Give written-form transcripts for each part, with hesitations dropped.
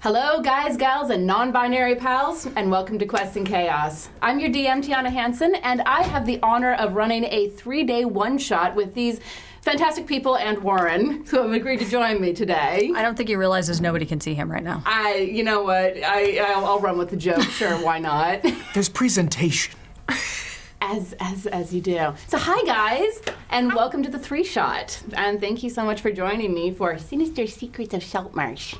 Hello, guys, gals, and non-binary pals, and welcome to Quests and Chaos. I'm your DM, Tiana Hansen, and I have the honor of running a 3-day one-shot with these fantastic people and Warren, who have agreed to join me today. I don't think he realizes nobody can see him right now. You know what? I'll run with the joke. Sure, why not? There's presentation. As you do. So hi, guys, and welcome to the 3-shot. And thank you so much for joining me for Sinister Secrets of Saltmarsh.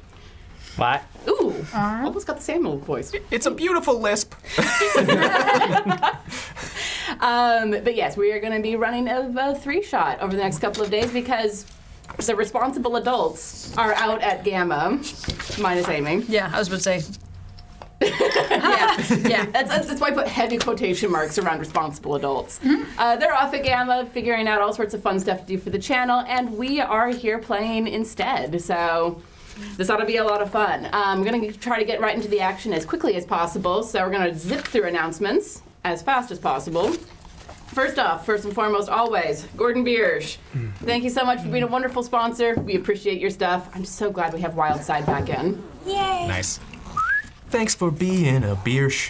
What? Ooh, almost got the same old voice. It's a beautiful lisp. But yes, we are going to be running a 3-shot over the next couple of days because the responsible adults are out at Gamma, minus Amy. Yeah, I was about to say. Yeah. That's why I put heavy quotation marks around responsible adults. They're off at Gamma, figuring out all sorts of fun stuff to do for the channel, and we are here playing instead. So this ought to be a lot of fun. I'm going to try to get right into the action as quickly as possible, so we're going to zip through announcements as fast as possible. First off, first and foremost, always, Gordon Biersch. Thank you so much for being a wonderful sponsor. We appreciate your stuff. I'm so glad we have Wildside back in. Yay! Nice. Thanks for being a Biersch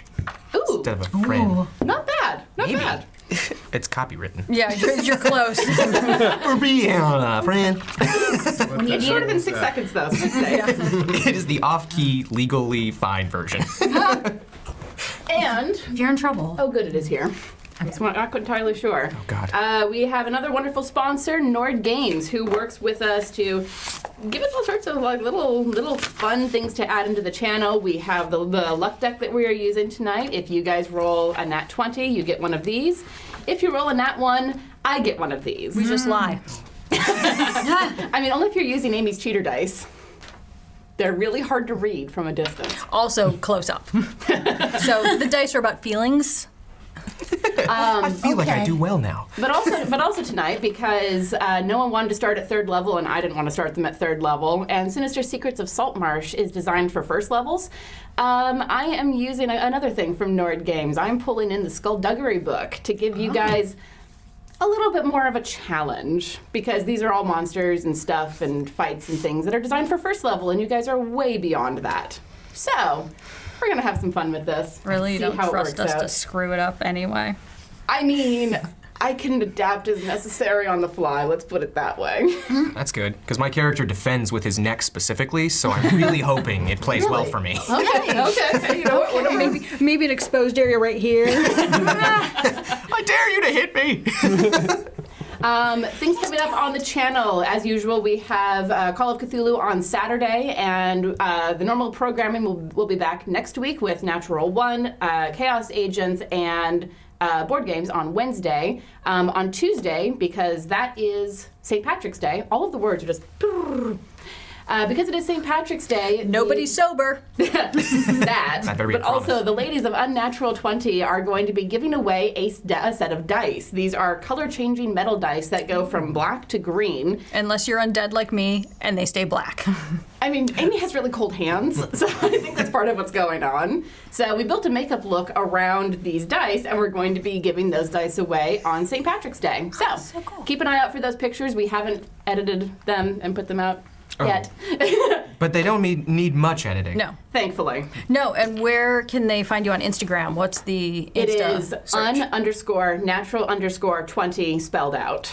Ooh, instead of a friend. not bad, not bad. It's copywritten. Yeah, you're close. For being a friend. It's shorter than 6 seconds, though, so let's say. It is the off-key, legally fine version. And, If you're in trouble. oh good, it is here. I'm not entirely sure. Oh, God. We have another wonderful sponsor, Nord Games, who works with us to give us all sorts of like little fun things to add into the channel. We have the luck deck that we are using tonight. If you guys roll a nat 20, you get one of these. If you roll a nat 1, I get one of these. We just lie. I mean, only if you're using Amy's cheater dice. They're really hard to read from a distance. Also, close up. So the dice are about feelings. I feel like I do well now. But also tonight, because no one wanted to start at 3rd level, and I didn't want to start them at 3rd level, and Sinister Secrets of Saltmarsh is designed for 1st levels, I am using another thing from Nord Games. I'm pulling in the Skullduggery book to give you guys a little bit more of a challenge, because these are all monsters and stuff and fights and things that are designed for 1st level, and you guys are way beyond that. So we're going to have some fun with this. Really, you see don't how it trust works us out. to screw it up anyway. I mean, I can adapt as necessary on the fly, let's put it that way. That's good, because my character defends with his neck specifically, so I'm really hoping it plays well for me. Okay. You know what? Maybe an exposed area right here. I dare you to hit me! Things coming up on the channel. As usual, we have Call of Cthulhu on Saturday, and the normal programming will be back next week with Natural 1, Chaos Agents, and board games on Wednesday. On Tuesday, because that is St. Patrick's Day, all of the words are just... because it is St. Patrick's Day... Nobody's sober. that, Not very but also promised. the ladies of Unnatural 20 are going to be giving away a set of dice. These are color-changing metal dice that go from black to green. Unless you're undead like me, and they stay black. I mean, Amy has really cold hands, so I think that's part of what's going on. So we built a makeup look around these dice, and we're going to be giving those dice away on St. Patrick's Day. So cool. keep an eye out for those pictures. We haven't edited them and put them out yet. But they don't need much editing. No. Thankfully. No, and where can they find you on Instagram? What's the It Insta is search? un_natural_20 spelled out.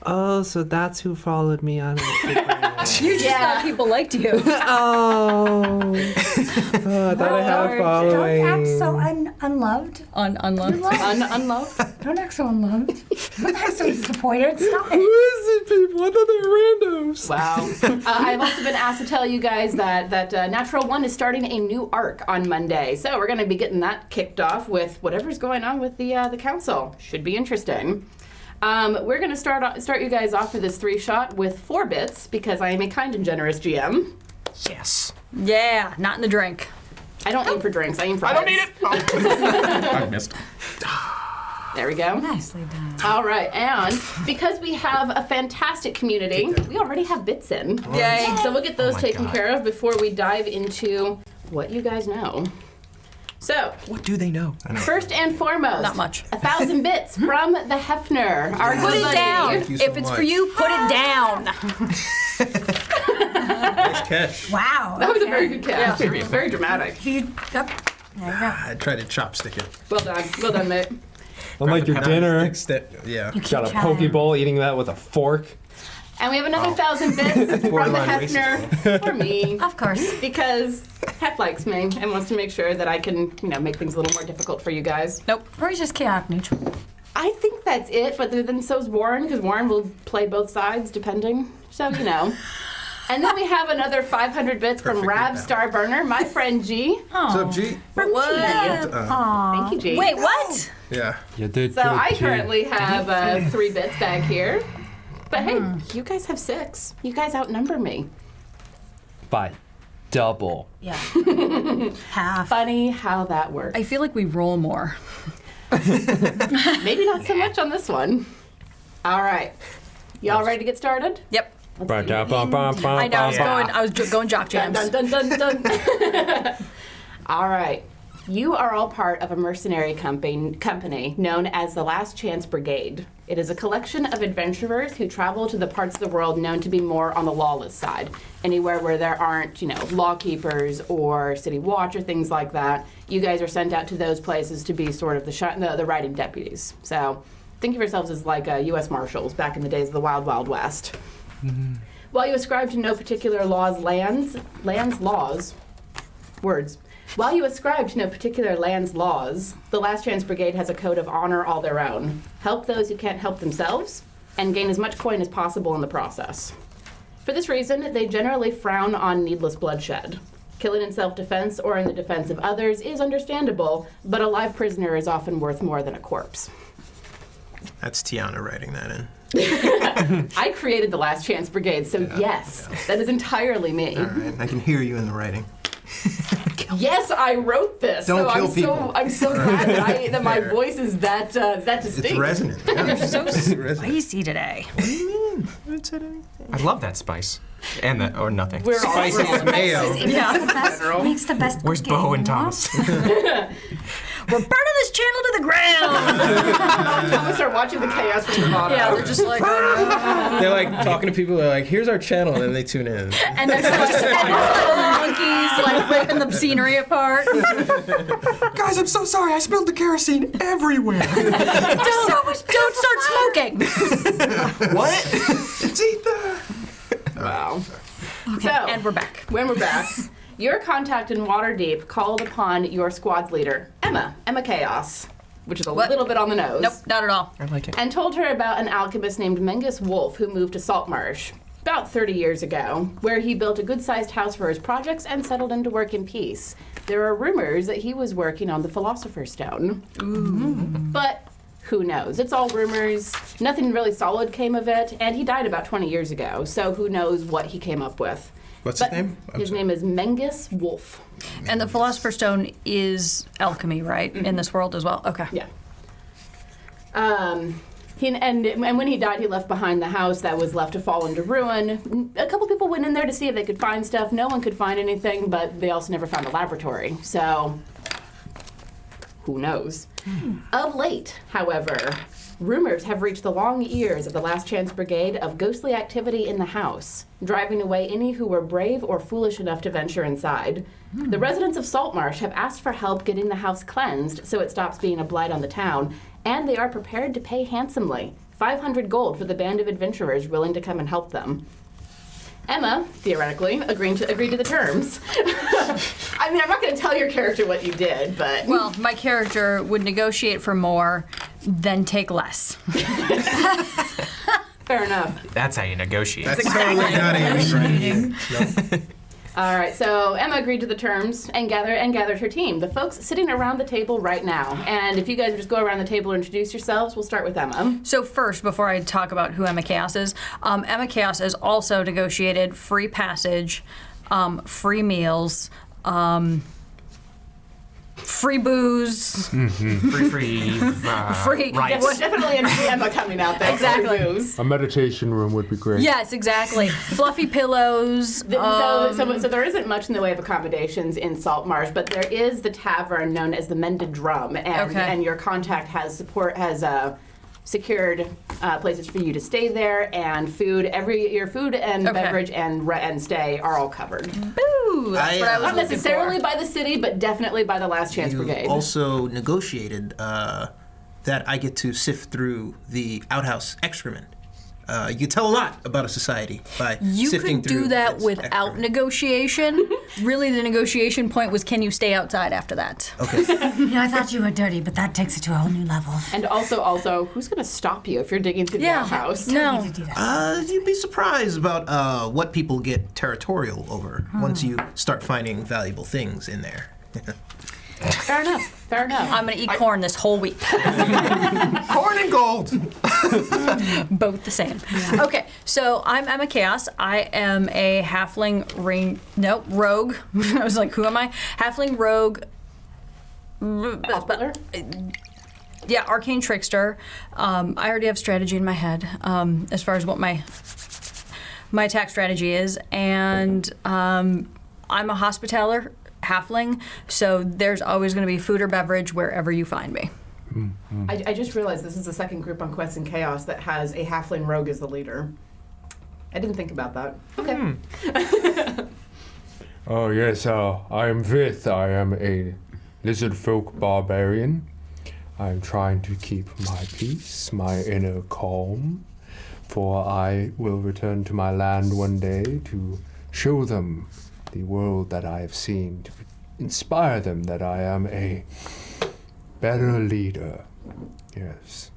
Oh, so that's who followed me on Instagram. You just thought people liked you. Oh, I thought I had a following. Don't act so unloved. Unloved. Unloved? Don't act so unloved. Don't act so disappointed. Stop Who it. is it, people? I thought they were randos. Wow. I've also been asked to tell you guys that Natural 1 is starting a new arc on Monday. So we're going to be getting that kicked off with whatever's going on with the council. Should be interesting. We're going to start you guys off for this 3-shot with 4 bits because I am a kind and generous GM. Yes. Yeah, not in the drink. I don't aim for drinks. I aim for I don't heads. need it! I missed. There we go. Nicely done. All right, and because we have a fantastic community, we already have bits in. Yay. So we'll get those Oh my taken God. care of before we dive into what you guys know. So, What do they know? first and foremost, Not much. 1,000 bits from the Hefner, our Put good it buddy. down. Thank you so If it's for much. you, put it down. Nice catch. Wow. That was a very good catch. Very dramatic. Yep. There you go. I tried to chopstick it. Well done, mate. Grab Unlike your the dinner, yeah. You got a keep trying. Pokeball, eating that with a fork. And we have another 1,000 bits from the Borderline Hefner for me. Of course. Because Hef likes me and wants to make sure that I can, make things a little more difficult for you guys. Nope. Or he's just chaotic neutral. I think that's it, but then so's Warren, because Warren will play both sides, depending. So, And then we have another 500 bits from Perfectly Rab balanced. Starburner, my friend G. What's up, G? Thank you, G. Wait, what? Yeah. You did So good, I G. currently have 3 bits back here. But hey, you guys have 6. You guys outnumber me. By double. Yeah. Half. Funny how that works. I feel like we roll more. Maybe not so much on this one. All right. Y'all ready to get started? Yep. I know. I was going jock Dun, jams. dun, dun, dun, dun. All right. You are all part of a mercenary company known as the Last Chance Brigade. It is a collection of adventurers who travel to the parts of the world known to be more on the lawless side. Anywhere where there aren't, lawkeepers or city watch or things like that. You guys are sent out to those places to be sort of the riding deputies. So think of yourselves as like U.S. Marshals back in the days of the Wild Wild West. Mm-hmm. While you ascribe to no particular While you ascribe to no particular land's laws, the Last Chance Brigade has a code of honor all their own. Help those who can't help themselves, and gain as much coin as possible in the process. For this reason, they generally frown on needless bloodshed. Killing in self-defense or in the defense of others is understandable, but a live prisoner is often worth more than a corpse. That's Tiana writing that in. I created the Last Chance Brigade, so yes, that is entirely me. All right. I can hear you in the writing. Yes, I wrote this. Don't so kill I'm people. So I'm so glad that my voice is that distinct. It's resonant. Yeah. You're so It's resonant. spicy today. What do you mean? I haven't said anything. I love that spice. And that, or nothing. We're all Spicy is mayo. Makes the best Where's cooking, Bo and you know? Thomas? We're burning this channel to the ground. I'm gonna start watching the chaos from the bottom. Yeah, they're just like, They're like talking to people. They're like, "Here's our channel," and then they tune in. and there's just monkeys like ripping the scenery apart. Guys, I'm so sorry. I spilled the kerosene everywhere. Don't start smoking. What? It's Ethan. Wow. So, And we're back. when we're back, your contact in Waterdeep called upon your squad's leader, Emma Chaos, which is a What? little bit on the nose. Nope, not at all. I like it. And told her about an alchemist named Mengus Wolf who moved to Saltmarsh about 30 years ago, where he built a good-sized house for his projects and settled into work in peace. There are rumors that he was working on the Philosopher's Stone. But who knows? It's all rumors. Nothing really solid came of it, and he died about 20 years ago, so who knows what he came up with. What's But his name? His name is Mengus Wolf. And the Philosopher's Stone is alchemy, right? In this world as well? Okay. Yeah. And when he died, he left behind the house that was left to fall into ruin. A couple people went in there to see if they could find stuff. No one could find anything, but they also never found a laboratory. So, who knows? Of late, however, rumors have reached the long ears of the Last Chance Brigade of ghostly activity in the house, driving away any who were brave or foolish enough to venture inside. The residents of Saltmarsh have asked for help getting the house cleansed so it stops being a blight on the town, and they are prepared to pay handsomely, 500 gold for the band of adventurers willing to come and help them. Emma, theoretically, agreed to the terms. I mean, I'm not going to tell your character what you did, but... Well, my character would negotiate for more, then take less. Fair enough. That's how you negotiate. That's totally not Amy's writing. No. All right, so Emma agreed to the terms and gathered her team, the folks sitting around the table right now. And if you guys would just go around the table and introduce yourselves, we'll start with Emma. So first, before I talk about who Emma Chaos is, Emma Chaos has also negotiated free passage, free meals, free booze. Free Free- rights. Well, definitely an Emma coming out there. Exactly. Moves. A meditation room would be great. Yes, exactly. Fluffy pillows. So there isn't much in the way of accommodations in Saltmarsh, but there is the tavern known as the Mended Drum, and Okay. and your contact has secured places for you to stay there, and food. Your food and Okay. beverage and stay are all covered. Ooh, that's what I was Not looking necessarily for. by the city, but definitely by the Last Chance You Brigade. also negotiated that I get to sift through the outhouse excrement. You tell a lot about a society by You sifting could through do that its without excrement. negotiation. Really, the negotiation point was, can you stay outside after that? Okay. I thought you were dirty, but that takes it to a whole new level. And also, who's going to stop you if you're digging through the outhouse? No. To do that. You'd be surprised about what people get territorial over once you start finding valuable things in there. Fair enough. Fair enough. I'm going to eat corn this whole week. Corn and gold. Both the same. Okay, so I'm Emma Chaos. I am a halfling rogue. I was like, who am I? Halfling rogue. Hospitaller? Yeah, arcane trickster. I already have strategy in my head as far as what my attack strategy is, and I'm a hospitaller halfling, so there's always going to be food or beverage wherever you find me. I just realized this is the second group on Quests and Chaos that has a halfling rogue as the leader. I didn't think about that. Okay. Oh yes, I am Vith. I am a lizard folk barbarian. I'm trying to keep my peace, my inner calm, for I will return to my land one day to show them the world that I have seen, to inspire them that I am a better leader. Yes.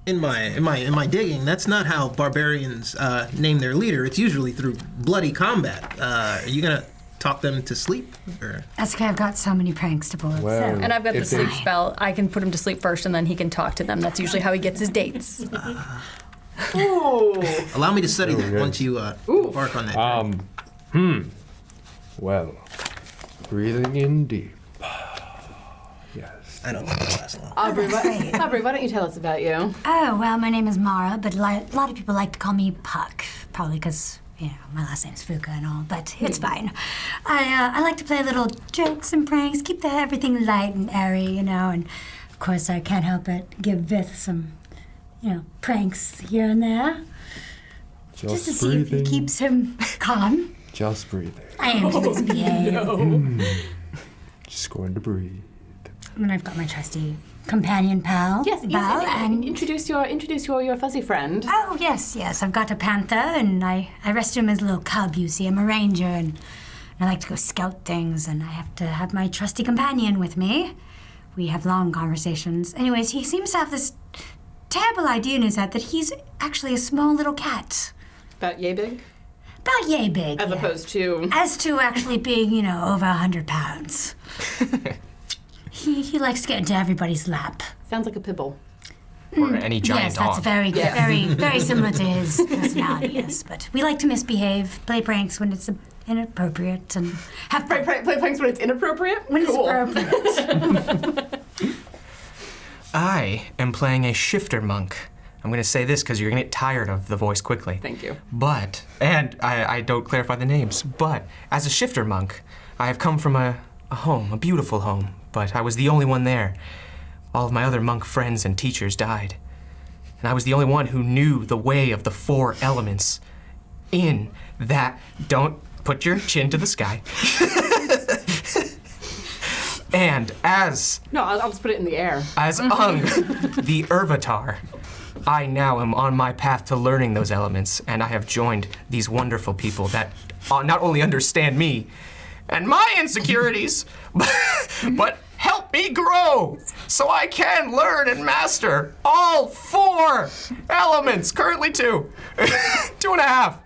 In my digging, that's not how barbarians name their leader. It's usually through bloody combat. Are you gonna talk them to sleep? Or? That's okay, I've got so many pranks to pull. Well, And I've got the If they- sleep spell. I can put him to sleep first, and then he can talk to them. That's usually how he gets his dates. Ooh. Allow me to study that yes. once you embark on that. Well, breathing in deep. Yes. I don't think it'll last long. Aubrey, why don't you tell us about you? Oh, well, my name is Mara, but a lot of people like to call me Puck, probably because, my last name's Fuka and all, but it's fine. I like to play little jokes and pranks, keep everything light and airy, and of course I can't help but give Vith some, pranks here and there, just to see if it keeps him calm. Just breathing. I am to misbehave. Just going to breathe. And I've got my trusty companion pal, Yes, Belle, and introduce your fuzzy friend. oh yes, I've got a panther, and I rescue him as a little cub. You see, I'm a ranger, and I like to go scout things, and I have to have my trusty companion with me. We have long conversations. Anyways, he seems to have this terrible idea in his head that he's actually a small little cat, About yay big? about yay big, As opposed to... as to actually being, over 100 pounds. He likes to get into everybody's lap. Sounds like a pibble. Or any giant Yes, dog. that's very similar to his personality, yes. But we like to misbehave, play pranks when it's inappropriate, and have fun Play pranks when it's inappropriate? when it's Cool. appropriate. I am playing a shifter monk. I'm going to say this because you're going to get tired of the voice quickly. Thank you. But, and I don't clarify the names, but as a shifter monk, I have come from a home, a beautiful home, but I was the only one there. All of my other monk friends and teachers died. And I was the only one who knew the way of the 4 elements. In that, don't put your chin to the sky. And as No, I'll just put it in the air. Ung, the Ervatar, I now am on my path to learning those elements, and I have joined these wonderful people that not only understand me and my insecurities, but help me grow so I can learn and master all 4 elements. Currently 2, 2.5.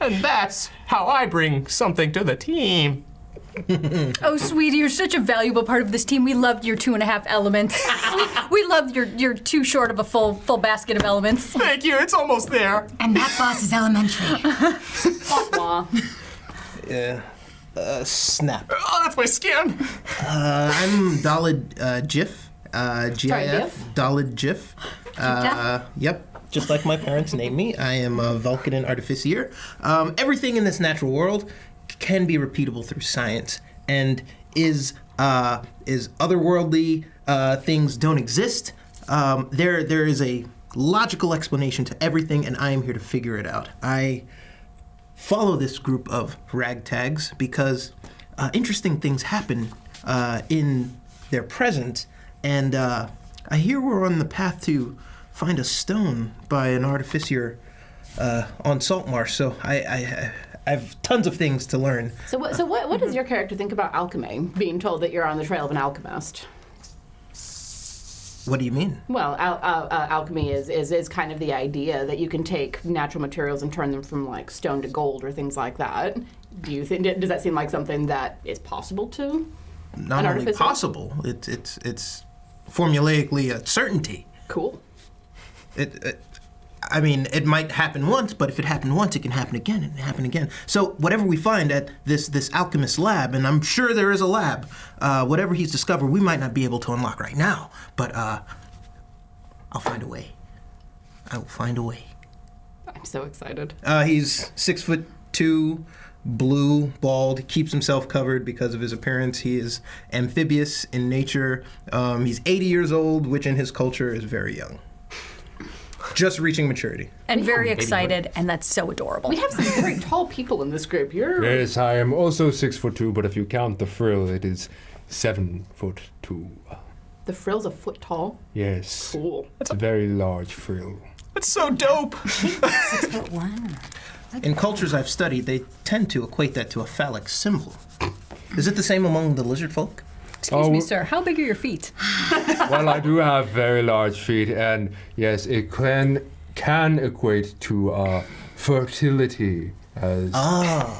And that's how I bring something to the team. Oh, sweetie, you're such a valuable part of this team. We loved your 2.5 elements. We loved your too short of a full basket of elements. Thank you, it's almost there. And that boss is elementary. Aw. Yeah. Snap. Oh, that's my skin. I'm Dalid Jiff. GIF. Biff? Dalid Jiff. Yep. Just like my parents named me. I am a Vulcan and Artificier. Everything in this natural world can be repeatable through science and is otherworldly, things don't exist. There is a logical explanation to everything, and I am here to figure it out. I follow this group of ragtags because interesting things happen in their present, and I hear we're on the path to find a stone by an artificer on Saltmarsh, so I have tons of things to learn. So what does your character think about alchemy, being told that you're on the trail of an alchemist? What do you mean? Well, alchemy is kind of the idea that you can take natural materials and turn them from like stone to gold or things like that. Do you think, does that seem like something that is possible to? Not only possible, it's formulaically a certainty. Cool. I mean, it might happen once, but if it happened once, it can happen again and happen again. So whatever we find at this alchemist lab, and I'm sure there is a lab, whatever he's discovered, we might not be able to unlock right now, but I'll find a way. I will find a way. I'm so excited. He's 6'2", blue, bald, keeps himself covered because of his appearance. He is amphibious in nature. He's 80 years old, which in his culture is very young. Just reaching maturity. And very excited, and that's so adorable. We have some very tall people in this group. Yes, I am also 6'2", but if you count the frill, it is 7'2". The frill's a foot tall. Yes. Cool. It's a very large frill. That's so dope. 6'1". In cultures I've studied, they tend to equate that to a phallic symbol. Is it the same among the lizard folk? Excuse me, sir. How big are your feet? Well, I do have very large feet, and yes, it can equate to fertility. Yes.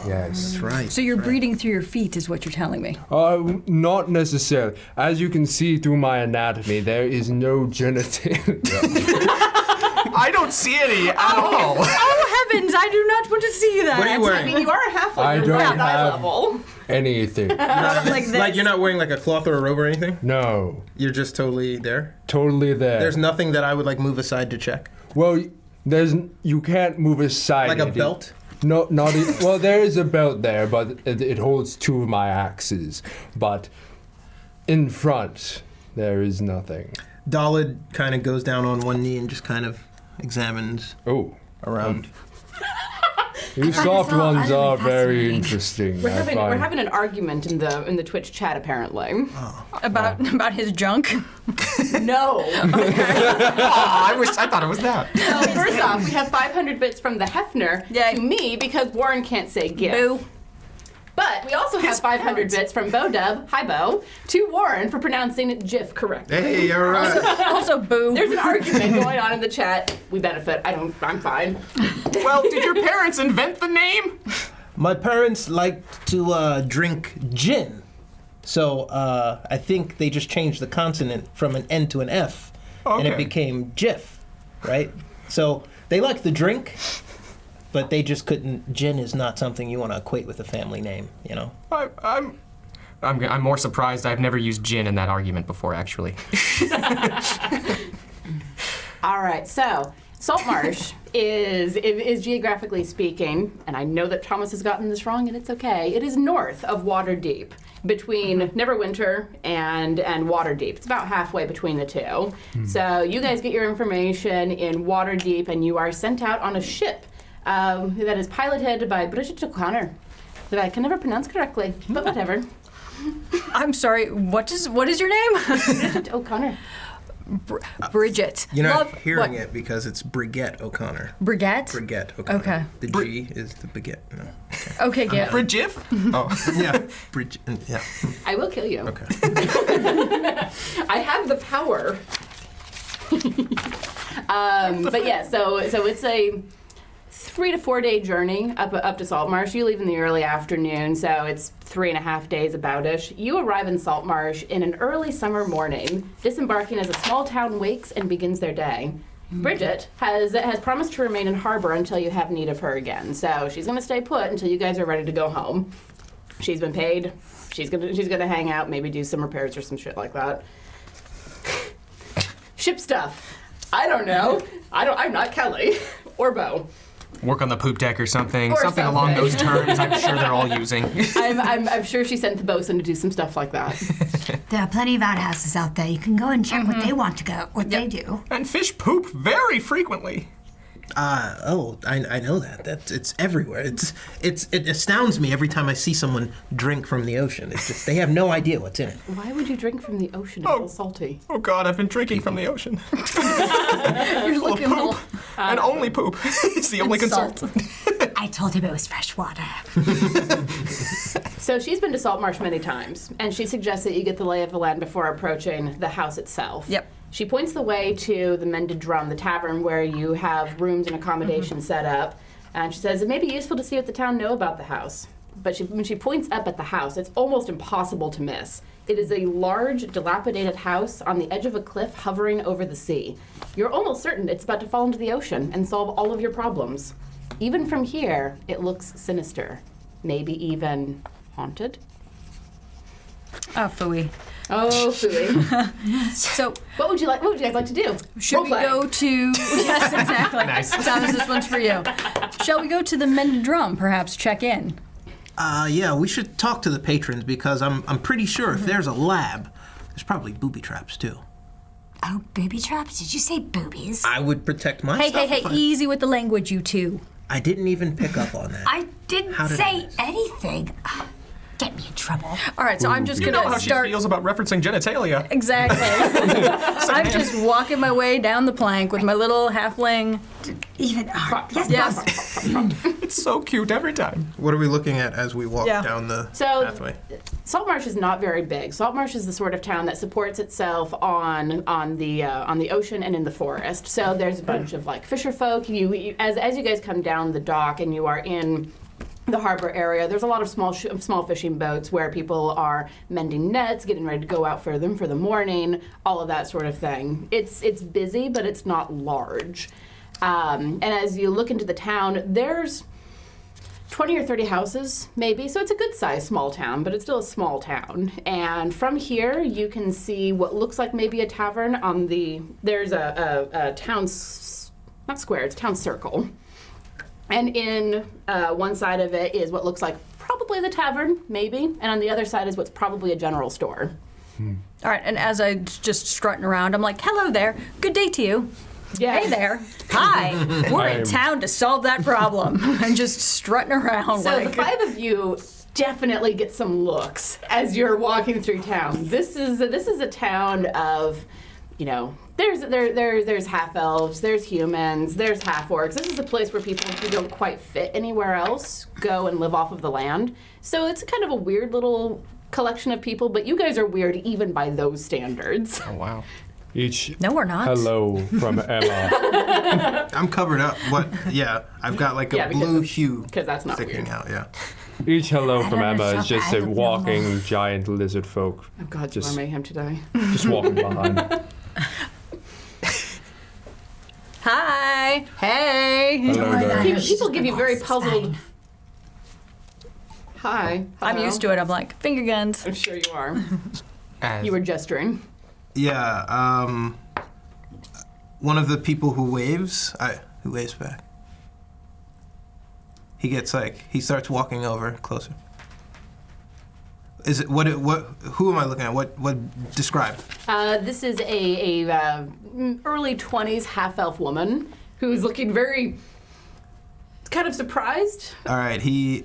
That's right. So you're breeding through your feet, is what you're telling me. Not necessarily. As you can see through my anatomy, there is no genitalia. I don't see any at all. Oh heavens! I do not want to see that. What are you I wearing? mean, you are a halfling. I You're don't right at eye have- level. Anything. Like this. Like you're not wearing like a cloth or a robe or anything? No. You're just totally there? Totally there. There's nothing that I would like move aside to check? Well, you can't move aside. Like a belt? No, not well. There is a belt there, but it holds two of my axes. But in front, there is nothing. Dalid kind of goes down on one knee and just kind of examines around. These soft so ones are utterly very fascinating. interesting. We're I find. having an argument in the Twitch chat apparently. About his junk. No. I thought it was that. So first off, we have 500 bits from the Hefner Yay. to me because Warren can't say GIF. Boo. But we also have 500 bits from Bodub, hi Bo, to Warren for pronouncing GIF correctly. Hey, all right. Also, boo. There's an argument going on in the chat. We benefit. I'm fine. Well, did your parents invent the name? My parents like to drink gin. So I think they just changed the consonant from an N to an F. And it Okay. became Jif, right? So they like the drink, but they just couldn't. Gin is not something you want to equate with a family name, you know? I'm more surprised. I've never used gin in that argument before, actually. All right, so Saltmarsh is geographically speaking, and I know that Thomas has gotten this wrong, and it's okay. It is north of Waterdeep, between Neverwinter and Waterdeep. It's about halfway between the two. So you guys get your information in Waterdeep, and you are sent out on a ship that is piloted by Bridget O'Connor, that I can never pronounce correctly, but whatever. I'm sorry. What is your name? Bridget O'Connor. Bridget. You're not Love- hearing what? it because it's Brigette O'Connor. Brigette? Brigette O'Connor. Okay. The G is the baguette. No. Okay, yeah. Bridgif? Oh. Yeah. Bridget. Yeah. I will kill you. Okay. I have the power. But yeah, so it's a 3 to 4 day journey up to Saltmarsh. You leave in the early afternoon, so it's 3.5 days about-ish. You arrive in Saltmarsh in an early summer morning, disembarking as a small town wakes and begins their day. Bridget has promised to remain in harbor until you have need of her again, so she's gonna stay put until you guys are ready to go home. She's been paid. She's gonna hang out, maybe do some repairs or some shit like that. Ship stuff. I don't know. I'm not Kelly or Bo. work on the poop deck or something. Or Something along something. those terms I'm sure they're all using. I'm sure she sent the bosun to do some stuff like that. There are plenty of outhouses out there. You can go and check what they want to go, what they do. And fish poop very frequently. I know that. It's everywhere. It astounds me every time I see someone drink from the ocean. It's just they have no idea what's in it. Why would you drink from the ocean? It's all salty. Oh God, I've been drinking from the ocean. You're Full of looking poop. And only poop. It's the only concern. salt. I told him it was fresh water. So she's been to Saltmarsh many times, and she suggests that you get the lay of the land before approaching the house itself. Yep. She points the way to the Mended Drum, the tavern, where you have rooms and accommodation set up. And she says it may be useful to see what the town know about the house. But when she points up at the house, it's almost impossible to miss. It is a large, dilapidated house on the edge of a cliff hovering over the sea. You're almost certain it's about to fall into the ocean and solve all of your problems. Even from here, it looks sinister. Maybe even haunted. Oh, phooey. Oh, phooey. So, What would you guys like to do? should we go to... Yes, exactly. Nice. Thomas, this one's for you. Shall we go to the Mended Drum, perhaps check in? Yeah, we should talk to the patrons because I'm pretty sure if there's a lab, there's probably booby traps too. Oh, booby traps? Did you say boobies? I would protect my Hey, stuff. hey, if I- easy with the language, you two. I didn't even pick up on that. I didn't How did say I- anything. Get me in trouble. All right, so I'm just You going know how to start... she feels about referencing genitalia. Exactly. I'm just walking my way down the plank with my little halfling. Even yes, Yes. It's so cute every time. What are we looking at as we walk Yeah. down the So- pathway? Saltmarsh is not very big. Saltmarsh is the sort of town that supports itself on the ocean and in the forest. So there's a bunch of like fisher folk. As you guys come down the dock and you are in the harbor area, there's a lot of small fishing boats where people are mending nets, getting ready to go out for them for the morning, all of that sort of thing. It's busy, but it's not large. And as you look into the town, there's 20 or 30 houses, maybe. So it's a good sized small town, but it's still a small town. And from here, you can see what looks like maybe a tavern on there's a town, not square, it's a town circle. And in one side of it is what looks like probably the tavern, maybe. And on the other side is what's probably a general store. All right, and as I just strutting around, I'm like, hello there. Good day to you. Yeah. Hey there. Hi. We're in I'm- town to solve that problem. I'm just strutting around So like... the five of you definitely get some looks as you're walking through town. This is a town of, there's half elves, there's humans, there's half orcs. This is a place where people who don't quite fit anywhere else go and live off of the land. So it's kind of a weird little collection of people, but you guys are weird even by those standards. Oh, wow. Each No, we're not. hello from Emma. I'm covered up. What? Yeah, I've got like a Yeah, because- blue hue Because that's not sticking weird. out. Yeah. Each hello from don't know Emma is if just I a look walking normal. giant lizard folk. Oh God, you Just- are mayhem today. Just walking behind. Hi. Hey. Hello there. People give you very puzzled. Hi. I'm used to it. I'm like, finger guns. I'm sure you are. As You were gesturing. Yeah. One of the people who waves back. He gets he starts walking over closer. Is it what? Who am I looking at? What? Describe. This is a early 20s half elf woman who's looking very kind of surprised. All right. He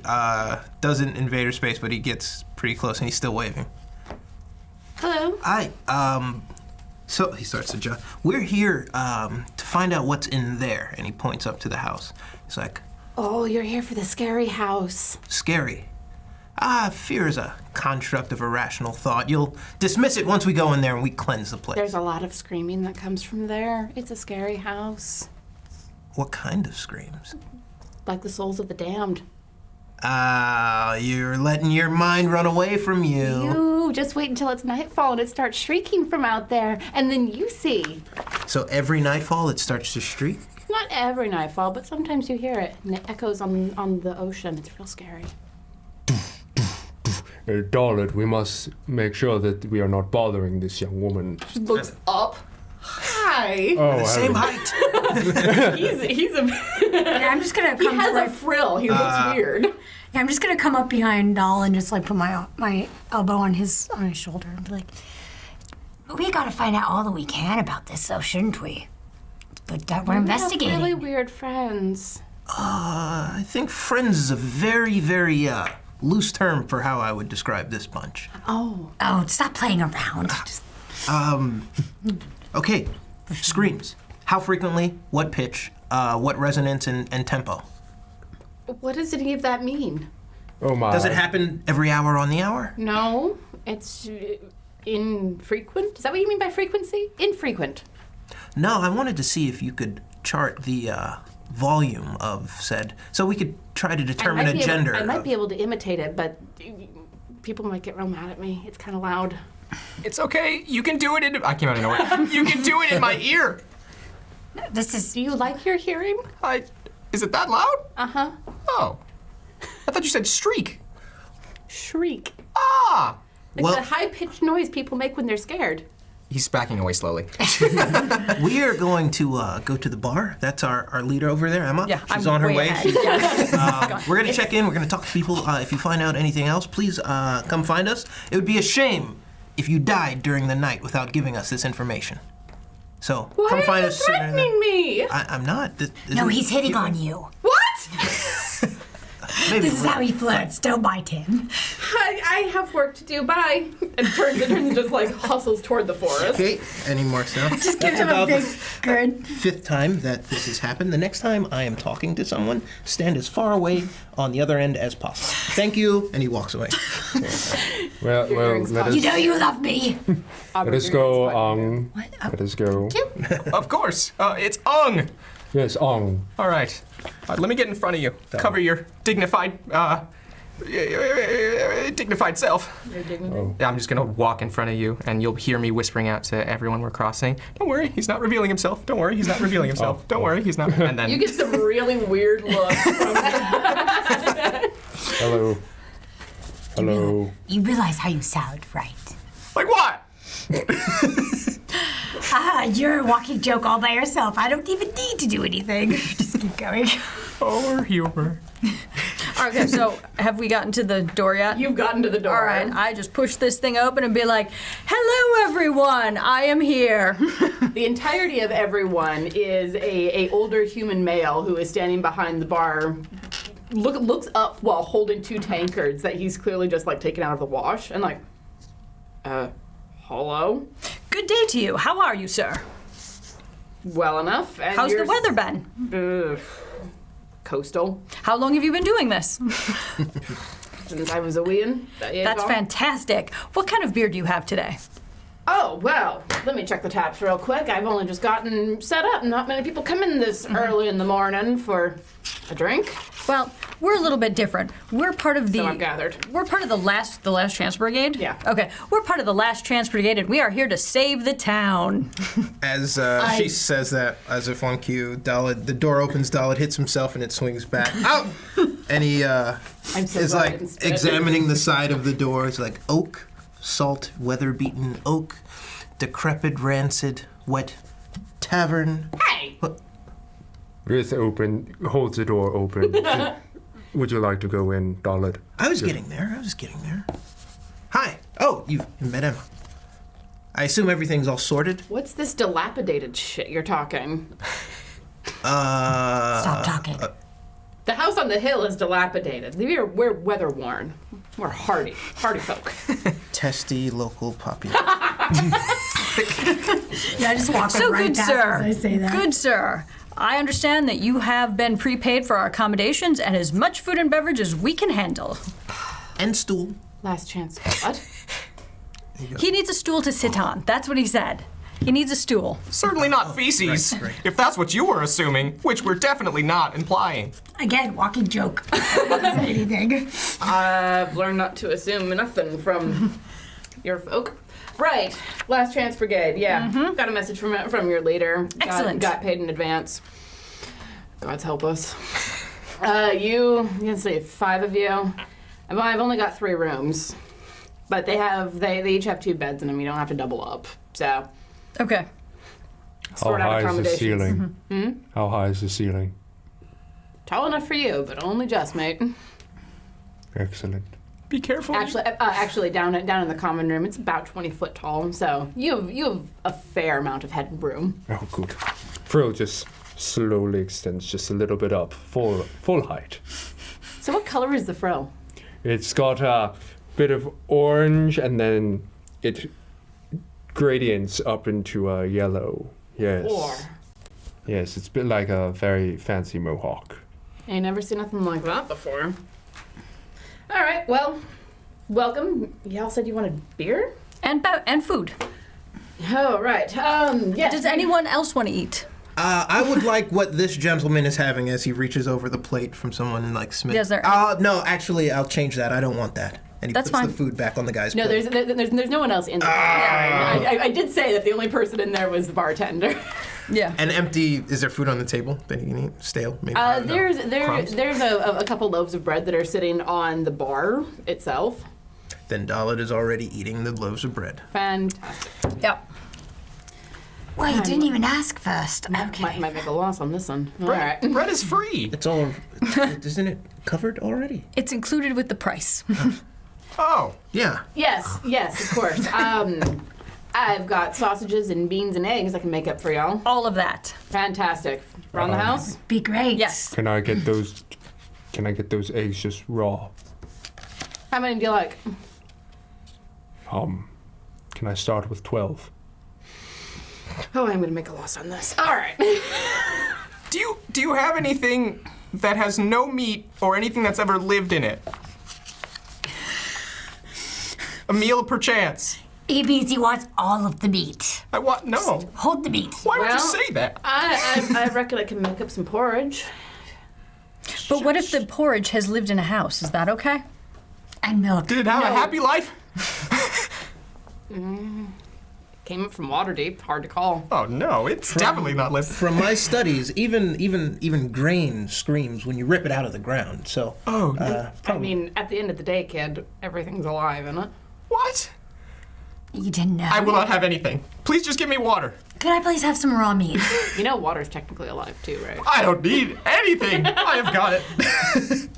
doesn't invade her space, but he gets pretty close, and he's still waving. Hello. So he starts to jump. We're here to find out what's in there, and he points up to the house. He's like, Oh, you're here for the scary house. scary. Fear is a construct of irrational thought. You'll dismiss it once we go in there and we cleanse the place. There's a lot of screaming that comes from there. It's a scary house. What kind of screams? Like the souls of the damned. You're letting your mind run away from you. You just wait until it's nightfall and it starts shrieking from out there, and then you see. So every nightfall it starts to shriek? Not every nightfall, but sometimes you hear it, and it echoes on the ocean. It's real scary. Darling, we must make sure that we are not bothering this young woman. Looks up. Hi. Oh, The same hello. height. He's a. Yeah, I'm just gonna He come. has a frill. He looks weird. Yeah, I'm just gonna come up behind Dahl and just like put my elbow on his shoulder and be like, "We gotta find out all that we can about this, though, shouldn't we?" But we're investigating. Really weird friends. I think friends is a very, very loose term for how I would describe this bunch. Oh. Oh, stop playing around. Just, Okay, screams. How frequently? What pitch? What resonance and tempo? What does any of that mean? Oh my. Does it happen every hour on the hour? No, it's infrequent. Is that what you mean by frequency? Infrequent. No, I wanted to see if you could chart the volume of said, so we could try to determine a gender. I might be able to imitate it, but people might get real mad at me. It's kind of loud. It's okay. You can do it in. I came out of nowhere. You can do it in my ear. this is. Do you like your hearing? Is it that loud? Uh-huh. Oh. I thought you said streak. Shriek. Ah! It's Well- a high-pitched noise people make when they're scared. He's backing away slowly. We are going to go to the bar. That's our leader over there, Emma. Yeah, She's I'm on her way way. ahead. Yeah. We're going to check in. We're going to talk to people. If you find out anything else, please come find us. It would be a shame if you died during the night without giving us this information. So Why come are find you us sooner than- threatening me? I'm not. No, he's hitting on you. What? Maybe This is how he flirts. Don't bite him. I have work to do. Bye. And turns and just like hustles toward the forest. Okay, any more stuff? Just give That's him a about big the grin. fifth time that this has happened. The next time I am talking to someone, stand as far away on the other end as possible. Thank you, and he walks away. Well, earrings let cost- You us, know you love me. let us go, let us go. Of course. It's Ung. Yes, All right. Let me get in front of you. Cover your dignified self. Yeah, I'm just gonna walk in front of you, and you'll hear me whispering out to everyone we're crossing. Don't worry, he's not revealing himself. Don't worry, he's not revealing himself. Don't worry, he's not. And then You get some really weird looks from Hello. Hello. You realize how you sound, right? like what? You're a walking joke all by yourself. I don't even need to do anything. Just keep going. Or humor. Okay, so have we gotten to the door yet? You've gotten to the door. All right, I just push this thing open and be like, "Hello, everyone. I am here." The entirety of everyone is a older human male who is standing behind the bar. Looks up while holding two tankards that he's clearly just like taken out of the wash and like, hello? Good day to you. How are you, sir? Well enough. And How's the yours- weather been? Coastal. How long have you been doing this? Since I was a weein'. That's fantastic. What kind of beer do you have today? Oh, well, let me check the taps real quick. I've only just gotten set up. Not many people come in this early in the morning for a drink. Well, we're a little bit different. We're part of the. So I've gathered. We're part of the last Chance Brigade. Yeah. Okay. We're part of the Last Chance Brigade, and we are here to save the town. As she says that, as if on cue, Dalit, the door opens, Dalit hits himself, and it swings back. Out! And he I'm so is glad I like didn't spit. examining the side of the door. It's like oak, salt, weather-beaten oak, decrepit, rancid, wet tavern. Hey! It's open. Holds the door open. Would you like to go in, Dalit? I was getting there. Hi. Oh, you've met Emma. I assume everything's all sorted. What's this dilapidated shit you're talking? Stop talking. The house on the hill is dilapidated. We're weather worn. We're hardy folk. Testy local population. Yeah, I just walk So right good, past sir. as I say that. Good, sir. I understand that you have been prepaid for our accommodations and as much food and beverage as we can handle. And stool. Last chance. What? He needs a stool to sit on. That's what he said. He needs a stool. Certainly not feces, right. if that's what you were assuming, which we're definitely not implying. Again, walking joke. I don't say anything. I've learned not to assume nothing from your folk. Right. Last Chance Brigade. Yeah. Got a message from your leader. Excellent. Got paid in advance. God's help us. You can say 5 of you. I've only got 3 rooms, but they each have 2 beds in them. You don't have to double up. So Okay. sort out How high is the accommodations. ceiling? How high is the ceiling? Tall enough for you, but only just, mate. Excellent. Be careful. Actually, down in the common room, it's about 20 foot tall, so you have a fair amount of headroom. Oh, good. Frill just slowly extends just a little bit up, full height. So, what color is the frill? It's got a bit of orange, and then it gradients up into a yellow. Yes. Or Yes, it's a bit like a very fancy mohawk. I ain't never seen nothing like that before. All right, well, welcome. Y'all said you wanted beer? And food. Oh, right. Yes. Does anyone else want to eat? I would like what this gentleman is having as he reaches over the plate from someone like Smith. Yes, there- No, actually, I'll change that. I don't want that. And he That's puts fine. the food back on the guy's No, plate. there's no one else in there. I did say that the only person in there was the bartender. Yeah. And empty, is there food on the table that he can eat? Stale, maybe? I don't know. Crumbs? There's a couple loaves of bread that are sitting on the bar itself. Then Dalit is already eating the loaves of bread. Fantastic. Yep. Well, you didn't even ask first. Okay. Might make a loss on this one. All right. Bread is free. It's all, isn't it covered already? It's included with the price. Oh. Yeah. Yes, of course. I've got sausages and beans and eggs I can make up for y'all. All of that. Fantastic. Around the house? Be great. Yes. Can I get those eggs just raw? How many do you like? Can I start with 12? Oh, I'm gonna make a loss on this. All right. Do you have anything that has no meat or anything that's ever lived in it? A meal perchance. EBZ wants all of the meat. I want no. Hold the meat. Why would you Well, say that? I reckon I can make up some porridge. But what if the porridge has lived in a house? Is that okay? And milk. Did it have a happy life? Came up from Waterdeep. Hard to call. Oh no, it's definitely not lived. From my studies, even grain screams when you rip it out of the ground. So, I mean, at the end of the day, kid, everything's alive, isn't it? What? You didn't know. I will not have anything. Please just give me water. Could I please have some raw meat? You know water's technically alive too, right? I don't need anything. I have got it.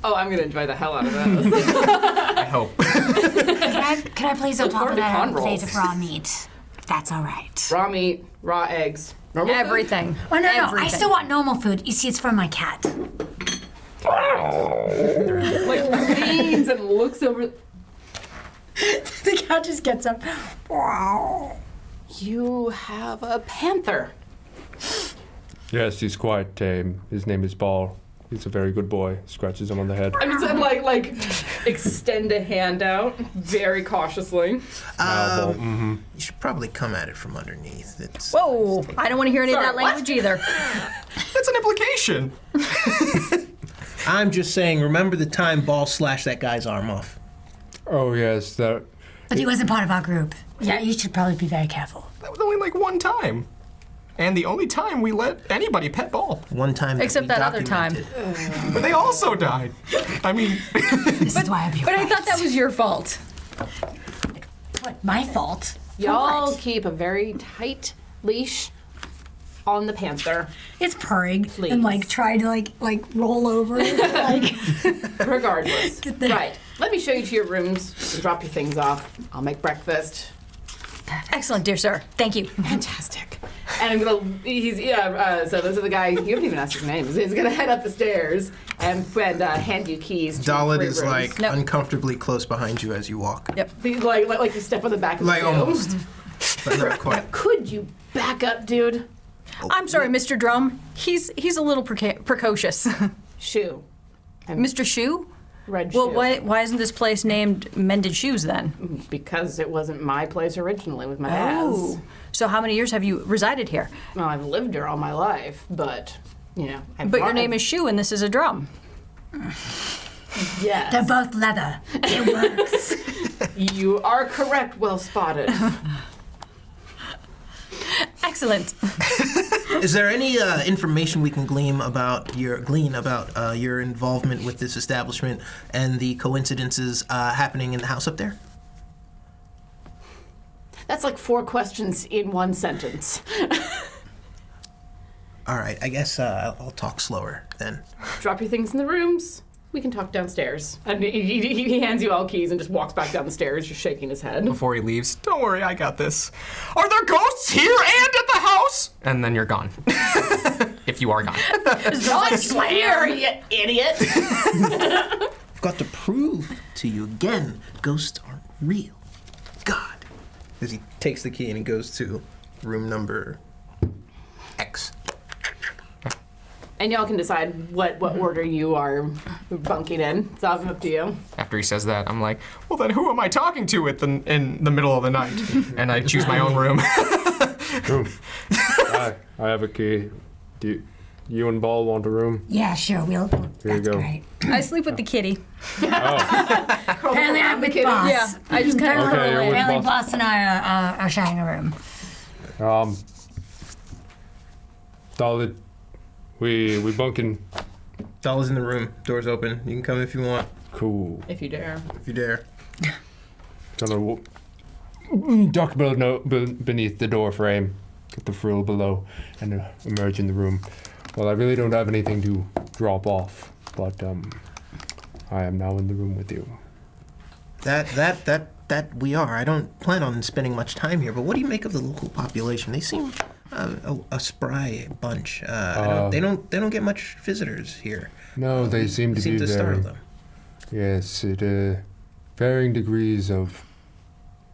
Oh, I'm gonna enjoy the hell out of this. I hope. Could I please on top forward of to that have con a plate rolls. of raw meat? If that's all right. Raw meat, raw eggs. Normal food? Everything. Oh, no, I Everything. still want normal food. You see, it's for my cat. Like leans and looks over. The cat just gets up. Wow. You have a panther. Yes, he's quite tame. His name is Ball. He's a very good boy. Scratches him on the head. I'm just like extend a hand out very cautiously. you should probably come at it from underneath. It's Whoa! I don't want to hear any of that Sorry, what? language either. That's an implication. I'm just saying. Remember the time Ball slashed that guy's arm off. Oh yes, that. But he wasn't part of our group. Yeah, you should probably be very careful. That was only like one time. And the only time we let anybody pet Ball. One time. Except we that other time. documented. But they also died. I mean, This is why I'm here. But I thought that was your fault. What, my fault? Y'all What? keep a very tight leash on the panther. It's purring Please. and like trying to like roll over. Like Regardless. Get there. Right. Let me show you to your rooms and drop your things off. I'll make breakfast. Excellent, dear sir. Thank you. Fantastic. And I'm gonna, so those are the guy, you haven't even asked his name. He's gonna head up the stairs and hand you keys to Dalit 3 is rooms. like Nope. uncomfortably close behind you as you walk. Yep. Like you step on the back of Like the wheel. almost, but not quite. Could you back up, dude? I'm sorry, Mr. Drum. He's a little precocious. Shoe. Mr. Shoe? Red Well, shoe. why isn't this place named Mended Shoes then? Because it wasn't my place originally with my dad's. So how many years have you resided here? Well, I've lived here all my life, but, you know. But your name is Shoe and this is a drum. Yes. they're both leather. It works. You are correct, well spotted. Excellent. Is there any information we can glean about your involvement with this establishment and the coincidences happening in the house up there? That's like 4 questions in one sentence. All right, I guess I'll talk slower then. Drop your things in the rooms. We can talk downstairs. And he hands you all keys and just walks back down the stairs, just shaking his head. Before he leaves, don't worry, I got this. Are there ghosts here and at the house? And then you're gone. If you are gone. Don't swear, you idiot! I've got to prove to you again, ghosts aren't real. God. As he takes the key and he goes to room number X. And y'all can decide what order you are bunking in. It's all up to you. After he says that, I'm like, well then who am I talking to in the middle of the night? And I choose my own room. Room. I have a key. Do you and Ball want a room? Yeah, sure. Here you That's go. great. I sleep with the kitty. Apparently, I'm with Boss. Yeah, I just kind of Okay, roll you're in. with Apparently, Boss. Boss and I are sharing a room. Dalit, we bunking. Doll is in the room. Door's open. You can come if you want, Cool. If you dare. if you dare. Gonna duck beneath the door frame, get the frill below, and emerge in the room. Well, I really don't have anything to drop off, but I am now in the room with you. That we are. I don't plan on spending much time here, but what do you make of the local population? They seem a spry bunch. They don't get much visitors here. No, they seem to be very. startle them. Yes, varying degrees of,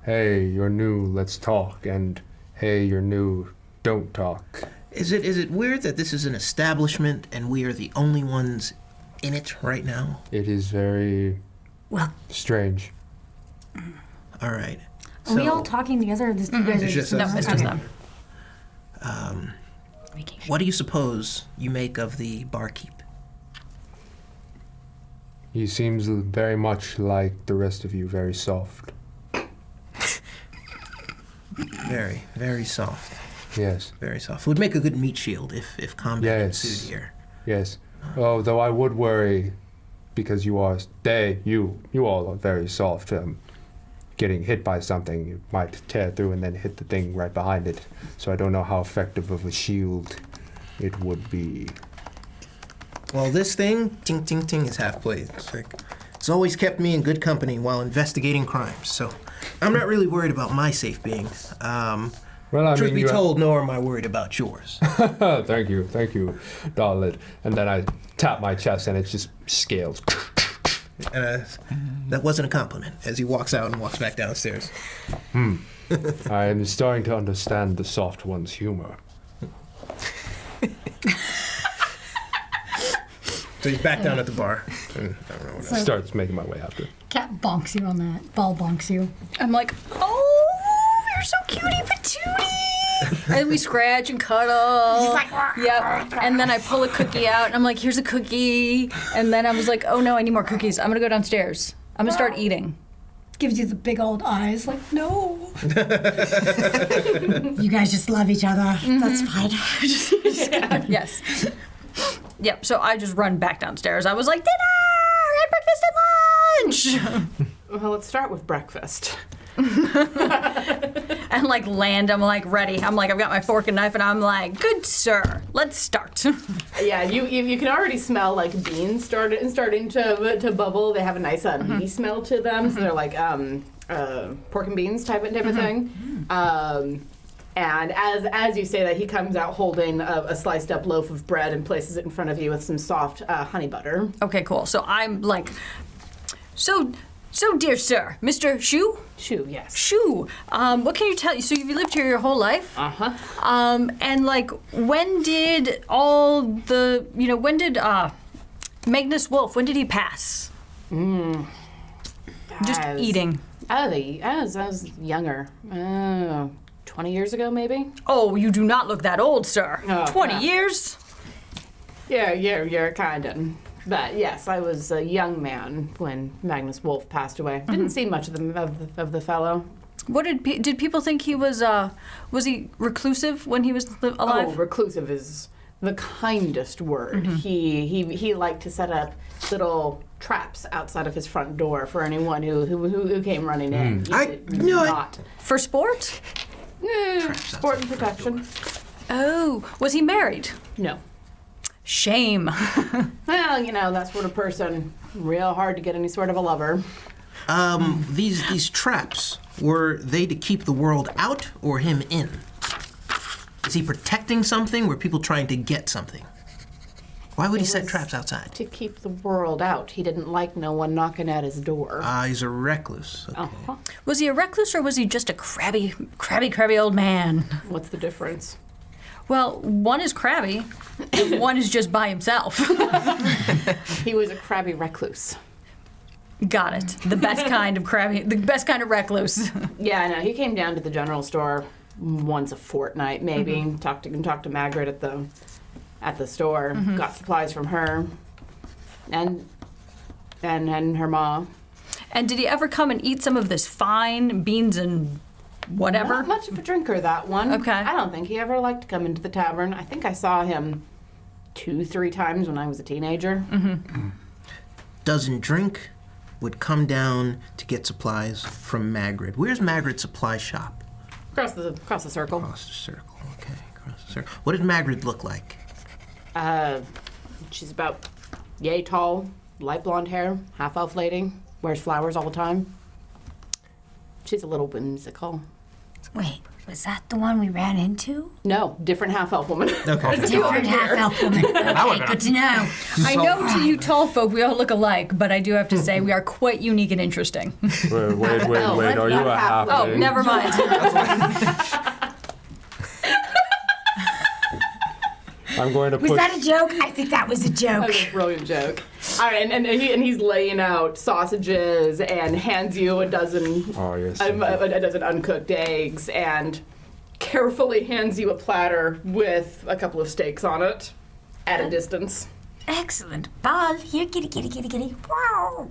hey, you're new, let's talk, and hey, you're new, don't talk. Is it weird that this is an establishment and we are the only ones in it right now? It is very Well, strange. All right. are we all talking together? Or this, you guys are It's just No, us. it's just them. What do you suppose you make of the barkeep? He seems very much like the rest of you, very soft. Very, very soft. Yes, Very soft. Would make a good meat shield if combat Yes. ensued here. yes. Oh, though I would worry, because you all are very soft. Getting hit by something, you might tear through and then hit the thing right behind it. So I don't know how effective of a shield it would be. Well, this thing, ting ting ting, is half played. It's always kept me in good company while investigating crimes. So I'm not really worried about my safe being. Well, I Truth mean, be you told, nor am I worried about yours. thank you, Dalit. And then I tap my chest and it's just scales. That wasn't a compliment. As he walks out and walks back downstairs. I am starting to understand the soft one's humor. So he's back down at the bar. And I don't know what else. Starts making my way after. Cat bonks you on that. Ball bonks you. I'm like, oh, you're so cutie patootie. And we scratch and cuddle. Yep. And then I pull a cookie out and I'm like, here's a cookie. And then I was like, oh no, I need more cookies. I'm gonna go downstairs. I'm gonna start eating. Gives you the big old eyes, like, no. You guys just love each other. That's fine. Yes. Yep. So I just run back downstairs. I was like, dinner and breakfast and lunch. Well, let's start with breakfast. And like land, I'm like ready. I'm like, I've got my fork and knife and I'm like, good sir, let's start. Yeah, you can already smell like beans starting to bubble. They have a nice meaty smell to them, so they're like pork and beans type of thing. And as you say that, he comes out holding a sliced up loaf of bread and places it in front of you with some soft honey butter. Okay, cool. So I'm like, so dear sir, Mr. Shu? Shoo, yes. Shu, what can you tell you? So you've lived here your whole life? Uh-huh. And like, when did when did Magnus Wolf, when did he pass? Just As- eating. As I was younger. 20 years ago, maybe? Oh, you do not look that old, sir. Oh, 20 yeah. years? Yeah, you're kind of. But yes, I was a young man when Magnus Wolf passed away. Didn't see much of the fellow. What did people think he was he reclusive when he was Oh, alive? reclusive is the kindest word. He liked to set up little traps outside of his front door for anyone who came running in. He I did knew it. not. For sport? Sport and protection. Oh, was he married? No. Shame. Well, that sort of person, real hard to get any sort of a lover. These traps, were they to keep the world out or him in? Is he protecting something? Were people trying to get something? Why would he set traps outside? To keep the world out. He didn't like no one knocking at his door. He's a recluse. Okay. Uh-huh. Was he a recluse or was he just a crabby old man? What's the difference? Well, one is crabby, and one is just by himself. He was a crabby recluse. Got it. The best kind of recluse. Yeah, no, he came down to the general store once a fortnight, maybe. Mm-hmm. Talked to Margaret at the store. Mm-hmm. Got supplies from her, and her ma. And did he ever come and eat some of this fine beans and whatever? Not much of a drinker, that one. Okay. I don't think he ever liked to come into the tavern. I think I saw him 2-3 times when I was a teenager. Mm-hmm. Doesn't drink, would come down to get supplies from Margaret. Where's Margaret's supply shop? Across the circle. Across the circle. Okay, across the circle. What did Margaret look like? She's about yay tall, light blonde hair, half elf lady, wears flowers all the time. She's a little whimsical. Wait, was that the one we ran into? No, different half elf woman. Okay. Different half-elf woman. Okay, good to know. I know to you tall folk we all look alike, but I do have to say we are quite unique and interesting. Wait. Are you a half? Oh, never mind. I'm going to Was put. that a joke? I think that was a joke. That was a brilliant joke. All right, and he's laying out sausages and hands you a dozen a dozen uncooked eggs and carefully hands you a platter with a couple of steaks on it at a distance. Excellent. Ball, here, kitty. Wow.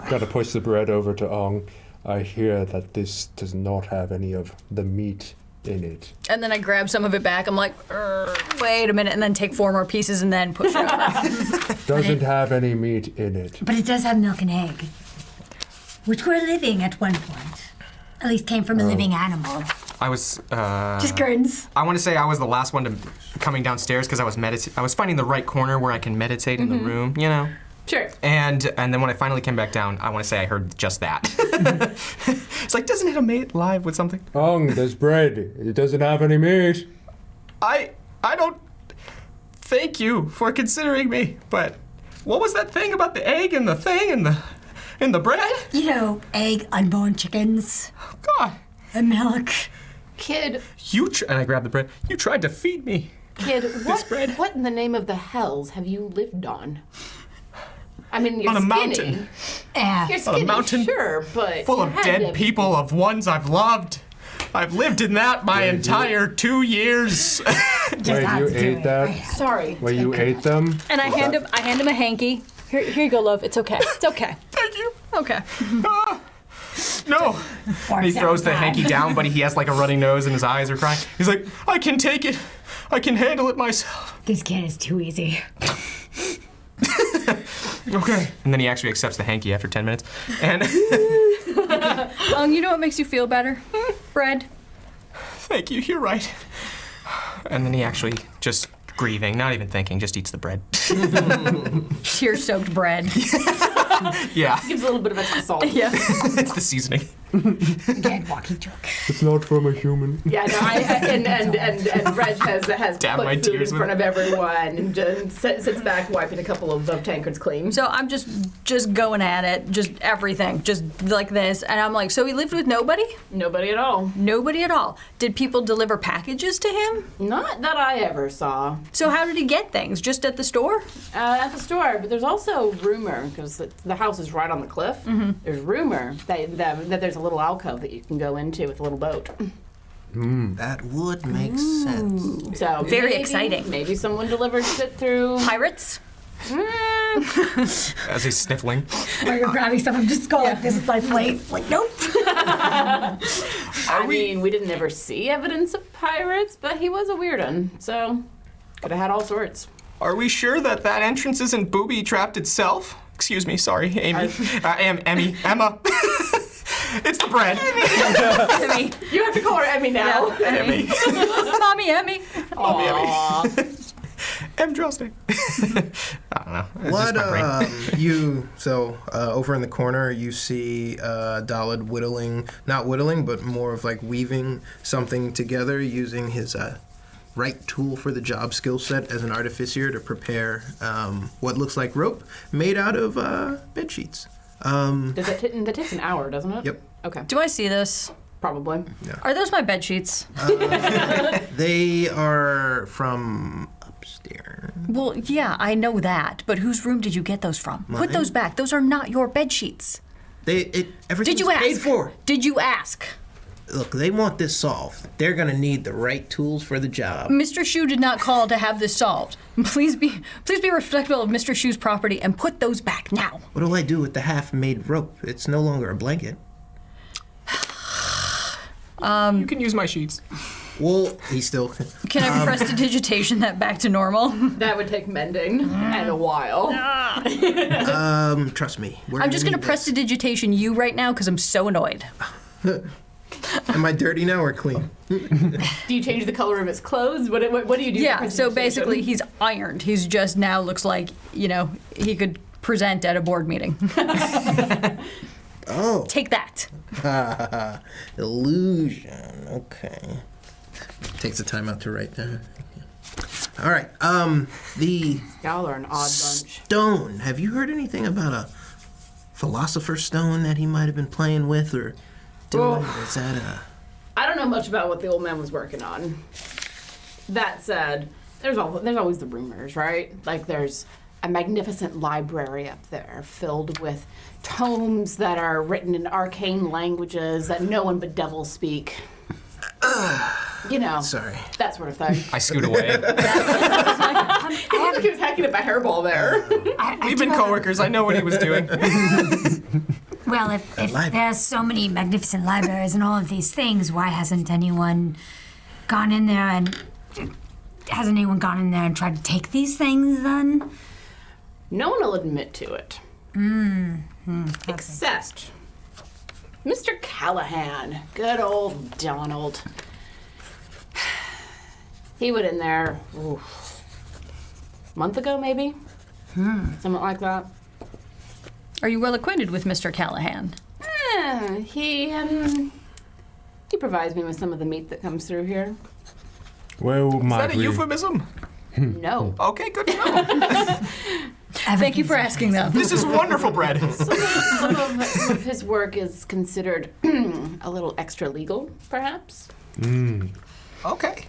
Got to push the bread over to Ong. I hear that this does not have any of the meat in it. And then I grab some of it back. I'm like, wait a minute, and then take 4 more pieces and then push it over. Doesn't have any meat in it. But it does have milk and egg, which were living at one point. At least came from a living animal. I was. Just grins. I want to say I was the last one coming downstairs because I was finding the right corner where I can meditate in the room. Sure. And then when I finally came back down, I want to say I heard just that. It's like, doesn't it mate live with something? Ong, there's bread. It doesn't have any meat. I don't. Thank you for considering me, but what was that thing about the egg and the thing and the bread? Egg, unborn chickens, God, and milk. Kid, and I grabbed the bread. You tried to feed me. Kid, bread. what in the name of the hells have you lived on? I mean, you're on a skinny. mountain. Yeah. You're skinny, On a mountain sure, but full you of had dead to- people, of ones I've loved. I've lived in that my entire 2 years. Wait, you ate that? Sorry. Wait, you ate them? And I hand him a hanky. Here you go, love. It's okay. It's okay. Thank you. Okay. No. And he throws the hanky down, but he has like a runny nose and his eyes are crying. He's like, I can take it. I can handle it myself. This kid is too easy. Okay. And then he actually accepts the hanky after 10 minutes. And You know what makes you feel better? Bread. thank you, you're right. And then he actually just grieving, not even thinking, just eats the bread. Tear-soaked bread. Yeah. Gives a little bit of extra salt. Yeah. It's the seasoning. Dead walking joke. It's not from a human. Yeah, no, and Reg has Damn put my food tears in with front of everyone and just sits back wiping a couple of tankards clean. So I'm just going at it, just everything, just like this. And I'm like, so he lived with nobody? Nobody at all. Nobody at all. Did people deliver packages to him? Not that I ever saw. So how did he get things? Just at the store? At the store, but there's also rumor, because the house is right on the cliff, there's rumor that there's a little alcove that you can go into with a little boat. That would make sense. So Very maybe- exciting. Maybe someone delivered shit through. Pirates? As he's sniffling. Or you're grabbing something, just go like this is my plate. Like, nope. I mean, we didn't ever see evidence of pirates, but he was a weird one, so could have had all sorts. Are we sure that entrance isn't booby-trapped itself? Excuse me, sorry, Amy. Emma. It's the bread. Emmy. You have to call her Emmy now. Emmy. Mommy Emmy. Aww. M. Drosting. I don't know. It's What just my brain. over in the corner you see Dalid whittling, not whittling, but more of like weaving something together using his right tool for the job skill set as an artificer to prepare what looks like rope made out of bed sheets. That takes an hour, doesn't it? Yep. Okay. Do I see this? Probably. Are those my bed sheets? They are from upstairs. Well, yeah, I know that, but whose room did you get those from? Put Mine. those back. Those are not your bed sheets. Everything's Did you paid ask? for. Did you ask? Look, they want this solved. They're gonna need the right tools for the job. Mr. Shu did not call to have this solved. Please be respectful of Mr. Shu's property and put those back now. What do I do with the half-made rope? It's no longer a blanket. You can use my sheets. Well, he still. Can I prestidigitation that back to normal? That would take mending and a while. Trust me. I'm just gonna prestidigitation you right now because I'm so annoyed. Am I dirty now or clean? Do you change the color of his clothes? What do you do? Yeah, for so presentation? basically he's ironed. He's just now looks like, he could present at a board meeting. Oh. Take that. Illusion. Okay. Takes the time out to write that. All right. The Y'all are an odd bunch. stone. Have you heard anything about a philosopher's stone that he might have been playing with or doing? Well, Is that a? I don't know much about what the old man was working on. That said, there's always the rumors, right? Like there's a magnificent library up there filled with tomes that are written in arcane languages that no one but devils speak. Sorry. That sort of thing. I scoot away. He was hacking up a hairball there. We've been coworkers. I know what he was doing. Well, if there's so many magnificent libraries and all of these things, why hasn't anyone gone in there and tried to take these things then? No one will admit to it. Except Mr. Callahan. Good old Donald. He went in there a month ago, maybe? Something like that. Are you well acquainted with Mr. Callahan? He provides me with some of the meat that comes through here. Where Is might that a we? euphemism? No. Okay, good to know. Thank you for asking, though. This is wonderful bread. Some of his work is considered a little extra legal, perhaps. Okay.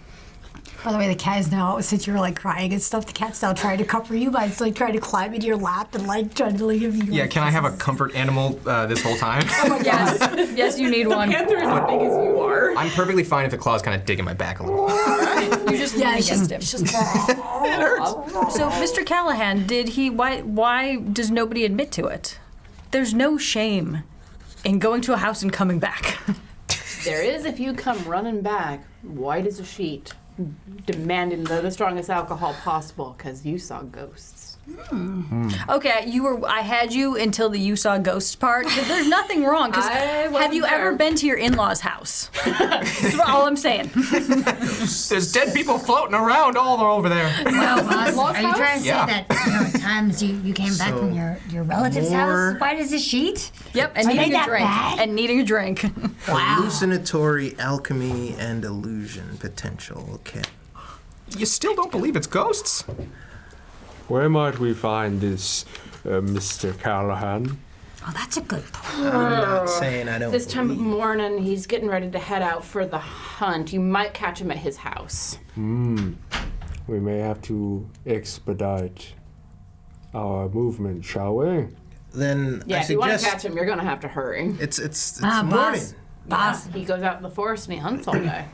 By the way, the cat is now, since you were like crying and stuff, the cat's now trying to cover you by like trying to climb into your lap and like trying to give you. Yeah, can I have a comfort animal this whole time? Yes, yes, you need one. Panther is as big as you are. I'm perfectly fine if the claws kind of dig in my back a little. You just lean against him. It hurts. So, Mr. Callahan, why does nobody admit to it? There's no shame in going to a house and coming back. There is if you come running back, white as a sheet, demanding the strongest alcohol possible because you saw ghosts. Okay, I had you until the you saw ghosts part. But there's nothing wrong. 'Cause I wasn't have you ever there. been to your in-laws' house? That's all I'm saying. There's dead people floating around all over there. Well, boss, Lost are you trying to say Yeah. that at times you came back from your relative's more- house white as a sheet? Yep, and Are they needing a that drink. bad? And needing a drink. Hallucinatory alchemy and illusion potential. Okay. You still don't believe it's ghosts? Where might we find this Mr. Callahan? Oh, that's a good point. I'm not saying I don't. This time of believe. morning, he's getting ready to head out for the hunt. You might catch him at his house. We may have to expedite our movement, shall we? Then Yeah, I if you want to suggest catch him, you're going to have to hurry. it's Boss. morning. Boss. He goes out in the forest and he hunts all day.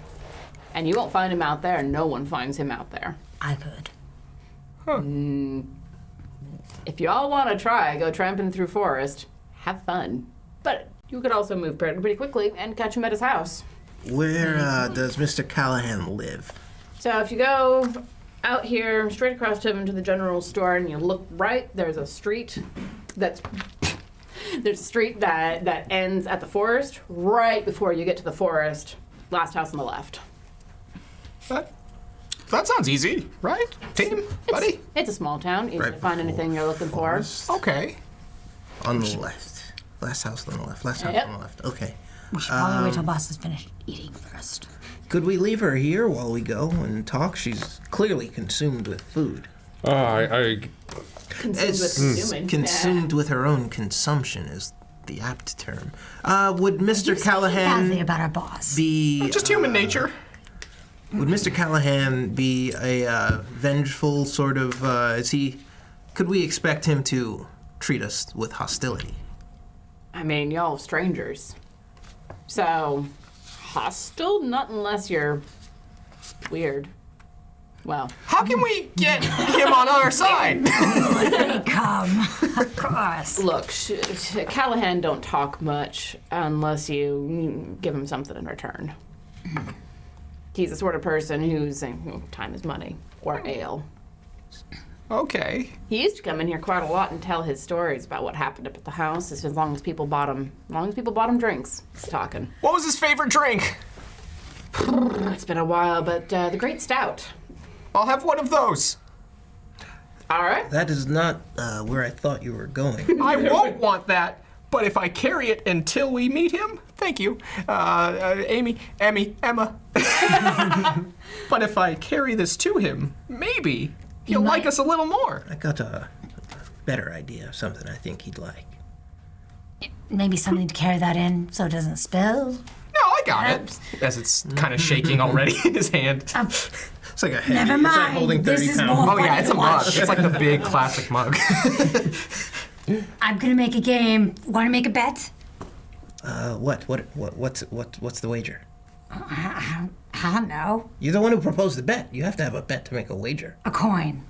And you won't find him out there. No one finds him out there. I could. If y'all want to try, go tramping through forest. Have fun. But you could also move pretty quickly and catch him at his house. Where does Mr. Callahan live? So if you go out here, straight across to him to the general store, and you look right, there's a street that's There's a street that ends at the forest. Right before you get to the forest, last house on the left. That sounds easy, right? Team, buddy? It's a small town. Easy Right to find anything you're looking for. Okay. On the left. Last house on the left. Last house Yep. on the left. Okay. We should probably wait till boss is finished eating first. Could we leave her here while we go and talk? She's clearly consumed with food. I Consumed with consuming. Consumed with her own consumption is the apt term. Would Mr. Badly Callahan about our boss. be... Just human nature. Would Mr. Callahan be a vengeful sort of... Could we expect him to treat us with hostility? I mean, y'all strangers. So, hostile? Not unless you're weird. Well, How can we get him on our side? Come, of course. look, Callahan don't talk much unless you give him something in return. He's the sort of person who's time is money, or ale. Okay. He used to come in here quite a lot and tell his stories about what happened up at the house. As long as people bought him, drinks. He's talking. What was his favorite drink? It's been a while, but the Great Stout. I'll have one of those. All right. That is not where I thought you were going. I won't want that. But if I carry it until we meet him, thank you, Emma. But if I carry this to him, maybe he'll like us a little more. I got a better idea of something I think he'd like. Maybe something to carry that in so it doesn't spill. No, I got it. As it's kind of shaking already in his hand. It's like a heavy, Never it's like mind. holding 30 This is pounds. more Oh yeah, fun it's to a mug. watch. It's like the big classic mug. I'm gonna make a game. Want to make a bet? What's the wager? I don't know. You're the one who proposed the bet. You have to have a bet to make a wager. A coin.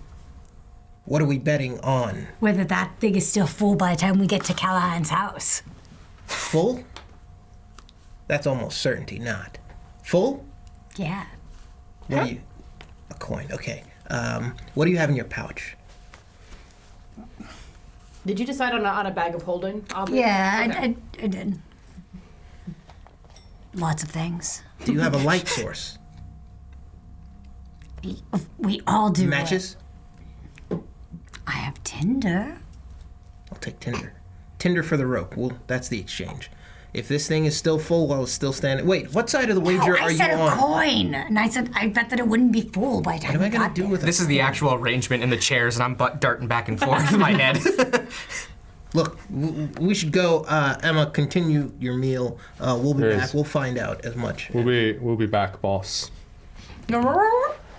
What are we betting on? Whether that thing is still full by the time we get to Callahan's house. Full? That's almost certainty not. Full? Yeah. What do you? A coin. Okay. What do you have in your pouch? Did you decide on a bag of holding? Yeah, Okay. I did. Lots of things. Do you have a light source? We all do. Matches? I have Tinder. I'll take Tinder. Tinder for the rope. Well, that's the exchange. If this thing is still full while it's still standing... Wait, what side of the wager I are you said a on? coin, and I said I bet that it wouldn't be full by the time What am I we going got to do there. with This it? is the actual arrangement in the chairs, and I'm darting back and forth in my head. Look, we should go. Emma, continue your meal. We'll be Yes. back. We'll find out as much. we'll be back, boss.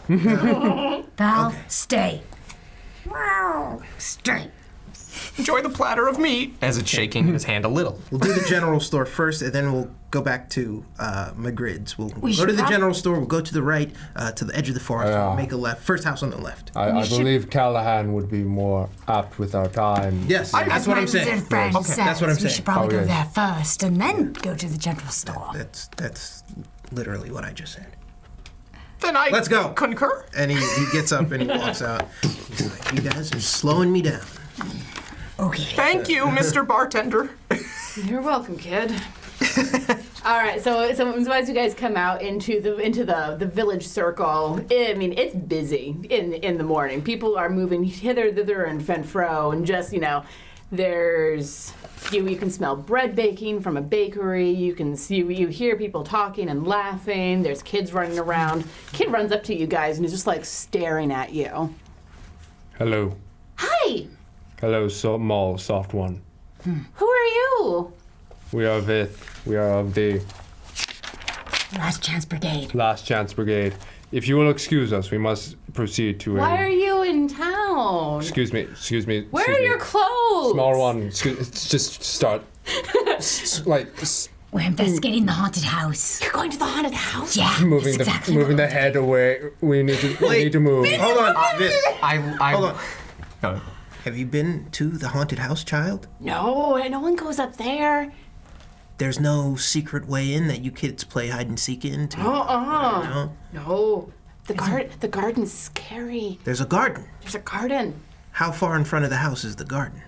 Val, stay. Straight. Enjoy the platter of meat. As it's shaking in his hand a little. We'll do the general store first, and then we'll go back to Magrid's. We'll go should to the prob- general store. We'll go to the right, to the edge of the forest. Yeah. We'll make a left. First house on the left. I believe Callahan would be more apt with our time. Yes, that's what I'm saying. Wizard friend Okay, that's what I'm says. We saying. should probably Oh, go yes. there first and then go to the general store. That's literally what I just said. Then I Let's go. concur. And he gets up and he walks out. He's like, you guys are slowing me down. Okay. Thank you, Mr. Bartender. You're welcome, kid. All right, so as you guys come out into the village circle, I mean it's busy in the morning. People are moving hither, thither, and fro, and just there's you can smell bread baking from a bakery. You hear people talking and laughing. There's kids running around. Kid runs up to you guys and is just like staring at you. Hello. Hi, Hello, small, soft one. who are you? We are Vith. We are of the Last Chance Brigade. Last Chance Brigade. If you will excuse us, we must proceed to Why a... are you in town? Excuse me. Where are your clothes? Small one. Just start. We're investigating the haunted house. You're going to the haunted house? Yeah, moving that's exactly moving what the head away. We need to move. Hold on. Vic. I Hold on. No. Have you been to the haunted house, child? No, no one goes up there. There's no secret way in that you kids play hide and seek in? No? No. The garden's scary. There's a garden. There's a garden. How far in front of the house is the garden?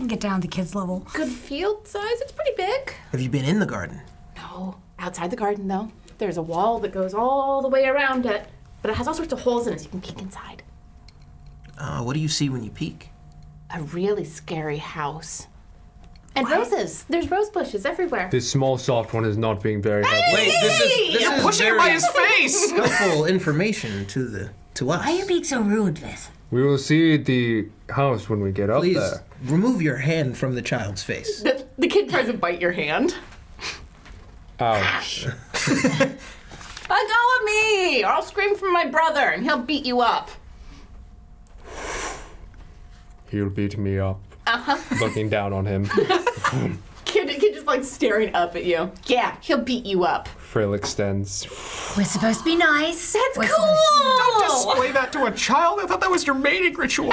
Get down to kids level. Good field size. It's pretty big. Have you been in the garden? No, outside the garden though. There's a wall that goes all the way around it, but it has all sorts of holes in it so you can peek inside. What do you see when you peek? A really scary house. And roses. There's rose bushes everywhere. This small soft one is not being very helpful. Wait, this is Pushing it very by his face! helpful information to us. Why are you being so rude, Viz? We will see the house when we get up Please there. remove your hand from the child's face. The kid tries to bite your hand. Ouch. Let go of me, or I'll scream for my brother and he'll beat you up. He'll beat me up. Looking down on him. Kid just like staring up at you. Yeah, he'll beat you up. Frill extends. We're supposed to be nice. That's We're cool. Display that to a child? I thought that was your mating ritual.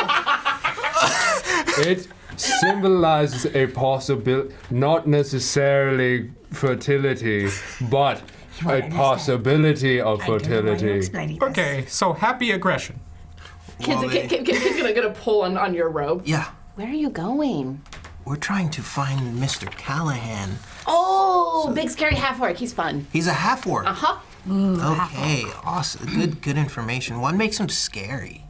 It symbolizes a possibility, not necessarily fertility, but a possibility of fertility. Explaining this. Okay, so happy aggression. Kid's gonna pull on your robe. Yeah, Where are you going? we're trying to find Mr. Callahan. Oh, big scary half-orc. He's fun. He's a half-orc. Uh-huh. Okay, awesome. Good information. What makes him scary?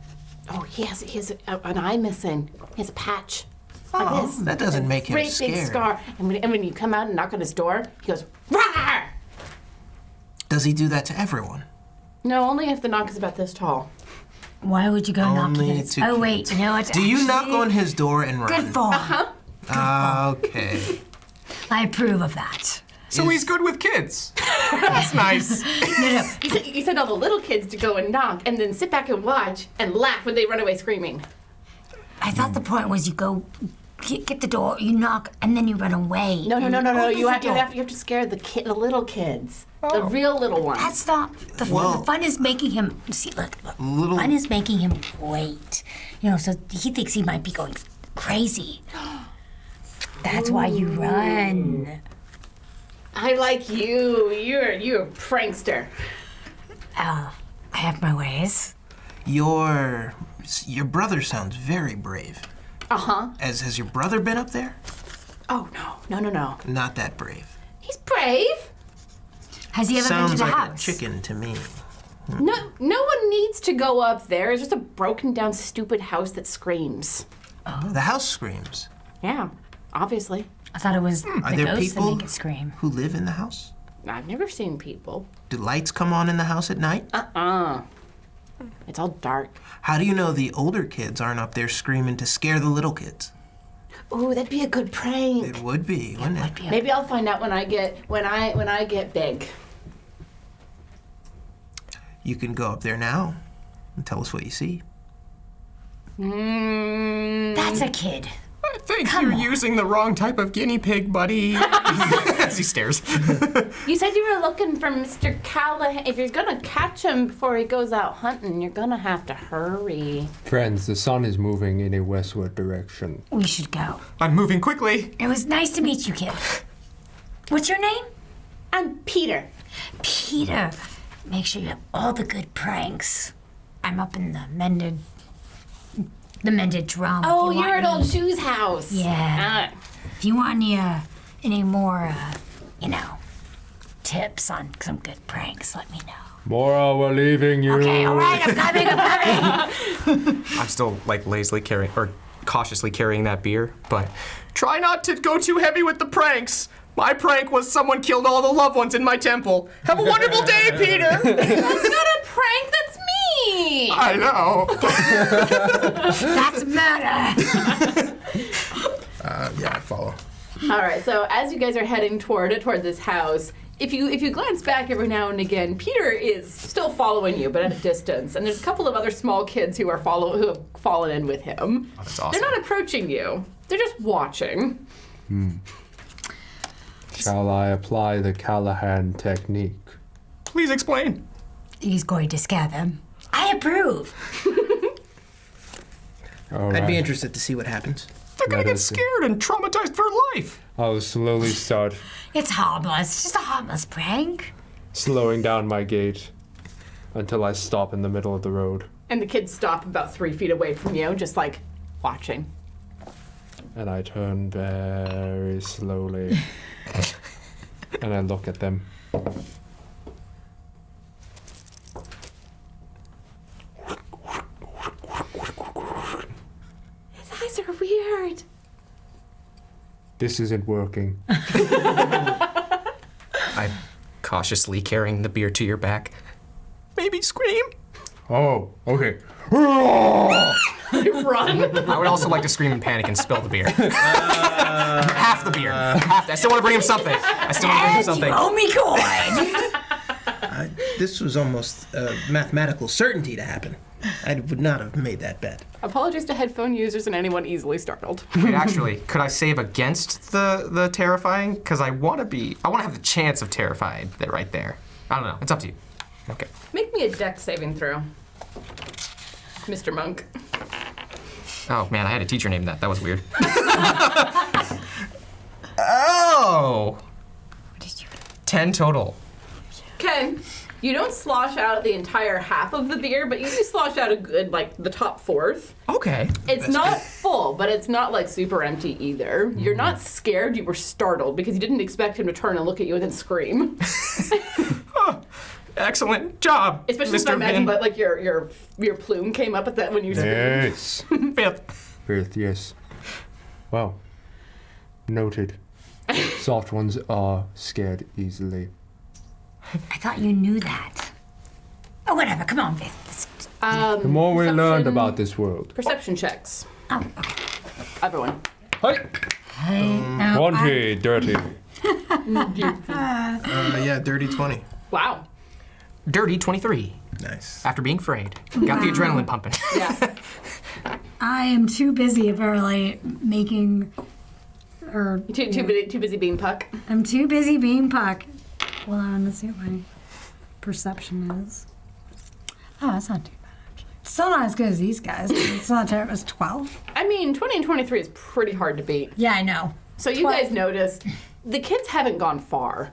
Oh, he has an eye missing. He has a patch. Like this. That doesn't make him Great scary. big scar. And when you come out and knock on his door, he goes, "Rawr!" Does he do that to everyone? No, only if the knock is about this tall. Why would you go knock Only against? to Oh wait, you know what? Do you knock Actually, on his door and run? Good for him. Okay. I approve of that. So he's good with kids. That's nice. No. You send all the little kids to go and knock, and then sit back and watch and laugh when they run away screaming. I thought the point was you go get the door, you knock, and then you run away. No. Opens You the have door. to scare the little kids, the real little ones. That's not the fun. Well- The fun is making him see. Look. Little- Fun is making him wait. You know, so he thinks he might be going crazy. That's why you run. I like you. You're a prankster. Oh, I have my ways. Your brother sounds very brave. Uh-huh. Has your brother been up there? Oh, no. Not that brave. He's brave. Has he ever been to Sounds the like house? a chicken to me. No one needs to go up there. It's just a broken down, stupid house that screams. The house screams. Yeah, obviously. I thought it was Are the there ghosts that people make it scream. who live in the house? I've never seen people. Do lights come on in the house at night? It's all dark. How do you know the older kids aren't up there screaming to scare the little kids? Ooh, that'd be a good prank. It would be, wouldn't it? Maybe I'll find out when I get big. You can go up there now and tell us what you see. That's a kid. I think you're using the wrong type of guinea pig, buddy. As he stares. You said you were looking for Mr. Callahan. If you're gonna catch him before he goes out hunting, you're gonna have to hurry. Friends, the sun is moving in a westward direction. We should go. I'm moving quickly. It was nice to meet you, kid. What's your name? I'm Peter. Peter. Make sure you have all the good pranks. I'm up in the mended drum. Oh, If you you're want at Old any- Shoe's house. Yeah. If you want any more, tips on some good pranks, let me know. Mora, we're leaving you. Okay, all right, I'm coming. I'm still lazily carrying, or cautiously carrying that beer, but try not to go too heavy with the pranks. My prank was someone killed all the loved ones in my temple. Have a wonderful day, Peter. That's not a prank. That's me. I know. That's murder. Yeah, I follow. All right. So as you guys are heading toward this house, if you glance back every now and again, Peter is still following you, but at a distance. And there's a couple of other small kids who have fallen in with him. Oh, that's awesome. They're not approaching you. They're just watching. Shall I apply the Callahan technique? Please explain. He's going to scare them. I approve. All I'd be right. interested to see what happens. They're gonna Let get us see. scared and traumatized for life. I'll slowly start It's harmless. Just a harmless prank. slowing down my gait until I stop in the middle of the road. And the kids stop about 3 feet away from you, just like watching. And I turn very slowly. And I look at them. His eyes are weird. This isn't working. I'm cautiously carrying the beer to your back. Maybe scream. Oh, okay. Run. I would also like to scream in panic and spill the beer. Half the beer. Half. I still want to bring him something. Owe me coin. This was almost a mathematical certainty to happen. I would not have made that bet. Apologies to headphone users and anyone easily startled. Wait, actually, could I save against the terrifying? Because I want to have the chance of terrified right there. I don't know. It's up to you. Okay. Make me a dex saving throw, Mr. Monk. Oh man, I had a teacher named that. That was weird. Oh! 10 total. Okay, you don't slosh out the entire half of the beer, but you do slosh out a good, like, the top fourth. Okay. It's not full, but it's not, like, super empty either. You're not scared, you were startled because you didn't expect him to turn and look at you and then scream. Excellent job, Especially Mr. if I imagine, Vin. but, like, your plume came up at that when you screamed. Yes. Fifth. Yes. Well, noted. Soft ones are scared easily. I thought you knew that. Oh, whatever. Come on, Viv. The more we learned Perception- about this world. Perception checks. Oh, okay. Everyone. Hey! Hey, now 20, dirty. Yeah, dirty 20. Wow. Dirty 23. Nice. After being frayed. Got the adrenaline pumping. Yeah. I am too busy apparently making, or Too busy being Puck. I'm too busy being Puck. Hold on, let's see what my perception is. Oh, that's not too bad actually. Still not as good as these guys. It's not terrible. It's 12. I mean, 20 and 23 is pretty hard to beat. Yeah, I know. So you guys noticed the kids haven't gone far.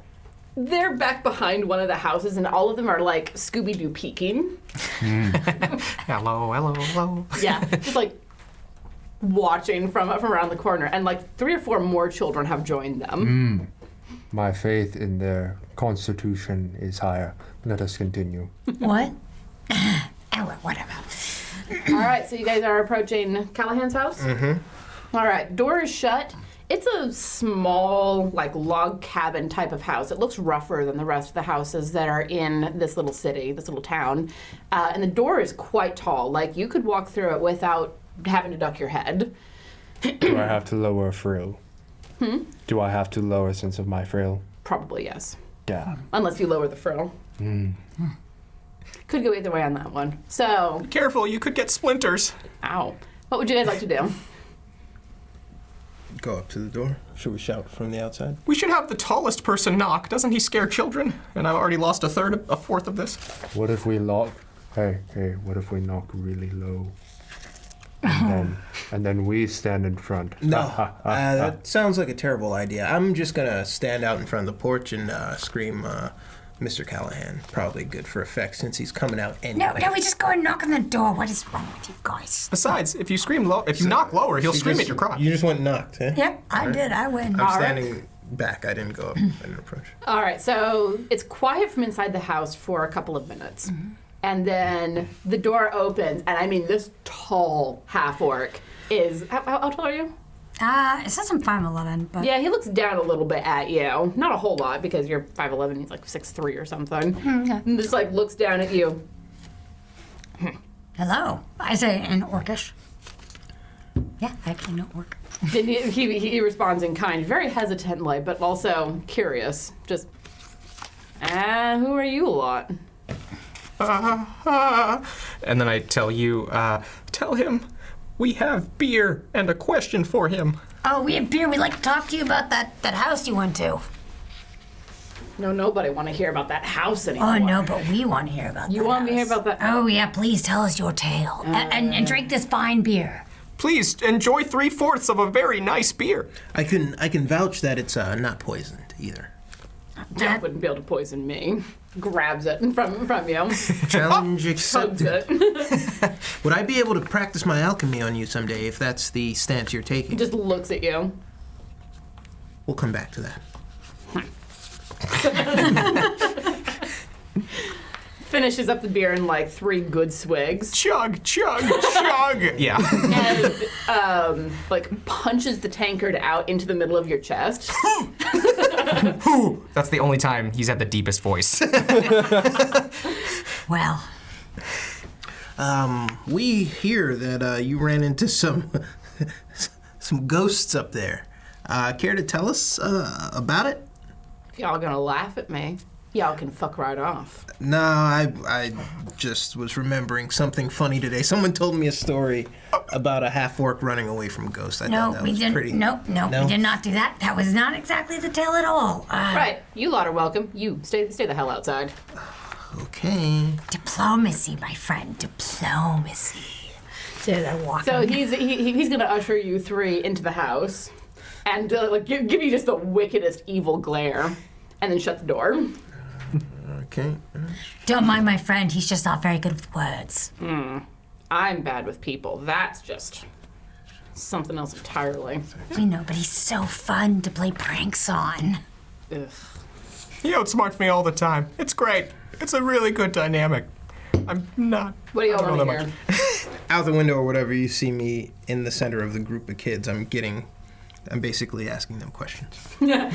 They're back behind one of the houses, and all of them are like Scooby-Doo peeking. Hello. Yeah, just like watching from around the corner, and like 3 or 4 more children have joined them. My faith in their constitution is higher. Let us continue. What? Oh, well, whatever. All right, so you guys are approaching Callahan's house? Mm-hmm. All right, door is shut. It's a small, like, log cabin type of house. It looks rougher than the rest of the houses that are in this little city, this little town. And the door is quite tall. Like, you could walk through it without having to duck your head. Do I have to lower a frill? Do I have to lower a sense of my frill? Probably yes. Damn. Unless you lower the frill. Could go either way on that one. So, Careful, you could get splinters. ow. What would you guys like to do? Go up to the door. Should we shout from the outside? We should have the tallest person knock. Doesn't he scare children? And I've already lost a fourth of this. What if we lock? Hey, what if we knock really low? And then we stand in front. No, that sounds like a terrible idea. I'm just gonna stand out in front of the porch and scream, Mr. Callahan. Probably good for effect since he's coming out anyway. No, we just go and knock on the door. What is wrong with you guys? Besides, if you scream low, if you knock lower, he'll scream at your crotch. You just went and knocked, eh? Yep, I did. I win. I'm standing back. I didn't go up. I didn't approach. All right, so it's quiet from inside the house for a couple of minutes. And then the door opens, and I mean, this tall half-orc is... How tall are you? It says I'm 5'11", but... Yeah, he looks down a little bit at you. Not a whole lot, because you're 5'11", he's like 6'3" or something. And just, like, looks down at you. Hello. I say in Orcish. Yeah, I actually know Orc. And he responds in kind, very hesitantly, but also curious. Just, who are you lot? And then I tell you, tell him we have beer and a question for him. Oh, we have beer. We'd like to talk to you about that house you went to. No, nobody want to hear about that house anymore. Oh, no, but we want to hear about that You want me to hear house. about that? Oh, yeah, please tell us your tale. And drink this fine beer. Please enjoy 3/4 of a very nice beer. I can vouch that it's not poisoned either. Jack wouldn't be able to poison me. grabs it from you, Challenge hugs accepted. it, Would I be able to practice my alchemy on you someday if that's the stance you're taking? just looks at you. We'll come back to that. Finishes up the beer in like 3 good swigs. Chug, chug, chug. Yeah. And like punches the tankard out into the middle of your chest. That's the only time he's had the deepest voice. Well, We hear that you ran into some ghosts up there. Care to tell us about it? If y'all gonna laugh at me, y'all can fuck right off. No, I just was remembering something funny today. Someone told me a story about a half-orc running away from ghosts. I no, thought that we was didn't. pretty... No, we did not do that. That was not exactly the tale at all. Right, you lot are welcome. You stay the hell outside. Okay. Diplomacy, my friend. Diplomacy. So I walk. So he's gonna usher you 3 into the house, and like give you just the wickedest evil glare, and then shut the door. Okay. Don't mind my friend. He's just not very good with words. I'm bad with people. That's just something else entirely. We know, but he's so fun to play pranks on. Ugh. He outsmarts me all the time. It's great. It's a really good dynamic. I'm not. What do y'all I don't want know to that hear? Out the window or whatever, you see me in the center of the group of kids. I'm basically asking them questions. Yeah,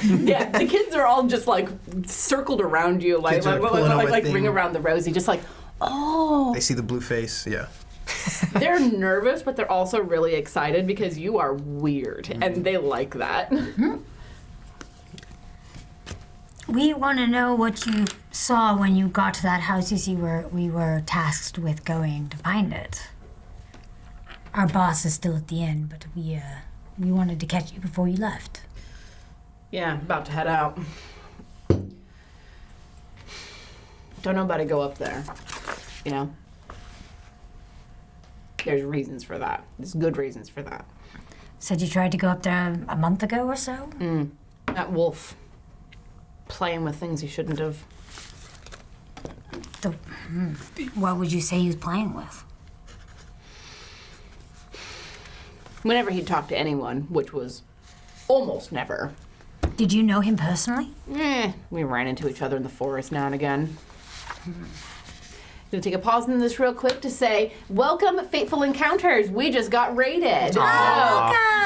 the kids are all just like circled around you, like Kids are pulling on my ring thing. around the rosy, just like, oh. They see the blue face, yeah. They're nervous, but they're also really excited because you are weird, and they like that. We want to know what you saw when you got to that house. You see, we were tasked with going to find it. Our boss is still at the inn, but we wanted to catch you before you left. Yeah, about to head out. Don't nobody go up there, you know? There's reasons for that. There's good reasons for that. Said you tried to go up there a month ago or so? That wolf playing with things he shouldn't have. What would you say he was playing with? Whenever he'd talk to anyone, which was almost never. Did you know him personally? We ran into each other in the forest now and again. Gonna take a pause in this real quick to say, welcome, Fateful Encounters. We just got raided. So,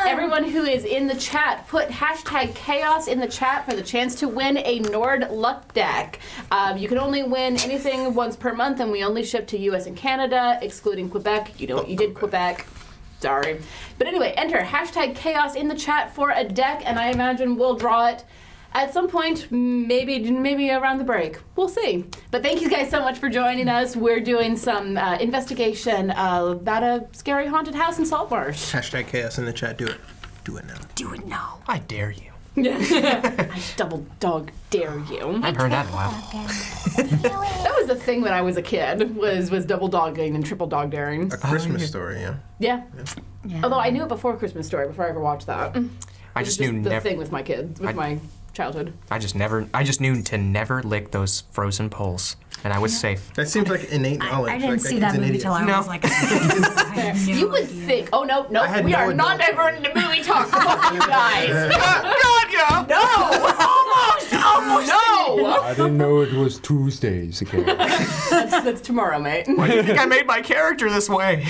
everyone who is in the chat, put hashtag chaos in the chat for the chance to win a Nord luck deck. You can only win anything once per month, and we only ship to US and Canada, excluding Quebec. You know what you did, Quebec. Sorry. But anyway, enter hashtag chaos in the chat for a deck, and I imagine we'll draw it at some point, maybe around the break. We'll see. But thank you guys so much for joining us. We're doing some investigation about a scary haunted house in Saltmarsh. Hashtag chaos in the chat. Do it. Do it now. Do it now. I dare you. I double dog dare you. I've heard that in a while. That was the thing when I was a kid, was double dogging and triple dog daring. A Christmas story, yeah. Yeah. Yeah. Although I knew it before Christmas Story, before I ever watched that. I It just was knew the never. thing with my kids, with my childhood. I just knew to never lick those frozen poles, and I was safe. That seems like innate knowledge. I didn't Like see kid's that an movie idiot. till I No. was like, I had no You would idea. think, oh no, I had we no are not adult ever into movie talk. Fuck you guys. God, yeah. No! Almost! No! I didn't know it was Tuesdays again. That's tomorrow, mate. Why do you think I made my character this way?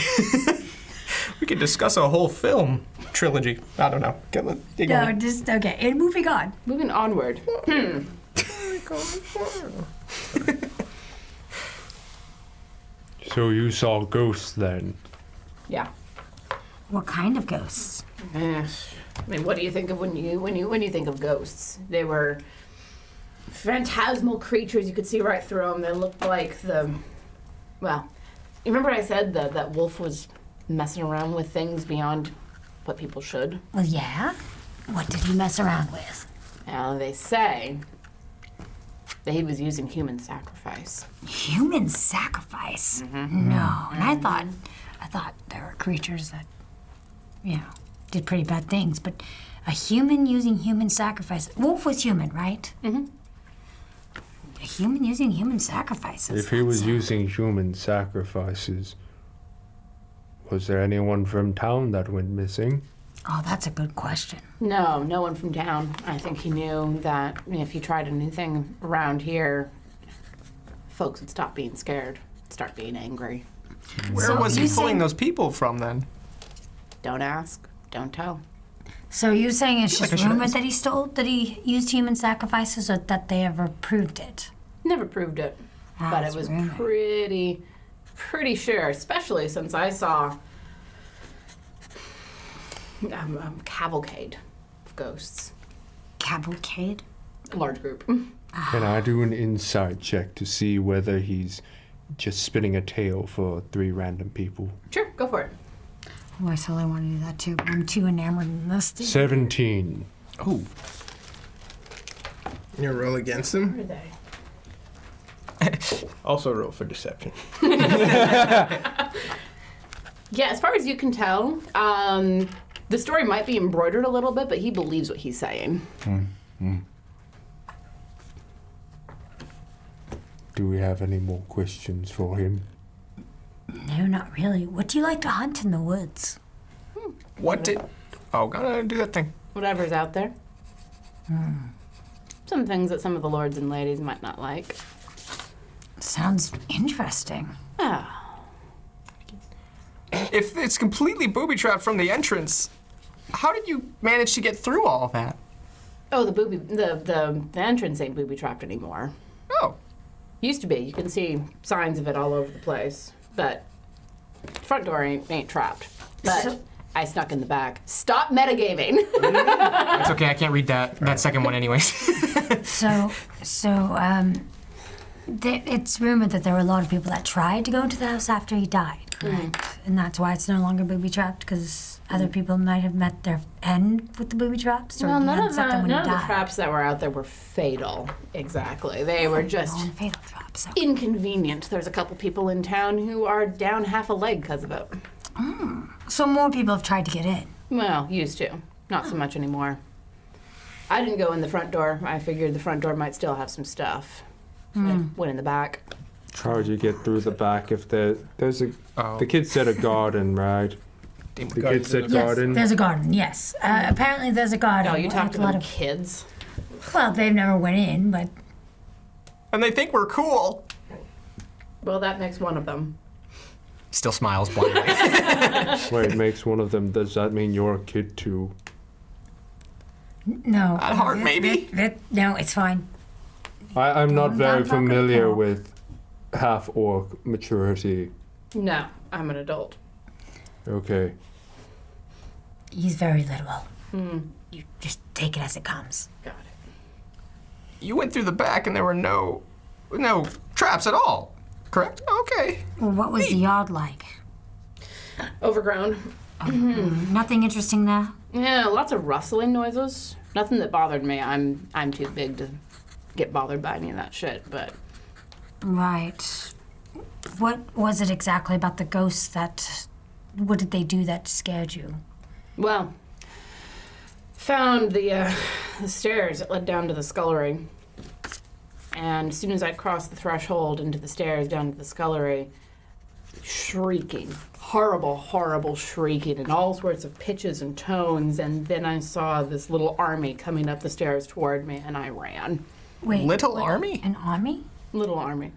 We could discuss a whole film trilogy. I don't know. Get No, going. just, okay. And moving on. Moving onward. So you saw ghosts then? Yeah. What kind of ghosts? I mean, what do you think of when you think of ghosts? They were phantasmal creatures. You could see right through them. They looked like well, you remember I said that wolf was messing around with things beyond what people should? Well, yeah. What did he mess around with? Now, they say that he was using human sacrifice. Human sacrifice? No. And I thought there were creatures that, did pretty bad things, but a human using human sacrifice. Wolf was human, right? A human using human sacrifices. If he was That's, using human sacrifices, was there anyone from town that went missing? Oh, that's a good question. No, no one from town. I think he knew that if he tried anything around here, folks would stop being scared, start being angry. Where was he pulling those people from then? Don't ask, don't tell. So you're saying it's Like just I should rumored ask. that he used human sacrifices, or that they ever proved it? Never proved it, Ah, but it it's was rumored. pretty sure, especially since I saw a cavalcade of ghosts. Cavalcade? A large group. Can I do an insight check to see whether he's just spinning a tale for 3 random people? Sure, go for it. Oh, I totally want to do that too, but I'm too enamored in this. 17. Oh, You roll against him. Where are they? Also roll for deception. Yeah, as far as you can tell, the story might be embroidered a little bit, but he believes what he's saying. Do we have any more questions for him? No, not really. What do you like to hunt in the woods? what did... Oh, gotta do that thing. Whatever's out there. Some things that some of the lords and ladies might not like. Sounds interesting. Ah, If it's completely booby-trapped from the entrance, how did you manage to get through all of that? oh, the entrance ain't booby trapped anymore. Oh, Used to be. You can see signs of it all over the place, but front door ain't trapped. But I snuck in the back. Stop metagaming. it's okay. I can't read that second one anyways. It's rumored that there were a lot of people that tried to go into the house after he died, correct? And that's why it's no longer booby trapped, because other people might have met their end with the booby traps, or Well, he none had of set them when the he died. traps that were out there were fatal. Exactly. They were just Non-fatal traps. So. inconvenient. There's a couple people in town who are down half a leg because of it. So more people have tried to get in. Well, used to. Not so much anymore. I didn't go in the front door. I figured the front door might still have some stuff. I went in the back. Try to get through the back if there's a... Oh. The kid said a garden, right? The kid said Yes, garden. there's a garden. Yes, apparently there's a garden. Oh, you talked with to a lot them of. kids? Well, they've never went in, but And they think we're cool. Well, that makes one of them. Still smiles blindly. Wait, makes one of them. Does that mean you're a kid too? no. At heart, maybe. No, it's fine. I'm not Don't very talk about familiar that. with half-orc maturity. No, I'm an adult. Okay. He's very literal. You just take it as it comes. Got it. You went through the back and there were no traps at all, correct? Okay. Well, what was the yard like? Overgrown. Nothing interesting there. Yeah, lots of rustling noises. Nothing that bothered me. I'm too big to get bothered by any of that shit, but Right. What was it exactly about the ghosts that? What did they do that scared you? well, found the stairs that led down to the scullery. And as soon as I crossed the threshold into the stairs down to the scullery, shrieking, horrible, horrible shrieking in all sorts of pitches and tones. And then I saw this little army coming up the stairs toward me, and I ran. Wait. Little army? An army? Little army.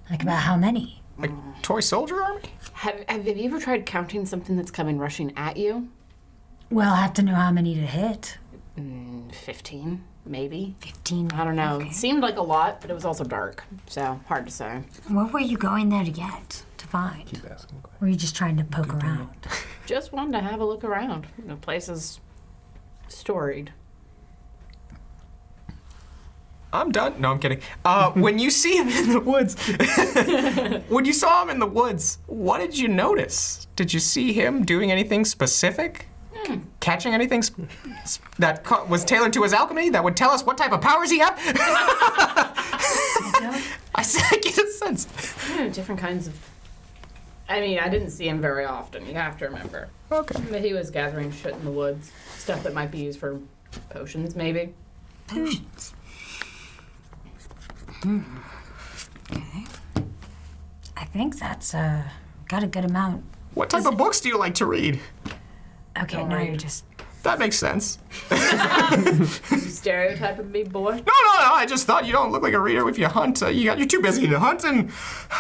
Like about how many? Like toy soldier army? Have you ever tried counting something that's coming rushing at you? Well, I have to know how many to hit. 15, maybe. 15. I don't know. Okay. It seemed like a lot, but it was also dark, so hard to say. What were you going there to get? To find? Were you just trying to poke around? Just wanted to have a look around. The place is storied. I'm done. No, I'm kidding. When you see him in the woods, when you saw him in the woods, what did you notice? Did you see him doing anything specific? Catching anything that was tailored to his alchemy that would tell us what type of powers he had? I get a sense. Yeah, different kinds of. I mean, I didn't see him very often. You have to remember. Okay. But he was gathering shit in the woods, stuff that might be used for potions, maybe. Potions. Okay. I think that's got a good amount. What type of books do you like to read? Okay, now you're just. That makes sense. You stereotyping me, boy? No. I just thought you don't look like a reader if you hunt. You're too busy to hunt, and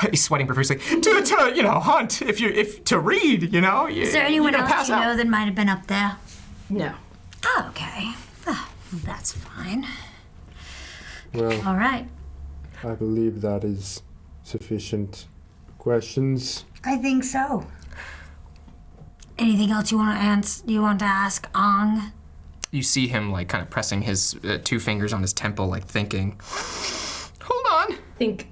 he's sweating profusely. To hunt. If to read, Is there anyone you're gonna else pass you out. know that might have been up there? No. Oh, okay. Well, that's fine. Well, All right. I believe that is sufficient questions. I think so. Anything else you want to ask Ong? You see him kind of pressing his 2 fingers on his temple, thinking. Hold on. Think.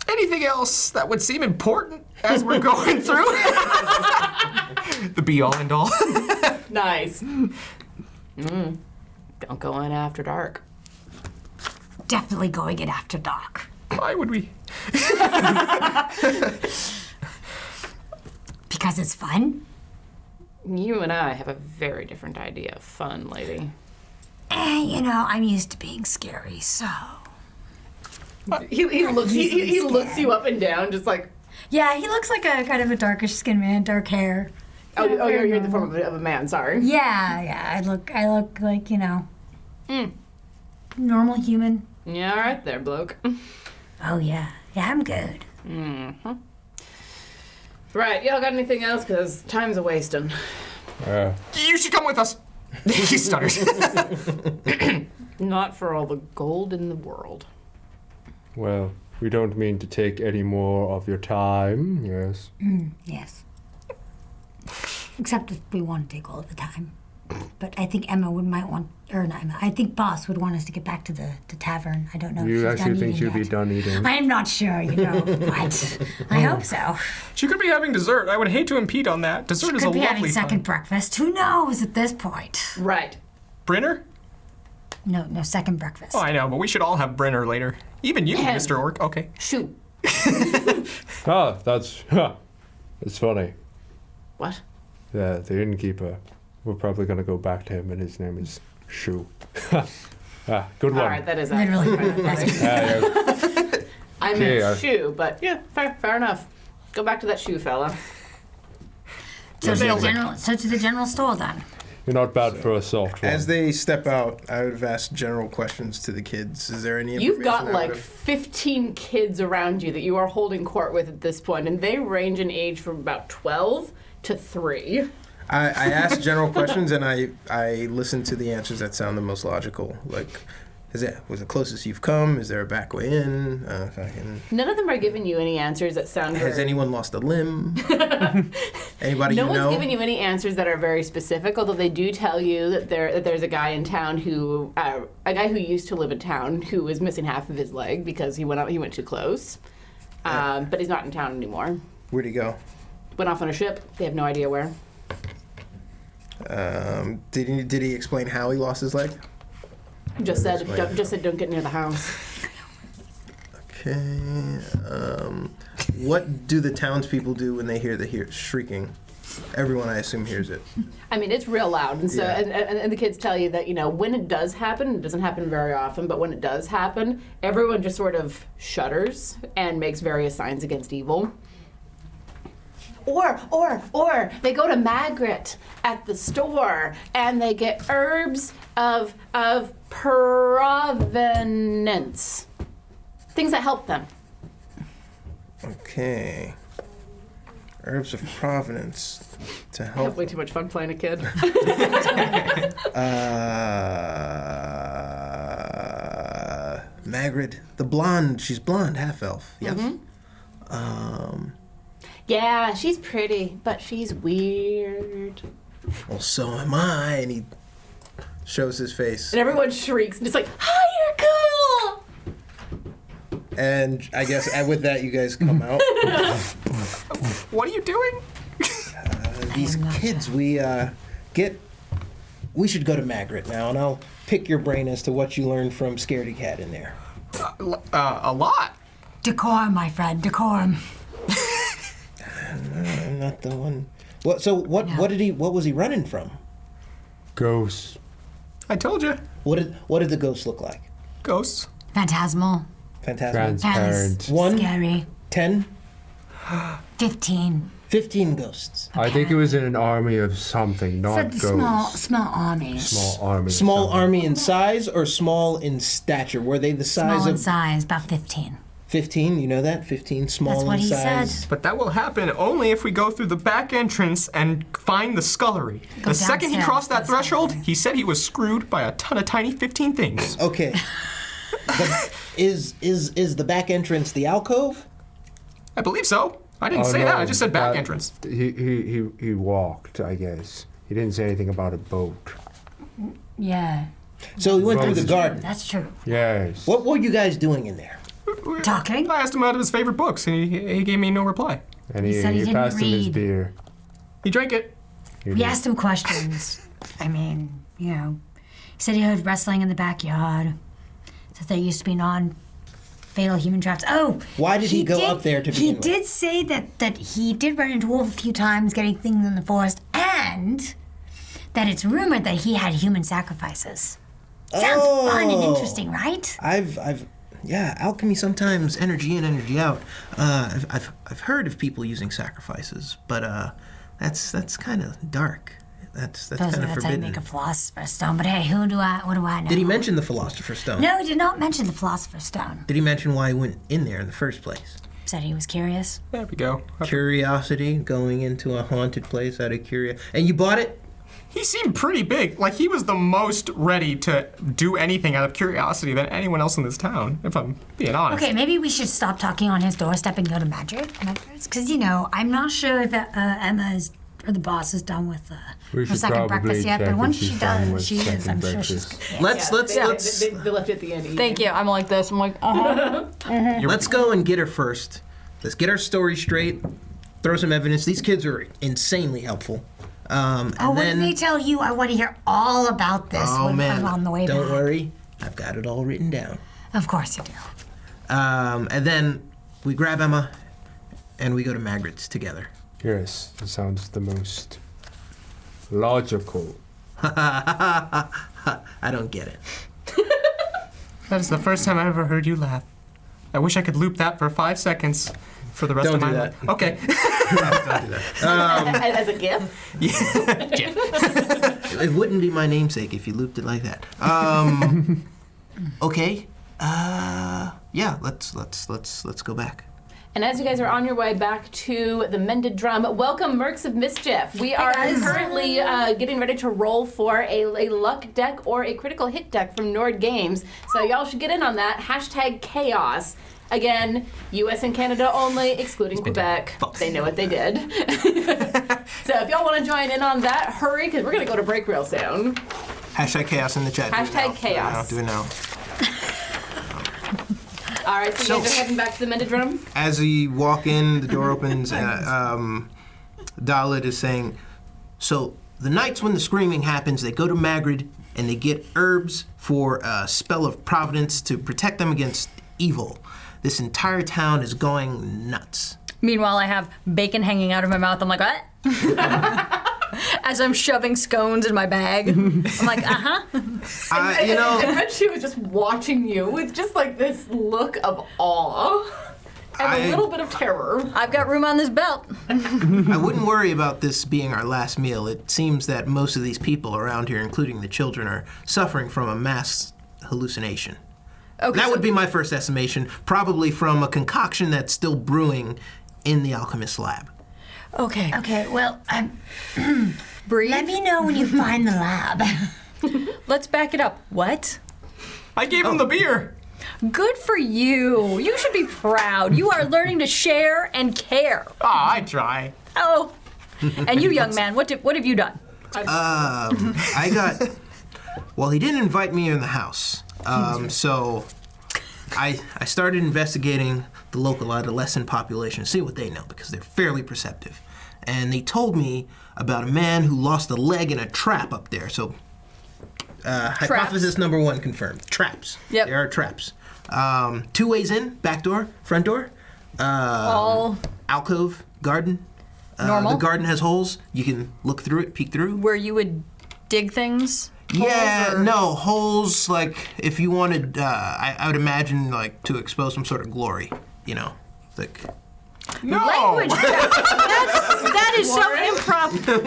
Anything else that would seem important as we're going through? The be all and all. Nice. Don't go in after dark. Definitely going in after dark. Why would we? Because it's fun? You and I have a very different idea of fun, lady. I'm used to being scary, so. He looks you up and down, just like. Yeah, he looks like a kind of a darkish skinned man, dark hair. You're in the form of a man. Sorry. Yeah, I look like, normal human. Yeah, all right there, bloke. Oh, yeah. Yeah, I'm good. Mm-hmm. Right, y'all got anything else? Because time's a wasting. You should come with us. He stutters. Not for all the gold in the world. Well, we don't mean to take any more of your time, yes. Yes. Except if we want to take all of the time. But I think Emma I think Boss would want us to get back to the tavern. I don't know if she's You done actually think eating she'll be yet. done eating? I'm not sure, but I hope so. She could be having dessert. I would hate to impede on that. Dessert is a Could be having lovely second time. breakfast. Who knows at this point? Right. Brenner? No, second breakfast. Oh, I know, but we should all have Brenner later. Even you, Hen. Mr. Orc. Okay. Shoot. That's funny. What? Yeah, the innkeeper. We're probably going to go back to him, and his name is Shu. Good one. All right, that is Literally. actually Yeah. I meant Yeah. shoe, but yeah, fair enough. Go back to that shoe fella. So to the general store then. You're not bad for a soft one. As they step out, I would have asked general questions to the kids. Is there any You've got information I like would've- 15 kids around you that you are holding court with at this point, and they range in age from about 12 to 3. I asked general questions and I listened to the answers that sound the most logical. Like, was the closest you've come? Is there a back way in? None of them are giving you any answers that sound Has very... anyone lost a limb? Anybody No you one's know? giving you any answers that are very specific, although they do tell you that there's a guy in town who used to live in town who was missing half of his leg because he went too close. But he's not in town anymore. Where'd he go? Went off on a ship. They have no idea where. Did he explain how he lost his leg? Just said explain. don't get near the house. Okay. What do the townspeople do when they hear shrieking? Everyone, I assume, hears it. I mean, it's real loud, and so Yeah. and the kids tell you that when it does happen, it doesn't happen very often, but when it does happen, everyone just sort of shudders and makes various signs against evil. Or they go to Margaret at the store and they get herbs of provenance, things that help them. Okay. Herbs of Providence to I have help. way too much fun playing a kid. Margaret, the blonde. She's blonde, half elf. Yes. Yeah, she's pretty, but she's weird. Well, so am I. And he shows his face. And everyone shrieks and it's like, "Hi, you're cool!" And I guess with that, you guys come out. What are you doing? These kids, we should go to Margaret now, and I'll pick your brain as to what you learned from Scaredy Cat in there. A lot. Decorum, my friend, decorum. I'm not the one. What was he running from? Ghosts. I told you. What did the ghosts look like? Ghosts. Phantasmal. Fantastic. Transparent. One, Scary. 10, 15. 15 ghosts. I think it was in an army of something, not Said ghosts. small army. Small army. Small something. army in size or small in stature? Were they the size Small in of size, about 15. 15? You know that? 15 small That's what in he size. said. But that will happen only if we go through the back entrance and find the scullery. Go The second he downstairs, crossed that go downstairs. threshold, he said he was screwed by a ton of tiny 15 things. Okay. Is the back entrance the alcove? I believe so. I didn't say that. I just said back entrance. He walked, I guess. He didn't say anything about a boat. Yeah, So we went through the garden. that's true. Yes. What were you guys doing in there? Talking? I asked him about his favorite books, and he gave me no reply. And He said he didn't passed him his read. beer. He drank it. We asked him questions. I mean, you know, he said he heard wrestling in the backyard. Said there used to be non-fatal human traps. Oh, Why did he go up there to begin with? He did say that he did run into wolves a few times getting things in the forest, and that it's rumored that he had human sacrifices. Sounds fun and interesting, right? Yeah, alchemy sometimes energy in, energy out. I've heard of people using sacrifices, but that's kind of dark. That's kind of That's how you forbidden. make a philosopher's stone. But hey, what do I know? Did he mention the Philosopher's Stone? No, he did not mention the philosopher's stone. Did he mention why he went in there in the first place? Said he was curious. There we go. Curiosity, going into a haunted place out of curiosity. And you bought it? He seemed pretty big. Like, he was the most ready to do anything out of curiosity than anyone else in this town, if I'm being honest. Okay, maybe we should stop talking on his doorstep and go to Madrid's. Because, you know, I'm not sure if Emma is, or the boss is done with We her should second probably breakfast yet. check But if once she's she done does, with she is. second I'm sure she's breakfast. good. Let's They left it at the end. Thank you. I'm like this. I'm like, let's go and get her first. Let's get our story straight. Throw some evidence. These kids are insanely helpful. And Oh, what then, did they tell you? I want to hear all about this oh when man, I'm on the way don't back. worry. I've got it all written down. Of course you do. And then we grab Emma, and we go to Magritte's together. Yes, it sounds the most logical. I don't get it. That is the first time I've ever heard you laugh. I wish I could loop that for 5 seconds for the rest Don't of my do life. that. Okay. As a gift. It wouldn't be my namesake if you looped it like that. Okay. Yeah. Let's go back. And as you guys are on your way back to the Mended Drum, welcome Mercs of Mischief. We are currently getting ready to roll for a luck deck or a critical hit deck from Nord Games. So y'all should get in on that. #chaos. Again, US and Canada only, excluding Quebec. They know what they did. So if y'all want to join in on that, hurry, because we're going to go to break real soon. #chaos in the chat. #chaos. Do it now. All right, so you guys are heading back to the Mended Drum? As we walk in, the door opens. Dalit is saying, so the nights when the screaming happens, they go to Magrid and they get herbs for a spell of providence to protect them against evil. This entire town is going nuts. meanwhile, I have bacon hanging out of my mouth. I'm like, what? As I'm shoving scones in my bag. I'm like, You know, And then she was just watching you with just like this look of awe and a little bit of terror. I've got room on this belt. I wouldn't worry about this being our last meal. It seems that most of these people around here, including the children, are suffering from a mass hallucination. Okay, That would be my first estimation, probably from a concoction that's still brewing in the alchemist's lab. Okay. Okay, well, Breathe. let me know when you find the lab. Let's back it up. What? I gave him the beer. Good for you. You should be proud. You are learning to share and care. Ah, I try. Oh. And you, young man, what have you done? I got. Well, he didn't invite me in the house, so I started investigating the local adolescent population to see what they know because they're fairly perceptive, and they told me about a man who lost a leg in a trap up there. So, hypothesis number one confirmed: traps. Yep. There are traps. 2 ways in: back door, front door, All alcove, garden. Normal? The garden has holes. You can look through it, peek through. where you would dig things. Yeah, or- no, holes, like, if you wanted, I would imagine, like, to expose some sort of glory, you know? Like, No! Language. That is so improper.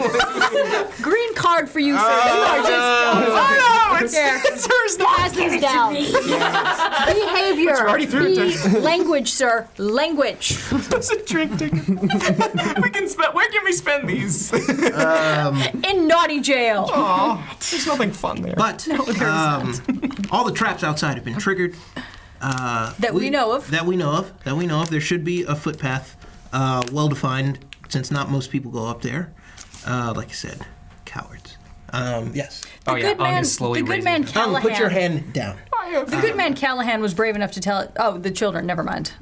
Green card for you, sir. You are just. Oh, no! It's hers not. Pass these down. Behavior. already through the Language, sir. Language. It's a drink ticket. We can spend. Where can we spend these? In naughty jail. Aw, there's nothing fun there. but, all the traps outside have been triggered. That we know of. That we know of. There should be a footpath, well-defined, since not most people go up there. Like I said, cowards. Yes. Oh yeah, Good man, is slowly the good raising man it. Callahan. Put your hand down. The good man Callahan was brave enough to tell it. Oh, the children. Never mind.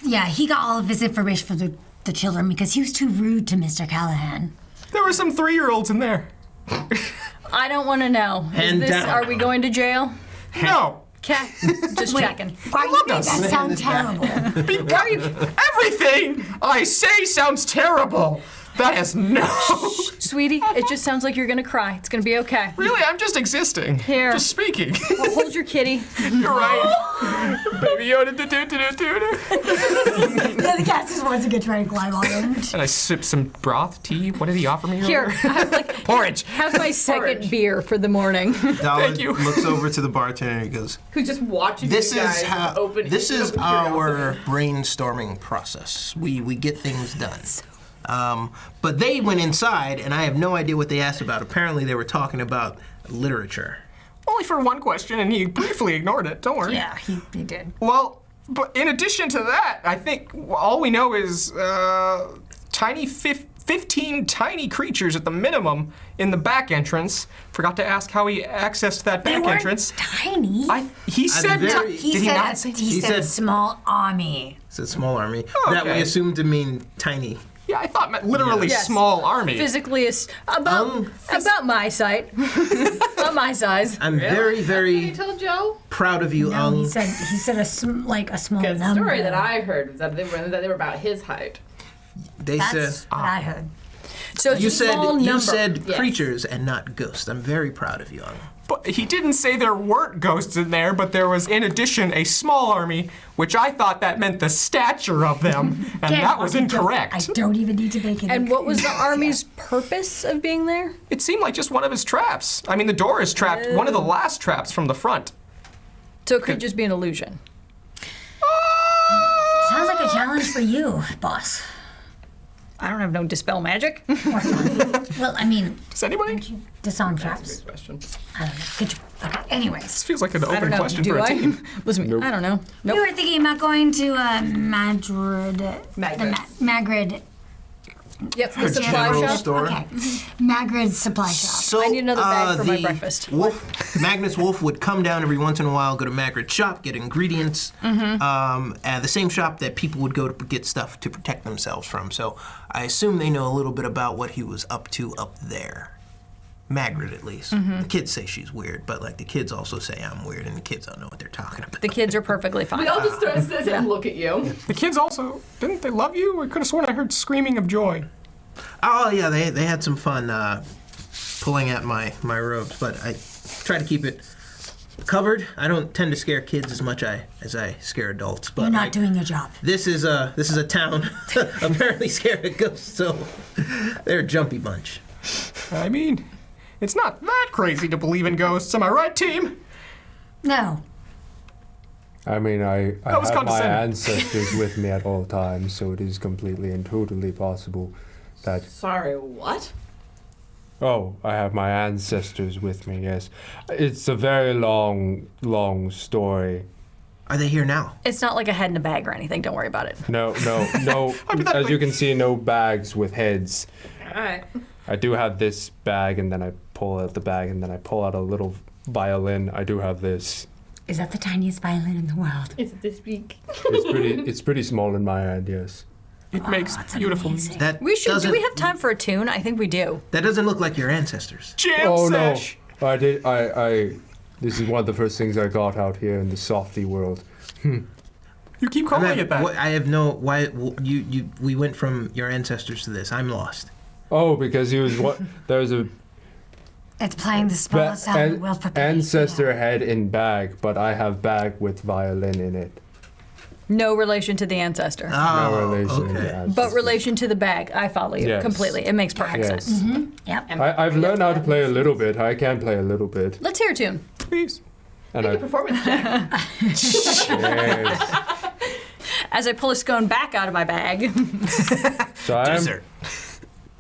Yeah, he got all of his information from the children because he was too rude to Mr. Callahan. There were some 3-year-olds in there. I don't want to know. Hand down. Are we going to jail? No. Just checking. Why do you make that sound terrible? Why are you? Everything I say sounds terrible. That has no. Sweetie, it just sounds like you're gonna cry. It's gonna be okay. Really, I'm just existing. Here. Just speaking. Well, hold your kitty. You're right. Baby Yoda, Yeah, the cat just wants to get tranquilized on him. And I sip some broth, tea. What did he offer me? Here, earlier? have, like, Porridge. have my second beer for the morning. Thank you. Looks over to the bartender and he goes, Who's just watching This you guys is how. open This is open our curiosity. brainstorming process. We get things done. But they went inside, and I have no idea what they asked about. Apparently, they were talking about literature. Only for one question, and he briefly ignored it. Don't worry. Yeah, he did. Well, but in addition to that, I think all we know is tiny 15 tiny creatures at the minimum in the back entrance. Forgot to ask how he accessed that They back weren't entrance. tiny. He said. very- he did he said not say? he said said- a small army. It's a small army Oh, that we okay. assumed to mean tiny. Yeah, I thought meant literally Yes. small army. Physically, about my sight, about my size. I'm very, Can you very tell Joe? proud of you, No, he Ung. said a small Because the number. story that I heard was that they were about his height. They That's said what I heard. So it's you a small said you number. said Yes. creatures and not ghosts. I'm very proud of you, Ung. But he didn't say there weren't ghosts in there, but there was, in addition, a small army, which I thought that meant the stature of them, and Again, that was I incorrect. don't even need to make it. And what was the army's purpose of being there? It seemed like just one of his traps. I mean, the door is trapped, one of the last traps from the front. So it could just be an illusion. Sounds like a challenge for you, boss. I don't have no dispel magic. Well, I mean, Does anybody? disarm traps. Good question. I don't know. Good job. Okay. Anyways, This feels like an I don't open know. question Do for a I? team. Listen, I don't know. we Nope. were thinking about going to Madrid. Magrid. Yep. The supply general shop. store. Okay. Magrid's supply shop. So, I need another bag for my the breakfast. Magnus Wolf would come down every once in a while, go to Magrid's shop, get ingredients, at the same shop that people would go to get stuff to protect themselves from. So I assume they know a little bit about what he was up to up there. Magrid, at least. The kids say she's weird, but like the kids also say I'm weird, and the kids don't know what they're talking about. The kids are perfectly fine. We all just sit and look at you. The kids also, didn't they love you? I could have sworn I heard screaming of joy. Oh yeah, they had some fun pulling at my robes, but I try to keep it covered. I don't tend to scare kids as much as I scare adults. But You're not doing your job. This is a town apparently scared of ghosts, so they're a jumpy bunch. I mean, it's not that crazy to believe in ghosts, am I right, team? No. I mean, I was have my condescending. ancestors with me at all times, so it is completely and totally possible that. Sorry, what? Oh, I have my ancestors with me, yes. It's a very long story. Are they here now? It's not like a head in a bag or anything. Don't worry about it. No. As you can see, no bags with heads. Alright. I do have this bag, and then I pull out the bag, and then I pull out a little violin. I do have this. Is that the tiniest violin in the world? Is it this week? It's pretty small in my hand, yes. It makes beautiful music. That We should. Do doesn't- we have time for a tune? I think we do. That doesn't look like your ancestors. Jam Oh sesh. no! I did. I. This is one of the first things I got out here in the softy world. You keep calling it that. I have no why we went from your ancestors to this. I'm lost. Oh, because he was what? There's a. It's playing the small sound well for Ancestor head in bag, but I have bag with violin in it. No relation to the ancestor. No relation to okay. ancestor. But relation to the bag. I follow you Yes. completely. It makes perfect Yes. sense. Yep. I've learned how to play a little bit. I can play a little bit. Let's hear a tune. Please. And Make a I, performance check. yes. As I pull a scone back out of my bag. So Dessert.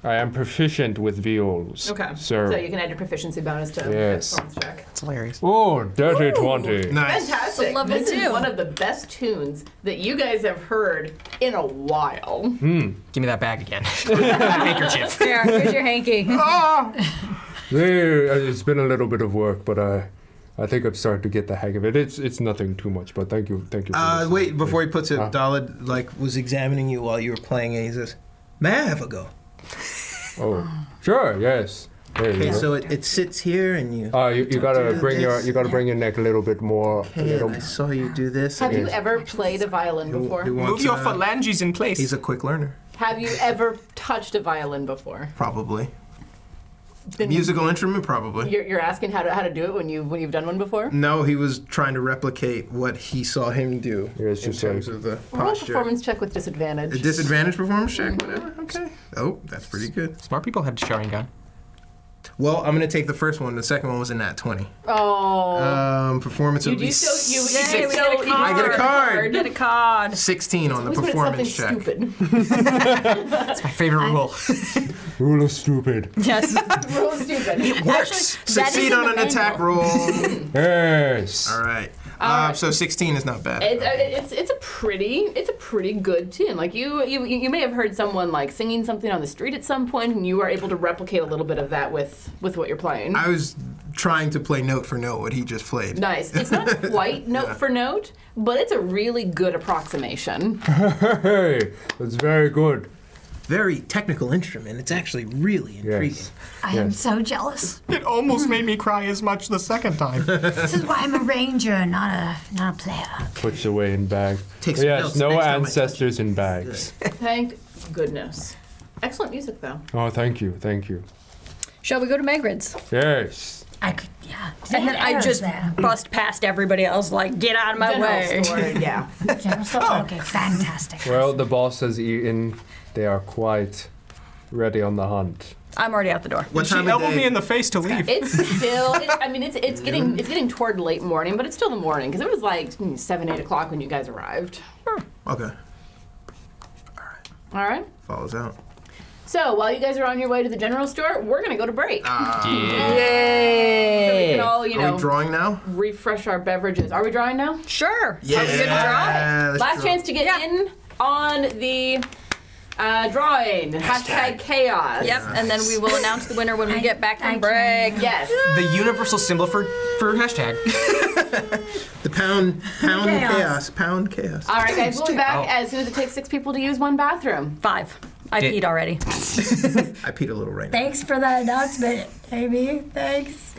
I am proficient with viols. Okay. Sir. So you can add your proficiency bonus to Yes. performance check. It's hilarious. Oh, dirty 20. Nice. Fantastic. It's a level This is 2. one of the best tunes that you guys have heard in a while. Give me that bag again. That handkerchief. Here, here's your hanky. It's been a little bit of work, but I think I'm starting to get the hang of it. It's nothing too much, but thank you. For listening. Wait, before he puts it, Dalid was examining you while you were playing, and he says, "May I have a go?" Oh, sure, yes. There you Okay, go. so it sits here, and you. You gotta do bring this. bring your neck a little bit more. Okay, and I saw you do this. Have and you ever played a violin before? who wants, Move your phalanges in place. He's a quick learner, Have you ever touched a violin before? probably. Been- Musical instrument, probably. You're asking how to do it when you've done one before? No, he was trying to replicate what he saw him do Yeah, it's in just terms like- of the Roll a posture. performance check with disadvantage. A disadvantage performance check, whatever. Okay. Oh, that's pretty good. Smart people had Sharingan. Well, I'm gonna take the first one. The second one was a nat 20. Oh. Performance You would do be so you Yay, we so get a you- I get a card. Get a card. 16 on the Always when performance it's something check. stupid. That's my favorite rule. Rule of stupid. Yes. Real stupid. It works. Succeed on an attack roll. Yes. All right. right. So 16 is not bad. It's a pretty good tune. Like you may have heard someone like singing something on the street at some point, and you are able to replicate a little bit of that with what you're playing. I was trying to play note for note what he just played. Nice. It's not quite note for note, but it's a really good approximation. Hey, that's very good. Very technical instrument. It's actually really intriguing. Yes. I am Yes. so jealous. It almost made me cry as much the second time. This is why I'm a ranger, not a player. Puts away in bag. Take some Yes, notes no next time I ancestors in bags. Thank goodness. Excellent music though. Oh, thank you. Shall we go to Megrid's? Yes. I could, yeah. And then I just there. bust past everybody else, like, get out of my way. General store, yeah. General store. Okay, fantastic. Well, the boss has eaten. They are quite ready on the hunt. I'm already out the door. What She time of elbowed day? me in the face to leave. It's still. It's getting toward late morning, but it's still the morning because it was like 7, 8 o'clock when you guys arrived. Okay. All right. Follows out. So while you guys are on your way to the general store, we're gonna go to break. So we Yay! can all, Are we drawing now? refresh our beverages. Are we drawing now? Sure. Yeah. Are we good to draw? let's Last draw. chance to get in on the drawing. Hashtag chaos. Yep, and then we will announce the winner when we get back I from break. can- Yes. The universal symbol for hashtag. The pound Chaos. chaos. Pound chaos. All right, guys. We'll be back Oh. as soon as it takes 6 people to use one bathroom. 5. I Did- peed already. I peed a little right now. Thanks for that announcement, Amy. Thanks.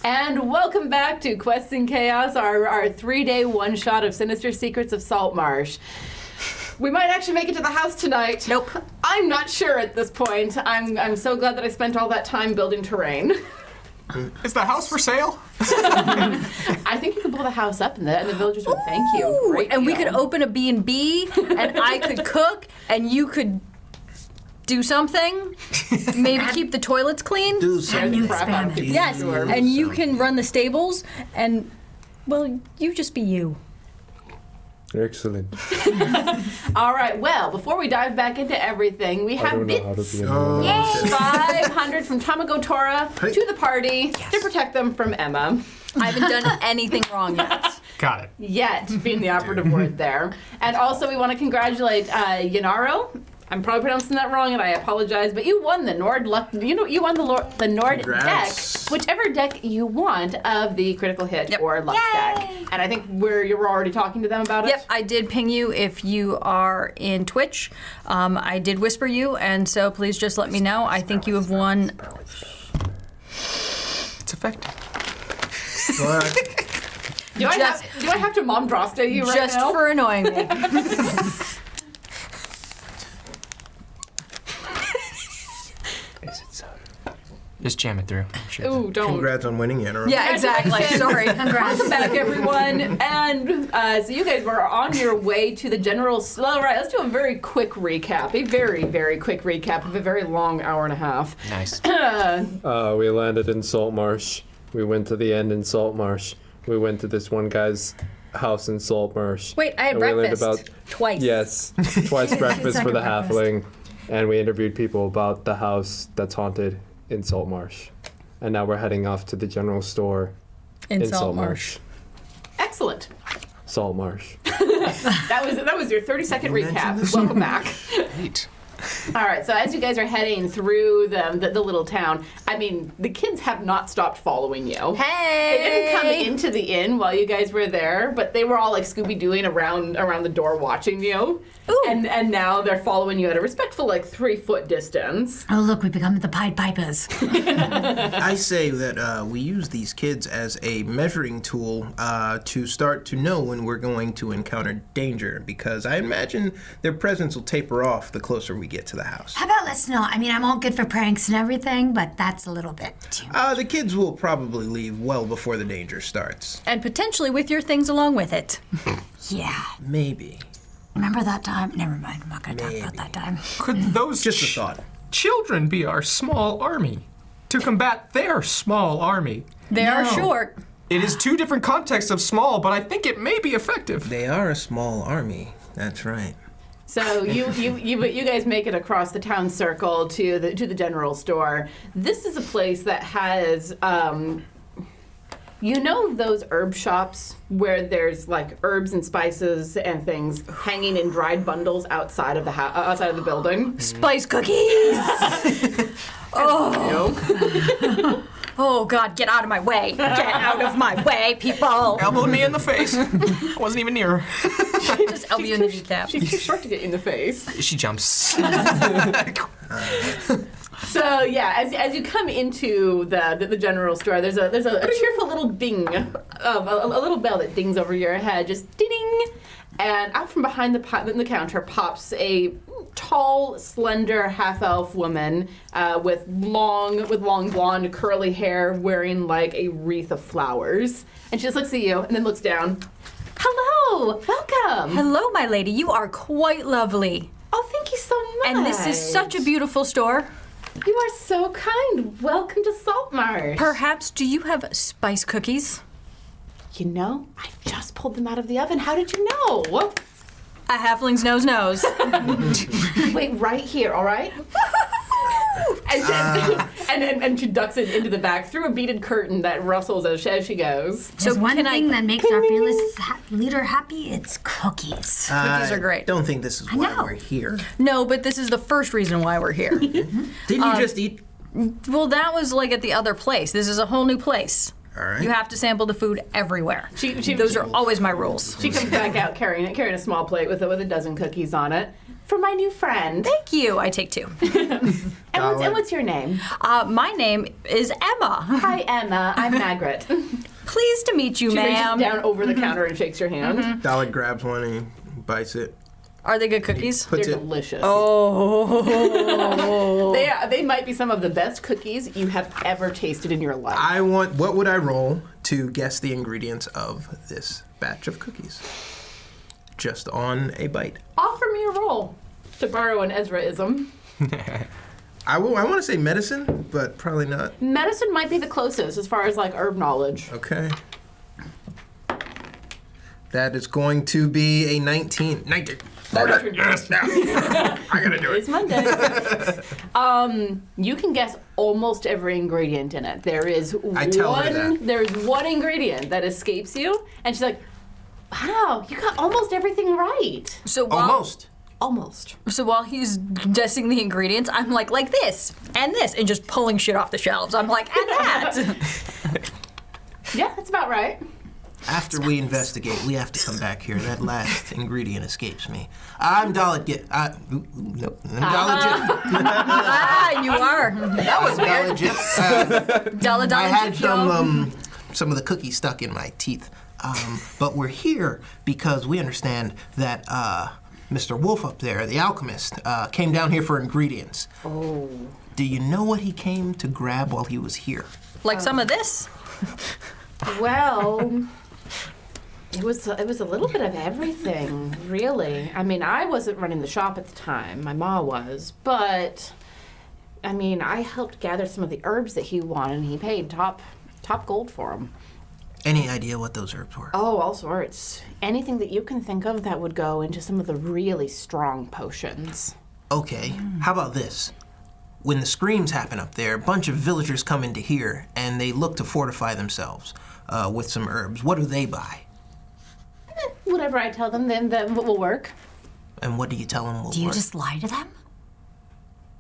And welcome back to Quests in Chaos, our 3-day one-shot of Sinister Secrets of Saltmarsh. We might actually make it to the house tonight. Nope. I'm not sure at this point. I'm so glad that I spent all that time building terrain. Is the house for sale? I think you could blow the house up and the villagers would thank you. Great And we deal. could open a B&B, and I could cook, and you could do something. Maybe keep the toilets clean. Do A something. new crap out of experiment. people. Yes, Sure. and you can run the stables, and, well, you just be you. Excellent. All right, well, before we dive back into everything, we I have don't know how to bits. be a normal. 500 from Tamago Tora to the party to protect them from Emma. I haven't done anything wrong yet. Got it. Yet being the operative word there. And also we want to congratulate Yanaro. I'm probably pronouncing that wrong, and I apologize. But you won the Nord Luck. You won the Nord Congrats. deck, whichever deck you want of the critical hit Yep. or luck deck. And I think you're already talking to them about it. Yep, I did ping you if you are in Twitch. I did whisper you, and so please just let me know. I think you have won. It's effective. Do I have to Mom Drosta you right Just now? for annoying me. Is it so? Just jam it through. I'm sure. Ooh, don't. Congrats on winning, Anna. Yeah, exactly. Sorry. Welcome back, everyone. And so you guys were on your way to the general. All right, let's do a very quick recap. A very, very quick recap of a very long hour and a half. Nice. We landed in Saltmarsh. We went to the end in Saltmarsh. We went to this one guy's house in Saltmarsh. Wait, I had And we learned breakfast. about- Twice. Yes, twice breakfast for the Second breakfast. halfling. And we interviewed people about the house that's haunted in Saltmarsh. And now we're heading off to the general store In in Saltmarsh. Excellent. Saltmarsh. That was your 30-second recap. Welcome back. Great. All right, so as you guys are heading through the little town, I mean, the kids have not stopped following you. Hey! They didn't come into the inn while you guys were there, but they were all like Scooby-Dooing around the door watching you. Ooh. And now they're following you at a respectful like 3-foot distance. Oh, look, we become the Pied Pipers. I say that we use these kids as a measuring tool to start to know when we're going to encounter danger, because I imagine their presence will taper off the closer we get to the house. How about let's not? I mean, I'm all good for pranks and everything, but that's a little bit too much. The kids will probably leave well before the danger starts. And potentially with your things along with it. Yeah. Maybe. Remember that time? Never mind. I'm not going to talk about that time. Could those Just a thought. children be our small army to combat their small army? They are No. short. It is two different contexts of small, but I think it may be effective. They are a small army. That's right. So you guys make it across the town circle to the general store. This is a place that has you know those herb shops where there's like herbs and spices and things hanging in dried bundles outside of the outside of the building. Spice cookies! Oh. Oh, God, get out of my way. Get out of my way, people. Elbowed me in the face. I wasn't even near her. Just elbow you in the kneecap. She's too short to get in the face. She jumps. So yeah, as you come into the general store, there's a cheerful little ding of a little bell that dings over your head, just ding, and out from behind the counter pops a tall, slender half-elf woman with long blonde curly hair, wearing like a wreath of flowers, and she just looks at you and then looks down. Hello, welcome. Hello, my lady. You are quite lovely. Oh, thank you so much. And this is such a beautiful store. You are so kind. Welcome to Saltmarsh. Perhaps, do you have spice cookies? You know, I just pulled them out of the oven. How did you know? A halfling's knows. Wait, right here, all right? And she ducks it into the back through a beaded curtain that rustles as she goes. There's one can I- thing that makes our fearless leader happy, it's cookies. Cookies are great. Don't think this is why know. we're here. No, but this is the first reason why we're here. Didn't you just eat? Well, that was like at the other place. This is a whole new place. All right. You have to sample the food everywhere. She Those are always my rules. She comes back out carrying a small plate with a dozen cookies on it. for my new friend. Thank you. I take 2. And what's your name? My name is Emma. Hi, Emma. I'm Margaret. Pleased to meet you, She reaches ma'am. down over the counter and shakes your hand. Dalek grabs one and he bites it. Are they good cookies? They're Puts it. delicious. Oh. They might be some of the best cookies you have ever tasted in your life. What would I roll to guess the ingredients of this batch of cookies? Just on a bite. Offer me a roll, to borrow an Ezra-ism. I want to say medicine, but probably not. Medicine might be the closest as far as like herb knowledge. Okay. That is going to be a 19. 19. Yes, now. I gotta do It's it. Monday. You can guess almost every ingredient in it. There is tell her that. There's one ingredient that escapes you, and she's like, "Wow, you got almost everything right." So while, Almost. So while he's guessing the ingredients, I'm like this, and just pulling shit off the shelves. I'm like, and that. Yeah, that's about right. After we investigate, we have to come back here. That last ingredient escapes me. I'm Dalek. Nope. I'm Ah, you are. That was weird. I had Dalek. some of the cookies stuck in my teeth. But we're here because we understand that Mr. Wolf up there, the alchemist, came down here for ingredients. Oh. Do you know what he came to grab while he was here? Like some of this. Well, it was a little bit of everything, really. I mean, I wasn't running the shop at the time. My ma was, but I mean, I helped gather some of the herbs that he wanted, and he paid top gold for them. Any idea what those herbs were? Oh, all sorts. Anything that you can think of that would go into some of the really strong potions. Okay, how about this? When the screams happen up there, a bunch of villagers come into here, and they look to fortify themselves with some herbs. What do they buy? Whatever I tell them, then will work. And what do you tell them will Do you work? just lie to them?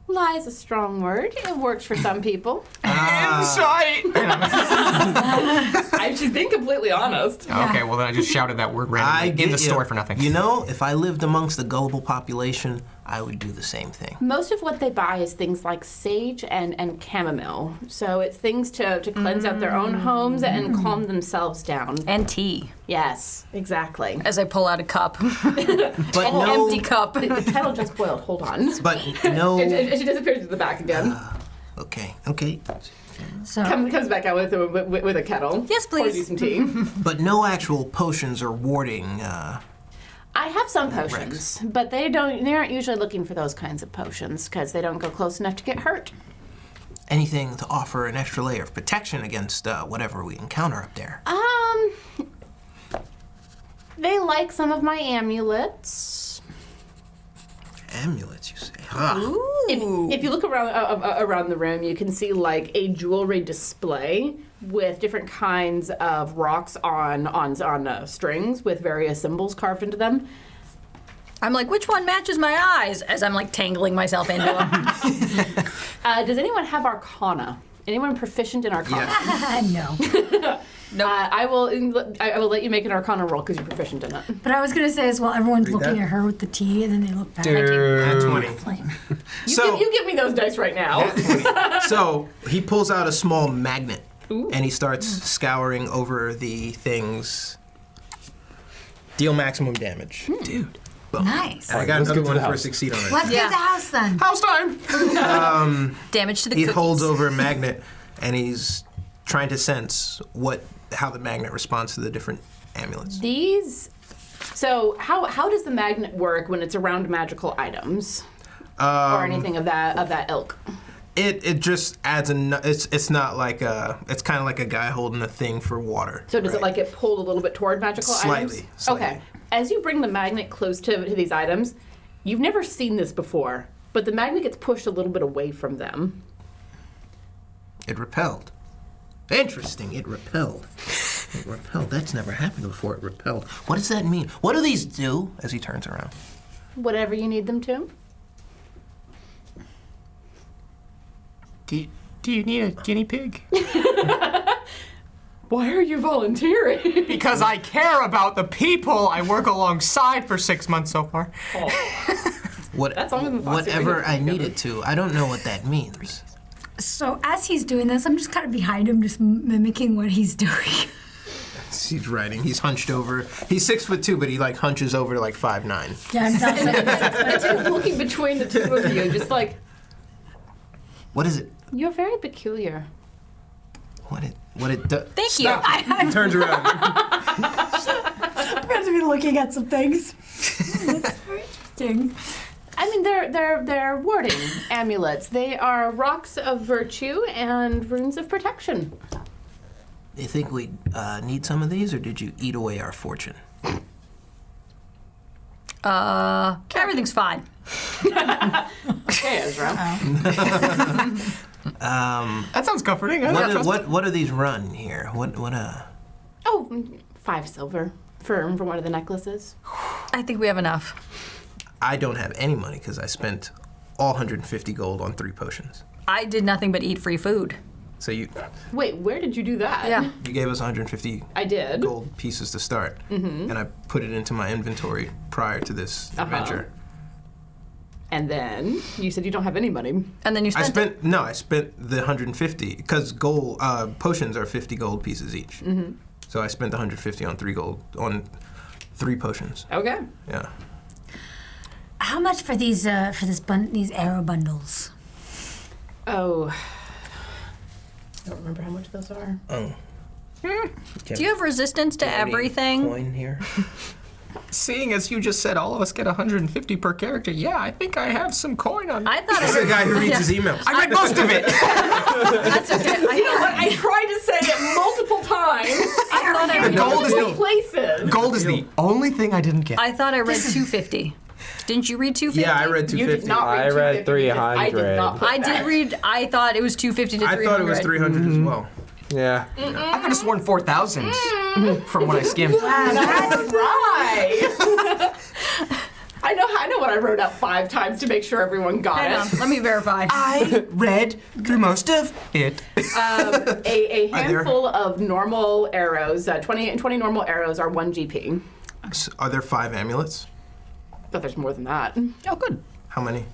Lie is a strong word. It works for some people. Insight! She's being completely honest. Okay, well then I just shouted that word I randomly get in the you. store for nothing. You know, if I lived amongst the gullible population, I would do the same thing. Most of what they buy is things like sage and chamomile. So it's things to cleanse out their own homes and calm themselves down. And tea. Yes, exactly. As I pull out a cup. But An no, empty cup. The kettle just boiled. Hold on. but no. She disappears to the back again. Okay. So Comes back out with a kettle. Yes, Pours please. you some tea. But no actual potions or warding. I have some potions, but they aren't usually looking for those kinds of potions because they don't go close enough to get hurt. Anything to offer an extra layer of protection against whatever we encounter up there. They like some of my amulets. Amulets, you say? Huh. If you look around the room, you can see like a jewelry display with different kinds of rocks on strings with various symbols carved into them. I'm like, which one matches my eyes? As I'm like tangling myself into them. Does anyone have Arcana? Anyone proficient in Arcana? no. I will let you make an Arcana roll because you're proficient in it. But I was gonna say as well, everyone's Read looking that. at her with the tea, and then they look back. At 20. Flame. You give me those dice right now. So he pulls out a small magnet and he starts scouring over the things. Deal maximum damage. Dude. Boom. Nice. And I got let's another get to one the for a house. succeed on it. Let's get the house then. House time! Damage to the He cookies. holds over a magnet and he's trying to sense how the magnet responds to the different amulets. So how does the magnet work when it's around magical items or anything of that ilk? It just adds it's not like it's kind of like a guy holding a thing for water. So does it like get pulled a little bit toward magical items? Slightly. Okay. As you bring the magnet close to these items, you've never seen this before, but the magnet gets pushed a little bit away from them. It repelled. Interesting. It repelled. It repelled. That's never happened before. It repelled. What does that mean? What do these do? As he turns around. Whatever you need them to. Do you need a guinea pig? Why are you volunteering? Because I care about the people I work alongside for 6 months so far. That's longer than Foxy whatever Ring. I needed to. I don't know what that means. So as he's doing this, I'm just kind of behind him, just mimicking what he's doing. He's writing. He's hunched over. He's 6'2", but he like hunches over to like 5'9". Yeah, I'm It's just looking between the two of you, just like, What is it? you're very peculiar. What it does? Thank you. Stop. Turns around. I'm going to be looking at some things. That's very interesting. I mean, they're warding amulets. They are rocks of virtue and runes of protection. You think we need some of these, or did you eat away our fortune? Everything's fine. Okay, Ezra. That sounds comforting. What do these run here? Oh, 5 silver for one of the necklaces. I think we have enough. I don't have any money because I spent all 150 gold on 3 potions. I did nothing but eat free food. So you Wait, where did you do that? Yeah. gave us 150 I did. gold pieces to start, and I put it into my inventory prior to this adventure. And then you said you don't have any money. And then you I spent spent the 150 because gold potions are 50 gold pieces each. So I spent the 150 on 3 potions. Okay. Yeah. How much for these these arrow bundles? Oh. I don't remember how much those are. Oh. Do you have resistance to everything? Coin here. Seeing as you just said all of us get 150 per character, yeah, I think I have some coin on. I thought This is the guy who reads his emails. I read most of it. That's okay. You know what? I tried to say it multiple times. I thought I read, Gold is the Places. gold is the only thing I didn't get. I thought I read 250. Didn't you read 250? Yeah, I read You did 250. not read I read 250 because I did 300. not put I that. did read. I thought it was 250 to 300. I thought it was 300 as well. Yeah. I could have sworn 4,000 from what I skimmed. That's right. I know what I wrote up 5 times to make sure everyone got Hang it. on, let me verify. I read through most of it. A handful of normal arrows, 20 normal arrows are 1 GP. So are there 5 amulets? But there's more than that. Oh, good. How many?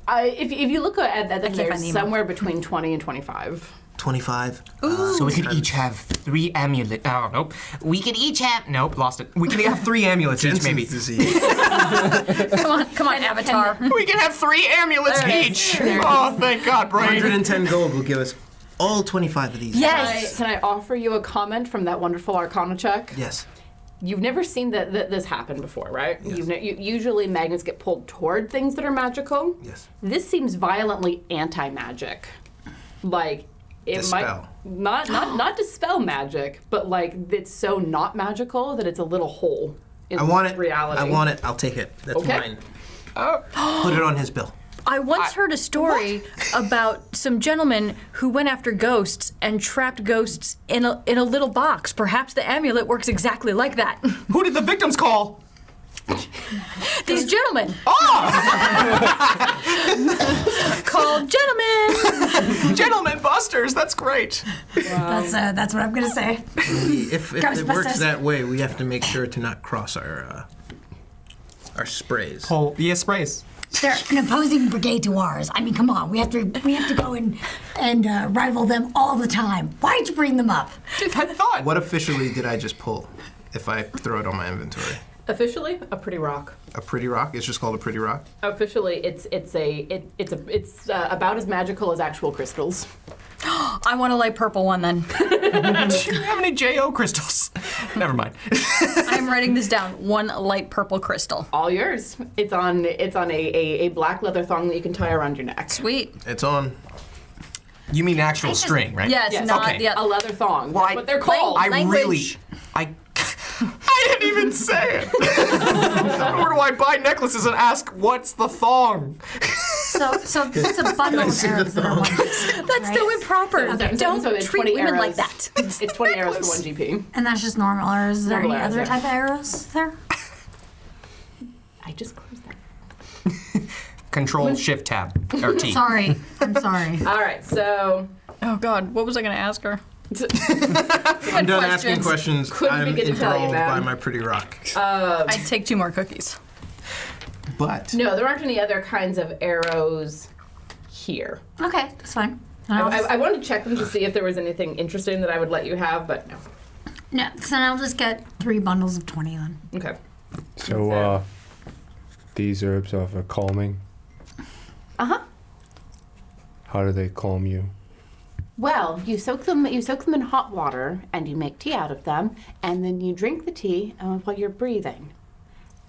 If you look at them, can't find there's the email. somewhere between 20 and 25. 25. So we could each have 3 amulets. Oh, nope. We could each have. Nope, lost it. We could have 3 amulets each, maybe. disease. Come on, Avatar. We can have 3 amulets There it is. each. There it Oh, thank God, brain. 110 gold will give us all 25 of these. Yes. Can I offer you a comment from that wonderful Arcana check? Yes. You've never seen that this happen before, right? Yes. Usually magnets get pulled toward things that are magical. Yes. This seems violently anti-magic. Like it Dispel. might not dispel magic, but like it's so not magical that it's a little hole in I want it. reality. I want it. I'll take it. That's Okay. mine. Put it on his bill. I once heard a story about some gentlemen who went after ghosts and trapped ghosts in a little box. Perhaps the amulet works exactly like that. Who did the victims call? These gentlemen Oh! called gentlemen. Gentlemen busters, that's great. That's what I'm gonna say. If it works Ghostbusters. that way, we have to make sure to not cross our sprays. Oh, yeah, sprays. They're an opposing brigade to ours. I mean, come on, we have to go and rival them all the time. Why'd you bring them up? I thought. What officially did I just pull? If I throw it on my inventory, Officially, a pretty rock. a pretty rock. It's just called a pretty rock. Officially, it's about as magical as actual crystals. I want a light purple one then. Do you have any JO crystals? Never mind. I'm writing this down. 1 light purple crystal. All yours. It's on a black leather thong that you can tie around your neck. Sweet. It's on. You mean actual string, right? Yes, Yes, not okay. yeah. a leather thong. Well, That's what they're called. I Language. I didn't even say it. Nor do I buy necklaces and ask, what's the thong? So it's a bundle of arrows that are one. That's so improper. Don't So it's treat 20 women arrows. like that. It's 20 arrows for 1 GP. And that's just normal, or is there Normal any arrows, other yeah. type of arrows there? I just closed that. Control Shift Tab or T. Sorry, I'm sorry. All right, so Oh God, what was I gonna ask her? I'm done asking questions. Couldn't I'm begin to tell you, enthralled by man. my pretty rock. I'd take 2 more cookies. But No, there aren't any other kinds of arrows here. Okay, that's fine. I wanted to check them to see if there was anything interesting that I would let you have, but no. No, so I'll just get 3 bundles of 20 then. Okay. So, these herbs are for calming. Uh-huh. How do they calm you? Well, you soak them in hot water and you make tea out of them, and then you drink the tea while you're breathing.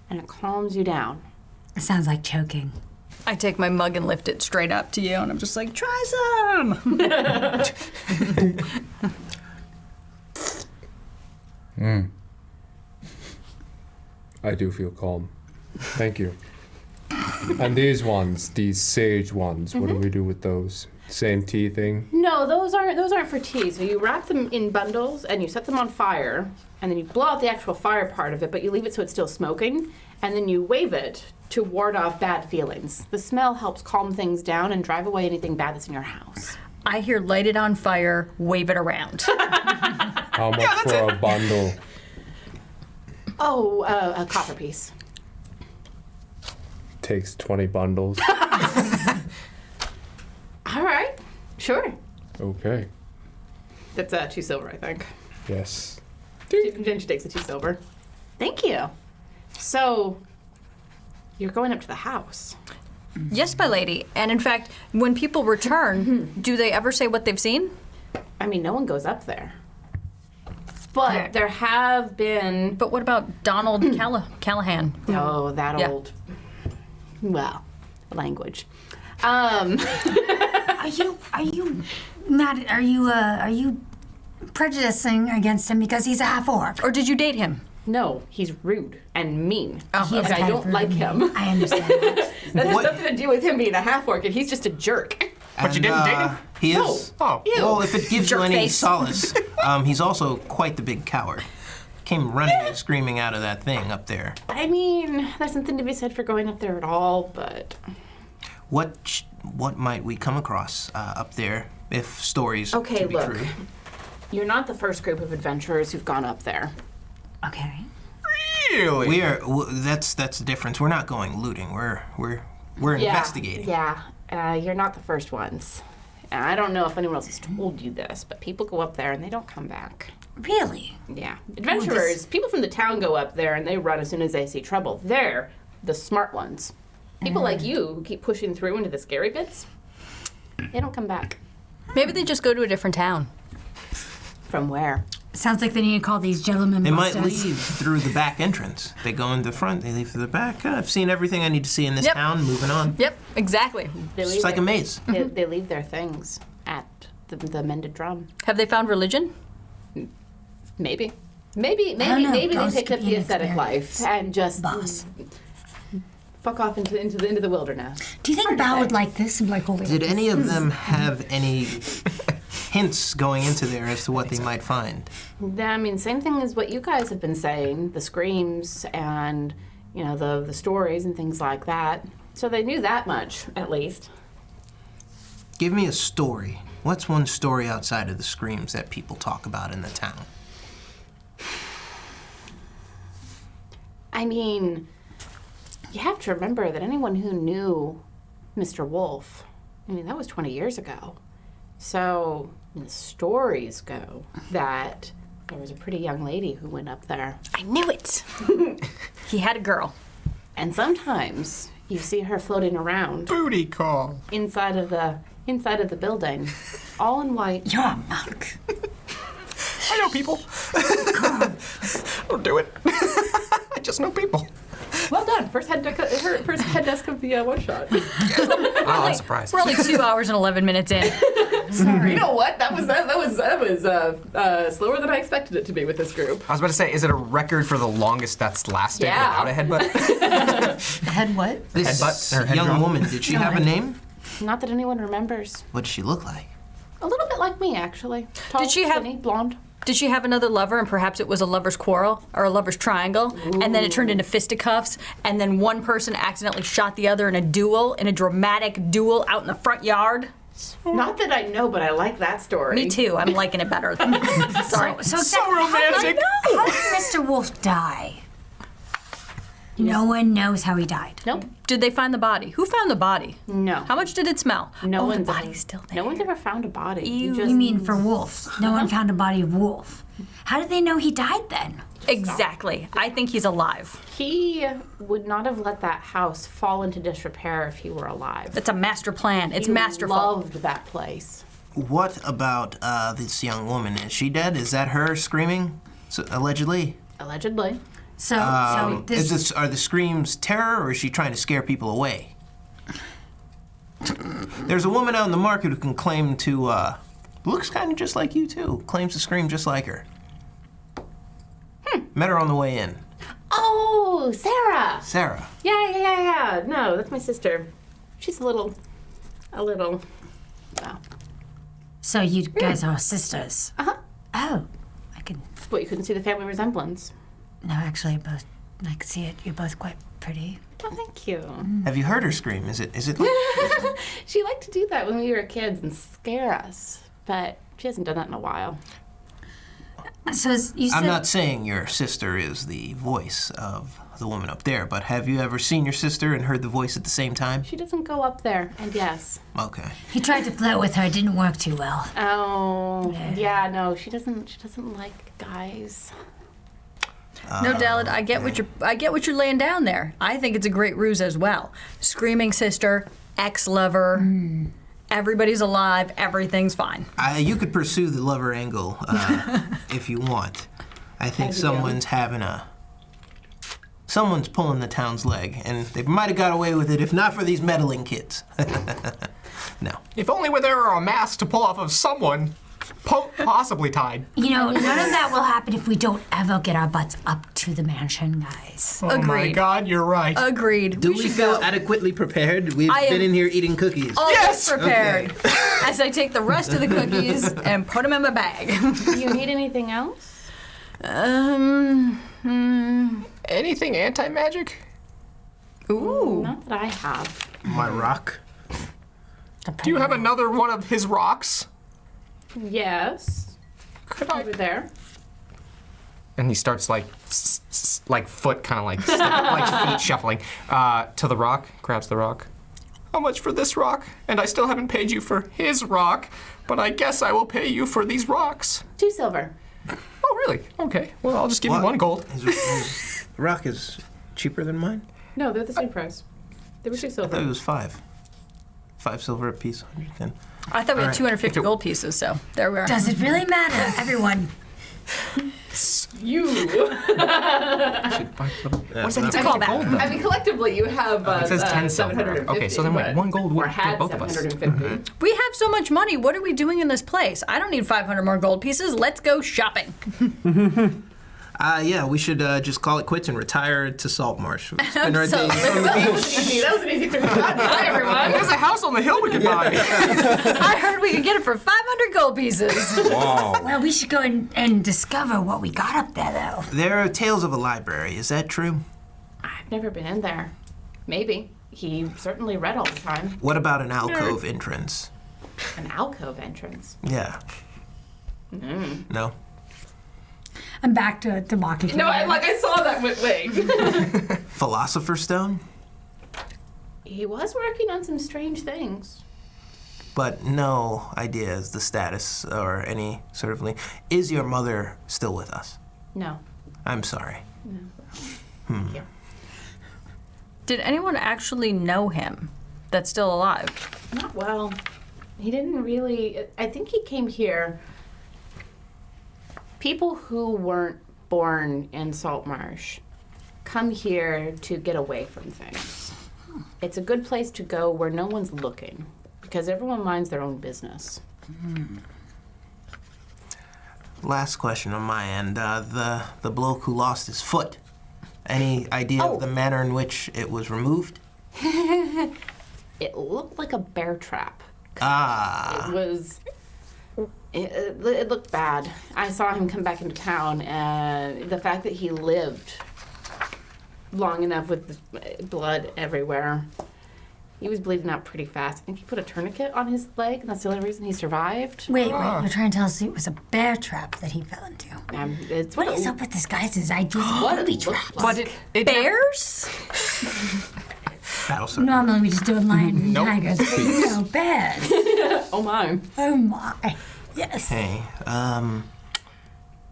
And it calms you down. It sounds like choking. I take my mug and lift it straight up to you, and I'm just like, try some. I do feel calm. Thank you. And these ones, these sage ones, what do we do with those? Same tea thing? No, those aren't for tea. So you wrap them in bundles and you set them on fire, and then you blow out the actual fire part of it, but you leave it so it's still smoking, and then you wave it to ward off bad feelings. The smell helps calm things down and drive away anything bad that's in your house. I hear light it on fire, wave it around. How much for a bundle? Oh, a copper piece. Takes 20 bundles. All right, sure. Okay. That's 2 silver, I think. Yes. She takes the 2 silver. Thank you. So, you're going up to the house. Yes, my lady. And in fact, when people return, do they ever say what they've seen? I mean, no one goes up there. But there have been... But what about Donald Callahan? Oh, that Yeah. old... Well, language. Are you mad? Are you prejudicing against him because he's a half orc? Or did you date him? No, he's rude and mean. He is and I kind don't of like rude. him. I understand that. That has What- nothing to do with him being a half-orc, and he's just a jerk. But you didn't date him? He No. is. Oh. Ew. Well, if it gives you Jerk any face. solace, he's also quite the big coward. Came running and screaming out of that thing up there. I mean, there's something to be said for going up there at all, but... What might we come across up there if stories Okay, to be look. true? You're not the first group of adventurers who've gone up there. Okay. Really? That's the difference. We're not going looting. We're investigating. Yeah, you're not the first ones. And I don't know if anyone else has told you this, but people go up there and they don't come back. Really? Yeah. Adventurers, people from the town go up there and they run as soon as they see trouble. They're the smart ones. People like you who keep pushing through into the scary bits, they don't come back. Maybe they just go to a different town. From where? Sounds like they need to call these gentlemen They might busters. leave through the back entrance. They go in the front, they leave through the back. I've seen everything I need to see in this Yep. town. Moving on. Yep, exactly. They leave It's like a their- maze. They leave their things at the mended drum. Have they found religion? Maybe. don't Maybe know. they Ghosts picked could up be the an aesthetic life experience. and just Boss. fuck off into the wilderness. Do you think Bao would like this and be like, holy Did any of them have any hints going into there as to what they might find? I mean, same thing as what you guys have been saying, the screams and, you know, the stories and things like that. So they knew that much, at least. Give me a story. What's one story outside of the screams that people talk about in the town? I mean, you have to remember that anyone who knew Mr. Wolf, I mean, that was 20 years ago. So the stories go that there was a pretty young lady who went up there. I knew it. He had a girl. And sometimes you see her floating around Booty call. inside of the building, all in white. You're a monk. I know people. Don't do it. I just know people. Well done. First head desk of the one shot. Oh, I'm surprised. We're only 2 hours and 11 minutes in. You know what? That was slower than I expected it to be with this group. I was about to say, is it a record for the longest that's lasted Yeah. without a headbutt? Head what? This Headbutt or head young drop? woman, did she have a name? Not that anyone remembers. What did she look like? A little bit like me, actually. Tall, Did she have- skinny, blonde? Did she have another lover, and perhaps it was a lover's quarrel or a lover's triangle, and then it turned into fisticuffs, and then one person accidentally shot the other in a dramatic duel out in the front yard? Not that I know, but I like that story. Me too. I'm liking it better. Sorry. So exactly, romantic. How did Mr. Wolf die? No one knows how he died. Nope. Did they find the body? Who found the body? No. How much did it smell? No oh, one's the ever- body's still there. No one's ever found a body. Ew. You mean for Wolf? No one found a body of Wolf. How did they know he died then? Exactly. I think he's alive. He would not have let that house fall into disrepair if he were alive. It's a master plan. It's He masterful. loved that place. What about this young woman? Is she dead? Is that her screaming? Allegedly? Allegedly. So Are this the screams terror, or is she trying to scare people away? There's a woman out in the market who can claim to, looks kind of just like you too, claims to scream just like her. Met her on the way in. Oh, Sarah. Sarah. Yeah. No, that's my sister. She's a little, well. So you guys are sisters. Uh-huh. Oh, I can. But you couldn't see the family resemblance. No, actually, I can see it. You're both quite pretty. Oh, thank you. Have you heard her scream? Is it like... She liked to do that when we were kids and scare us, but she hasn't done that in a while. So you said I'm not saying your sister is the voice of the woman up there, but have you ever seen your sister and heard the voice at the same time? She doesn't go up there, and yes. Okay. he tried to flirt with her. It didn't work too well. Oh, yeah, no, she doesn't like guys. No doubt. I get what you're laying down there. I think it's a great ruse as well. Screaming sister, ex-lover. Everybody's alive. Everything's fine. You could pursue the lover angle if you want. I think someone's pulling the town's leg, and they might have got away with it if not for these meddling kids. No. If only there were a mask to pull off of someone, possibly tied. You know, none of that will happen if we don't ever get our butts up to the mansion, guys. Oh my Agreed. God, you're right. Agreed. Do we feel adequately prepared? We've I been am- in here eating cookies. Always Yes! prepared. As I take the rest of the cookies and put them in my bag. Do you need anything else? Anything anti-magic? Ooh. Not that I have. My rock. Do you have another one of his rocks? Yes. Could I? Over there. And he starts like foot kind of like feet shuffling to the rock, grabs the rock. How much for this rock? And I still haven't paid you for his rock, but I guess I will pay you for these rocks. 2 silver. Oh, really? Okay. Well, I'll just give you 1 gold. His rock is cheaper than mine? No, they're the same price. They were 2 I thought silver. it was 5. 5 silver a piece, 110. I thought we had 250 gold pieces, so there we are. Does it really matter, everyone? You. What's that? It's a callback. I mean, collectively, you have It says 10 silver. 750. Okay, so then wait, but- 1 gold or would had get both of us. 750. We have so much money. What are we doing in this place? I don't need 500 more gold pieces. Let's go shopping. Yeah, we should just call it quits and retire to Saltmarsh. Spend our days on the That beach. was easy. That was an easy Hi, everyone. There's a house on the hill we can buy. I heard we could get it for 500 gold pieces. Wow. Well, we should go and discover what we got up there, though. There are tales of a library. Is that true? I've never been in there. Maybe. He certainly read all the time. What about an alcove entrance? An alcove entrance. Yeah. No? I'm back to walking. No, I saw that wait. Philosopher's Stone? He was working on some strange things. But no idea as the status or any sort of link. Is your mother still with us? No. I'm sorry. Yeah. Did anyone actually know him that's still alive? Not well. He didn't really. I think he came here. People who weren't born in Saltmarsh come here to get away from things. It's a good place to go where no one's looking because everyone minds their own business. Last question on my end. The bloke who lost his foot. Any idea of the manner in which it was removed? It looked like a bear trap. Ah. It was. It looked bad. I saw him come back into town, and the fact that he lived long enough with blood everywhere, He was bleeding out pretty fast. I think he put a tourniquet on his leg, and that's the only reason he survived. Wait, you're trying to tell us it was a bear trap that he fell into? It's What is up with this guy's ideas of What it booby looks traps? like. But Bears? Battlestar. Normally we just do lions and Nope. tigers, but bears. Oh my. Oh my. Yes. Hey,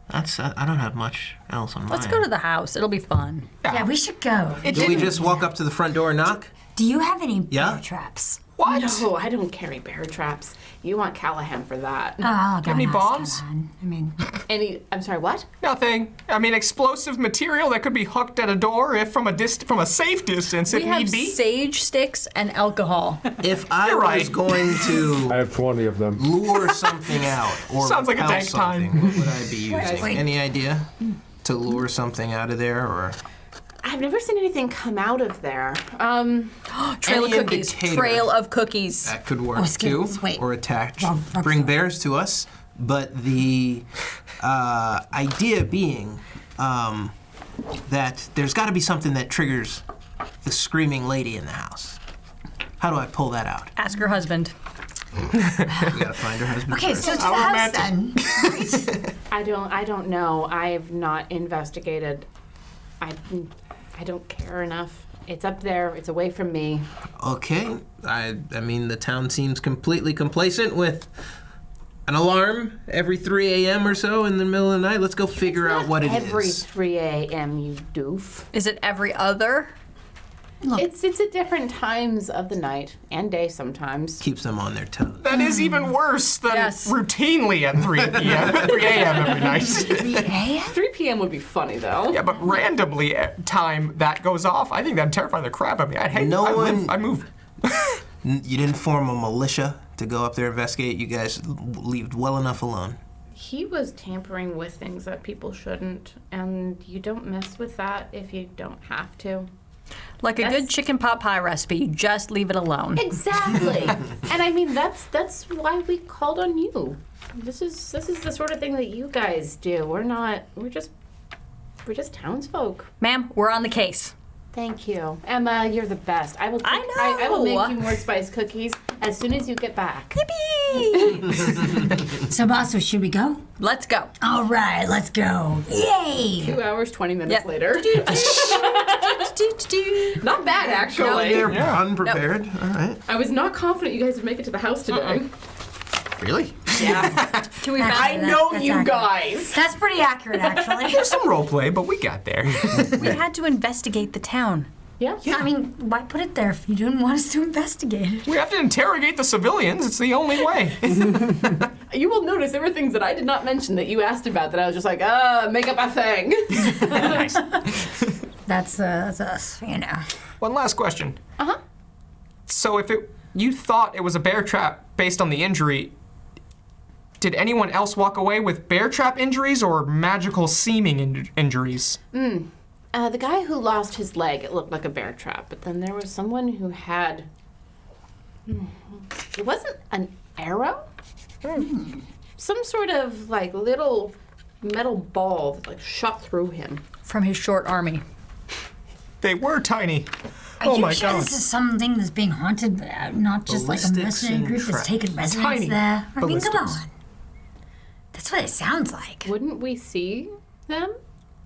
that's I don't have much else on Let's mine. go to the house. It'll be fun. Yeah, we should go. Do we just walk up to the front door and knock? Do you have any Yeah? bear traps? what? No, I don't carry bear traps. You want Callahan for that. Oh, I'll go Have any and ask bombs? Callahan. I mean, I'm sorry, what? Nothing. I mean, explosive material that could be hooked at a door if from a safe distance if We have need be. sage sticks and alcohol. If I You're was right. going I to have 20 of them. lure something out or Sounds like a repel dank time. something, what would I be using? Wait. Any idea? To lure something out of there or I've never seen anything come out of there. Trail of Any cookies. indicator. Trail of cookies. that could work Or too. skills, wait. Or attach. Wrong Bring side. bears to us. But the idea being that there's got to be something that triggers the screaming lady in the house. How do I pull that out? Ask her husband. We gotta find her husband okay, first. so to the How house romantic. then. I don't know. I've not investigated. I don't care enough. It's up there. It's away from me. Okay. I mean, the town seems completely complacent with an alarm every 3 a.m. or so in the middle of the night. Let's go figure out what it is. Every 3 a.m., you doof. Is it every other? It's at different times of the night and day sometimes. Keeps them on their toes. That is even worse than Yes. routinely at 3 p.m. 3 a.m. every night. 3 p.m. would be funny though. Yeah, but randomly at time that goes off, I think that'd terrify the crap out of me. I'd hate. No one- I move. You didn't form a militia to go up there and investigate. You guys leave well enough alone. He was tampering with things that people shouldn't, and you don't mess with that if you don't have to. Like a good That's- chicken pot pie recipe, you just leave it alone. Exactly. And I mean that's why we called on you. This is the sort of thing that you guys do. We're just townsfolk. Ma'am, we're on the case. Thank you. Emma, you're the best. I will I I will know. make you more spice cookies as soon as you get back. Yippee! So, boss, so should we go? Let's go. All right, let's go. Yay! 2 hours, 20 minutes Yep. later. Not bad, actually. They're Yeah. unprepared. All right. I was not confident you guys would make it to the house today. Really? Yeah. Can we That's- I know that's you accurate. guys. That's pretty accurate, actually. There's some role play, but we got there. We had to investigate the town. Yeah. I mean, why put it there if you didn't want us to investigate it? We have to interrogate the civilians. It's the only way. You will notice there were things that I did not mention that you asked about that I was just like, make up a thing. Nice. That's us, you know. One last question. Uh-huh. So if you thought it was a bear trap based on the injury, did anyone else walk away with bear trap injuries or magical seeming injuries? The guy who lost his leg, it looked like a bear trap, but then there was someone who had. It wasn't an arrow? Some sort of like little metal ball that like shot through him. From his short army. They were tiny. Are Oh you my sure god. this is something that's being haunted, not just like a Ballistics mercenary and group that's trap. taken residence Tiny there? I mean, come ballistics. on. That's what it sounds like. Wouldn't we see them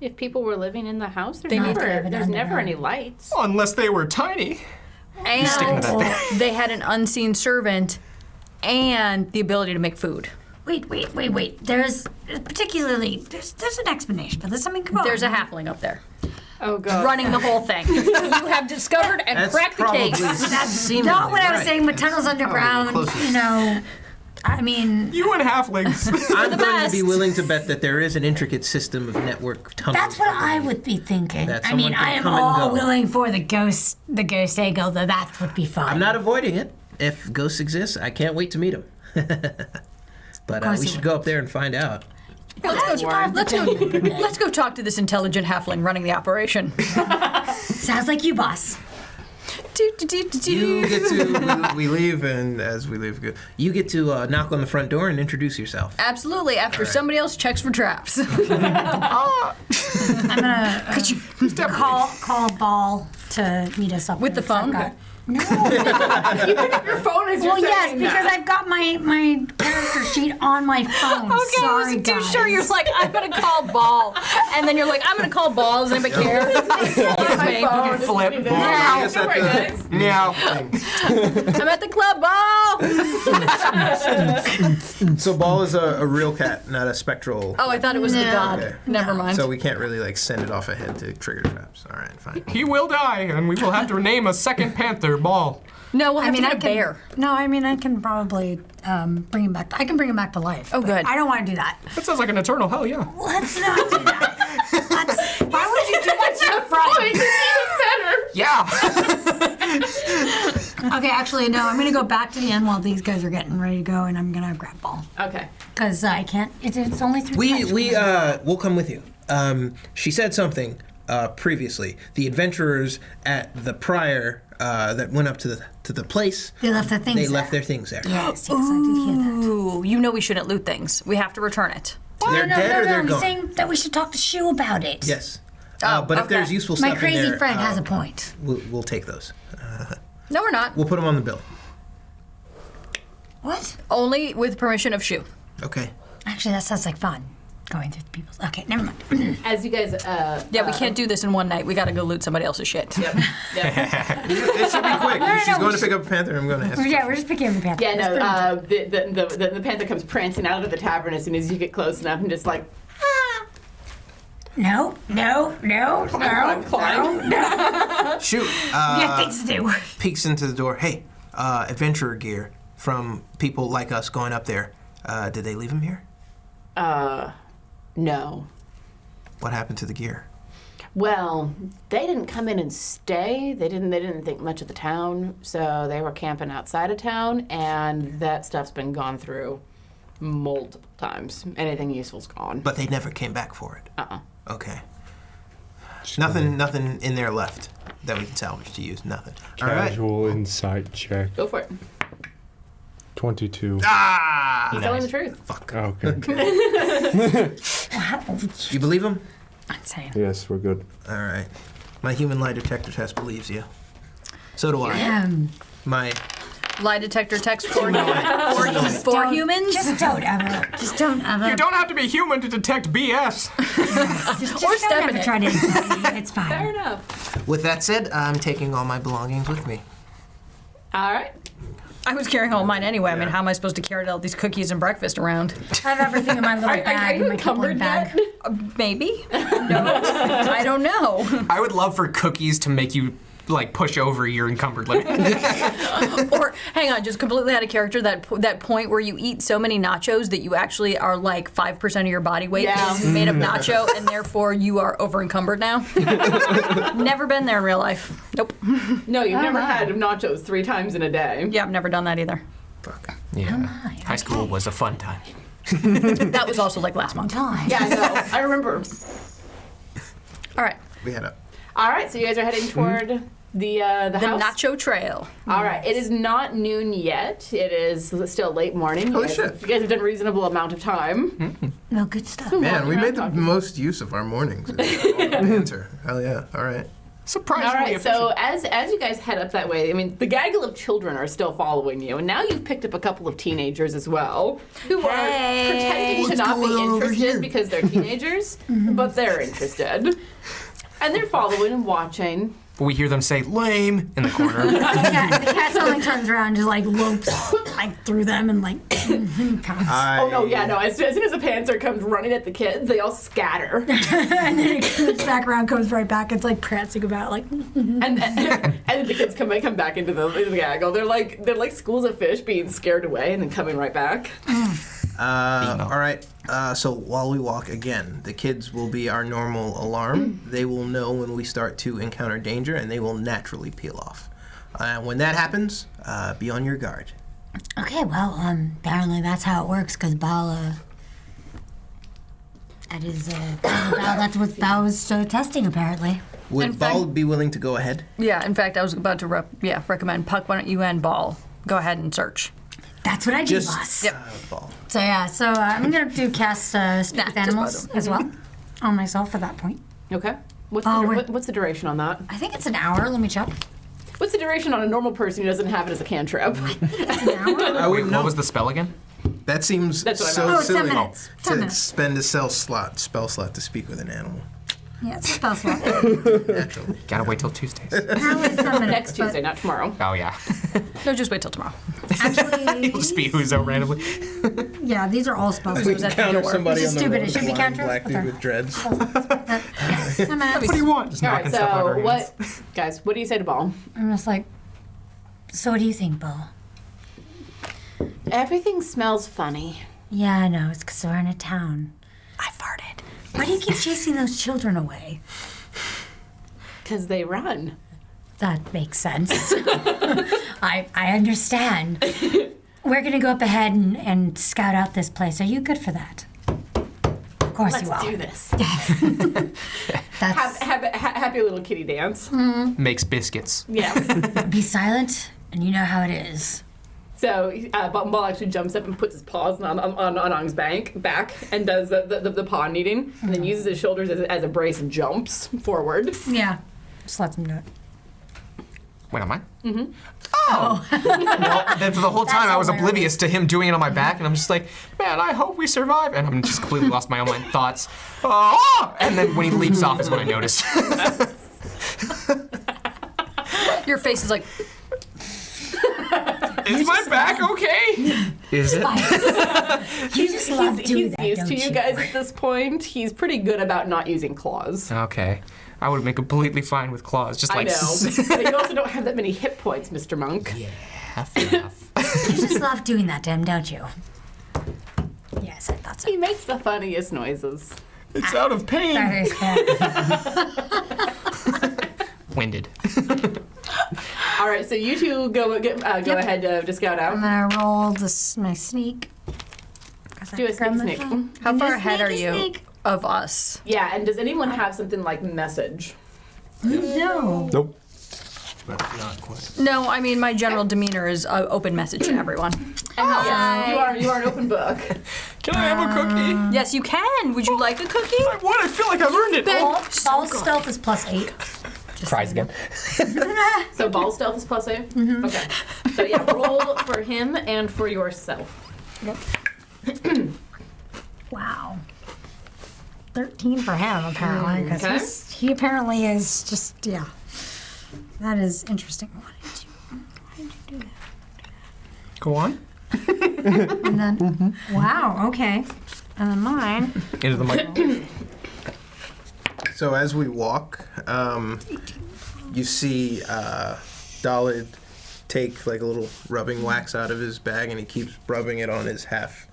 if people were living in the house? They need to live in There's never underground. any lights. Unless they were tiny. And sticking to that they had an unseen servant and the ability to make food. Wait. There's particularly, there's an explanation for this. I mean, come on. There's a halfling up there Oh god. running the whole thing. You have discovered and That's cracked the probably case. seemingly Not what I was right. saying, but tunnels underground, closest. you know. I mean, You and halflings. I'm going to best. be willing to bet that there is an intricate system of network tunnels. that's what I would be thinking. That I mean, someone I can am come and all go. willing for the ghost egg, although that would be fun. I'm not avoiding it. If ghosts exist, I can't wait to meet them. But course we you should would. go up there and find out. Let's go talk to this intelligent halfling running the operation. Sounds like you, boss. You get to, we leave, and as we leave, you get to knock on the front door and introduce yourself. Absolutely, after somebody else checks for traps. I'm gonna call Ball to meet us up With there, the 'cause I've phone? got- No. You pick up your phone as you're Well, yes, saying because that. I've got my character sheet on my phone. Okay, Sorry, I wasn't too guys. sure. You're like, I'm gonna call Ball, and then you're like, I'm gonna call Ball. Does anybody care? It's me. phone. Flip. Don't Yes, worry, at guys. Meow. I'm at the club, Ball. So Ball is a real cat, not a spectral. Oh, I thought it was the No. god. Okay. Never mind. So we can't really like send it off ahead to trigger traps. All right, fine. He will die, and we will have to name a second panther, Ball. No, we'll have to I get a can. bear. No, I mean I can probably bring him back. I can bring him back to life. Oh, but good. I don't want to do that. That sounds like an eternal hell, yeah. Let's not do that. Why would you do that to your friend? Even better. Okay, actually, no. I'm gonna go back to the end while these guys are getting ready to go, and I'm gonna grab Ball Okay. because I can't. It's only through. We'll come with you. She said something previously. The adventurers at the prior that went up to the place. They left their things. They there. left their things there. Yes, I did hear that. Ooh, you know we shouldn't loot things. We have to return it. They're dead or they're I'm gone. saying that we should talk to Shu about it. Yes. Oh, But if okay. there's useful My stuff in crazy there, friend has a point. we'll take those. No, we're not. We'll put them on the bill. What? Only with permission of Shu. Okay. Actually, that sounds like fun. Going through people's. Okay, never mind. As you guys. Yeah, we can't do this in one night. We gotta go loot somebody else's shit. Yep. It should be quick. She's going to pick up a panther. I'm going to ask. Yeah, we're just picking up the panther. Yeah, That's pretty much no, the panther comes prancing out of the tavern as soon as you get close enough and just like, No. climb. Shoot. We have things to do. Peeks into the door. Hey, adventurer gear from people like us going up there. Did they leave them here? No. What happened to the gear? Well, they didn't come in and stay. They didn't think much of the town, so they were camping outside of town, and that stuff's been gone through multiple times. Anything useful's gone. But they never came back for it. Okay. gonna- Nothing in there left that we can salvage to use. Nothing. All right. Casual insight check. Go for it. 22. Ah! He's telling the truth. Okay. You believe him? I'm saying. Yes, we're good. All right. My human lie detector test believes you. So do I. My Lie detector text for Don't- humans. Just don't ever. Just don't ever. You don't have to be human to detect BS. Just or don't step in ever it. try to insult me. It's Fair fine. enough. With that said, I'm taking all my belongings with me. All right. I was carrying all mine anyway. I mean, how am I supposed to carry all these cookies and breakfast around? I have everything in my little Are bag, you in my encumbered Kipling bag. yet? Maybe. No. I don't know. I would love for cookies to make you like push over your encumbered limit. Or hang on, just completely out of character. That point where you eat so many nachos that you actually are like 5% of your body weight Yeah. is made of nacho, and therefore you are over encumbered now. Never been there in real life. Nope. No, you've never had nachos 3 times in a day. Yeah, I've never done that either. Fuck. Yeah. High school was a fun time. That was also like last month. Yeah, I know. I remember. All right, We had a. All right, so you guys are heading toward the the house. nacho trail. All right, it is not noon yet. It is still late morning. Holy you guys, shit. You guys have done a reasonable amount of time. No good stuff. Man, we around made the talking. most use of our mornings. Answer. Hell yeah. All right. Surprisingly All right, efficient. so as you guys head up that way, I mean, the gaggle of children are still following you, and now you've picked up a couple of teenagers as well, who are pretending to What's not be going on over interested here? because they're teenagers, but they're interested. And they're following and watching. We hear them say "lame" in the corner. The cat suddenly turns around and just like lopes like through them and like pounds. Oh no, yeah, no. As soon as the panther comes running at the kids, they all scatter. And then it comes back around, comes right back. It's like prancing about like. And then the kids come back into the gaggle. They're like schools of fish being scared away and then coming right back. All right. So while we walk again, the kids will be our normal alarm. They will know when we start to encounter danger, and they will naturally peel off. When that happens, be on your guard. Okay, well, apparently that's how it works because Bala. That is that's what Bal was testing apparently. Would In fact- Bal be willing to go ahead? Yeah, in fact, I was about to recommend Puck. Why don't you and Ball go ahead and search? That's what I do, Just boss. Yep. Bal. So yeah, I'm gonna cast Speak with just Animals both. as well on myself at that point. Okay. What's Oh, the, we're- what's the duration on that? I think it's an hour. Let me check. What's the duration on a normal person who doesn't have it as a cantrip? I Wait, wouldn't know. what was the spell again? That seems That's what I so meant. Oh, 10 silly minutes. 10 to minutes. spend a spell slot to speak with an animal. Yeah, it's a spell slot. Naturally. Gotta wait till Tuesdays. Apparently 10 minutes. Next but Tuesday, not tomorrow. Oh, yeah. No, just wait till tomorrow. Actually, It'll just be who's out randomly. yeah, these are all spell We slots. can counter somebody This on is the stupid. road, It should be blind counter. black dude Okay. with dreads. 10 minutes. What do you want? Just All knocking right, stuff out of so our what, hands. guys? What do you say to Ball? I'm just like, so what do you think, Ball? Everything smells funny. Yeah, I know. It's because we're in a town. I farted. Why do you keep chasing those children away? Because they run. That makes sense. I understand. We're going to go up ahead and scout out this place. Are you good for that? Of course Let's you are. do this. That's, Happy little kitty dance. Makes biscuits. Yeah. be silent, and you know how it is. So Ball actually jumps up and puts his paws on Ong's back and does the paw kneading, and then uses his shoulders as a brace and jumps forward. Yeah. Just let them do it. Wait, am I? Mm-hmm. Oh! Well, then for the whole time I was hilarious. oblivious to him doing it on my back, and I'm just like, man, I hope we survive. And I'm just completely lost my own mind thoughts. Oh! And then when he leaps off is when I notice. Your face is like, Is my back okay? Is it? You just love doing He's that, used don't to you guys at this point. He's pretty good about not using claws. Okay. I would have been completely fine with claws. Just I like, know. But you also don't have that many hit points, Mr. Monk. fair enough. You just love doing that to him, don't you? Yes, I thought so. He makes the funniest noises. It's out of pain. That is fair. Winded. All right, so you two go ahead to scout I'm out. gonna roll this my sneak. Do a sneak. how far ahead are sneaky you sneak. of us? Yeah, and does anyone have something like message? No. Nope. But not quite. No, I mean, my general demeanor is open message to everyone. Yes, you are an open book. Can I have a cookie? Yes, you can. Would you like a cookie? What? I feel like I've earned it. Ball stealth is +8. Cries again. So ball stealth is +8? Okay. So yeah, roll for him and for yourself. Wow. 13 for him, apparently, because Okay. he apparently is just, yeah. That is interesting. Why did you do that? Go on. And then, wow, okay. And then mine. Into the mic. So as we walk, you see Dalit take like a little rubbing wax out of his bag, and he keeps rubbing it on his half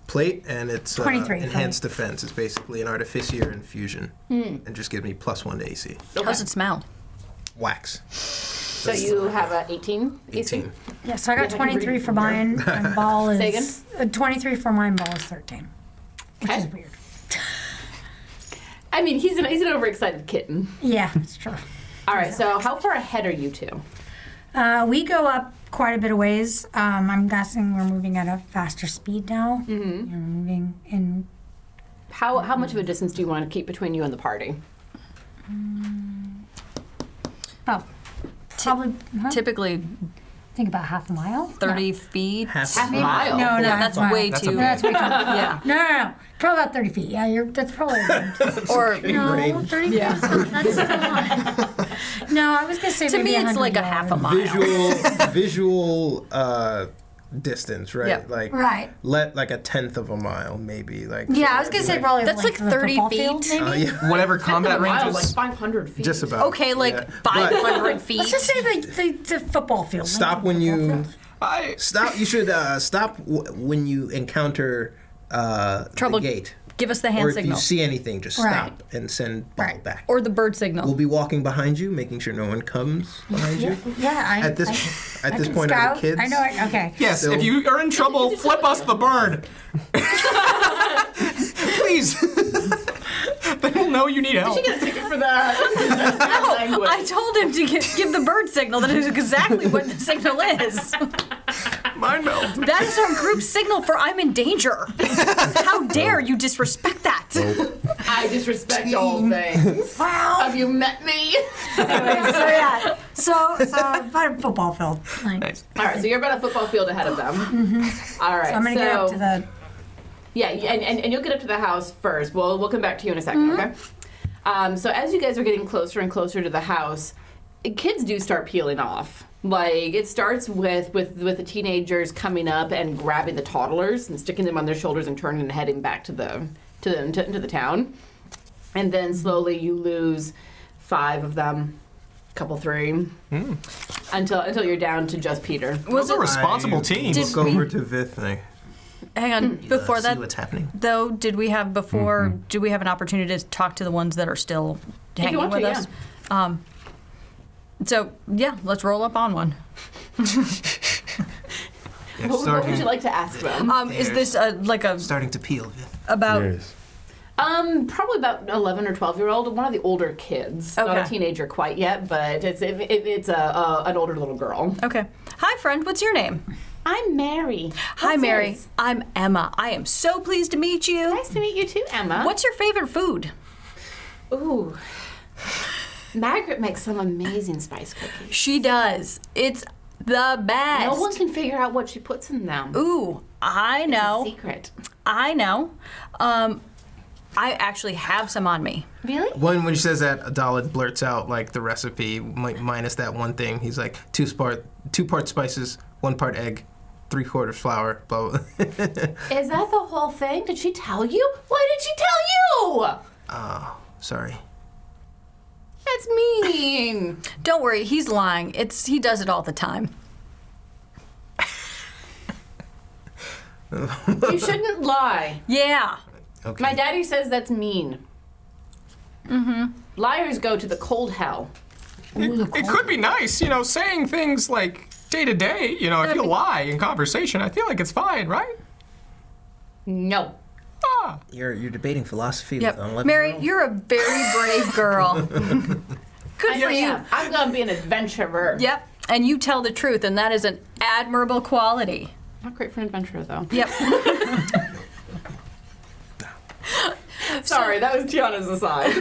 plate, and it's 23 for enhanced defense. It's basically an artificier infusion, and just gives me +1 to AC. How's it smell? Wax. So you have a 18? 18. Yeah, so I got Yeah, I can 23 read for from mine, and ball Say is 23 for mine, ball is 13, which is weird. I mean, he's an overexcited kitten. Yeah, it's true. All right, so how far ahead are you two? We go up quite a bit of ways. I'm guessing we're moving at a faster speed now. Mm-hmm. You know, moving in. How much of a distance do you want to keep between you and the party? Oh, probably. Typically Think about half a mile. 30 feet. Half Half a a mile. No, Yeah, not that's half a mile. way That's too. a bit. That's way too. Yeah. No. Probably about 30 feet. Yeah, that's probably. Or No, range. 30 feet. That's still a lot. No, I was gonna say to maybe me, it's 100 like a half a yards. mile. visual distance, right? Yeah. Like Right. let like a tenth of a mile, maybe. Like Yeah, I was gonna say probably That's like the 30 football feet. field, maybe. yeah, Whatever combat range Wow, like is. 500 feet. just about. Okay, like yeah. But 500 feet. Let's just say the football field. stop like when the football you field. stop. You should stop when you encounter Trouble. the gate. Give us the Or hand if signal. you see anything, just Right. stop and send ball Right. back. Or the bird signal. We'll be walking behind you, making sure no one comes behind you. Yeah, At this I at this can point, are scout. the kids? I know it. Okay. Yes, So- if you are in trouble, flip us the bird. Please. Then we'll know you need help. You get a ticket for that. Language. I told him to give the bird signal. That is exactly what the signal is. Mind meld. That is our group signal for I'm in danger. How dare you disrespect that? I disrespect all things. Wow. Have you met me? Anyway, so yeah. So about a football field. Like, Nice. All right, so you're about a football field ahead of them. All right, so I'm gonna get up to the. Yeah, and you'll get up to the house first. We'll come back to you in a second, okay? So as you guys are getting closer and closer to the house, kids do start peeling off. Like, it starts with the teenagers coming up and grabbing the toddlers and sticking them on their shoulders and turning and heading back into the town. And then slowly you lose 5 of them, couple 3, until you're down to just Peter. It was a responsible team. Did Look we- over to Vith. Hang on. Before See that, what's happening. though, do we have an opportunity to talk to the ones that are still hanging want with to, us? So yeah, let's roll up on one. What would you like to ask them? Is this like a Starting to peel. about? Yes. Probably about 11 or 12-year-old, one of the older kids. Not a Okay. teenager quite yet, but it's an older little girl. Okay. Hi, friend. What's your name? I'm Mary. Hi, What's Mary. yours? I'm Emma. I am so pleased to meet you. Nice to meet you too, Emma. What's your favorite food? Ooh. Margaret makes some amazing spice cookies. She does. It's the best. No one can figure out what she puts in them. Ooh, I know. Secret. I know. I actually have some on me. Really? When she says that, Adalid blurts out like the recipe minus that one thing. He's like 2 part spices, 1 part egg, 3/4 flour. Blah blah. Is that the whole thing? Did she tell you? Why did she tell you? Oh, sorry. That's mean. Don't worry, he's lying. He does it all the time. You shouldn't lie. Yeah. Okay. My daddy says that's mean. Liars go to the cold hell. It could be nice, saying things like day to day. If you lie in conversation, I feel like it's fine, right? No. Ah. You're debating philosophy Yep. with an 11 Mary, you're a very brave girl. Good for you. I'm gonna be an adventurer. Yep. And you tell the truth, and that is an admirable quality. Not great for an adventurer, though. Yep. Sorry, that was Tiana's aside.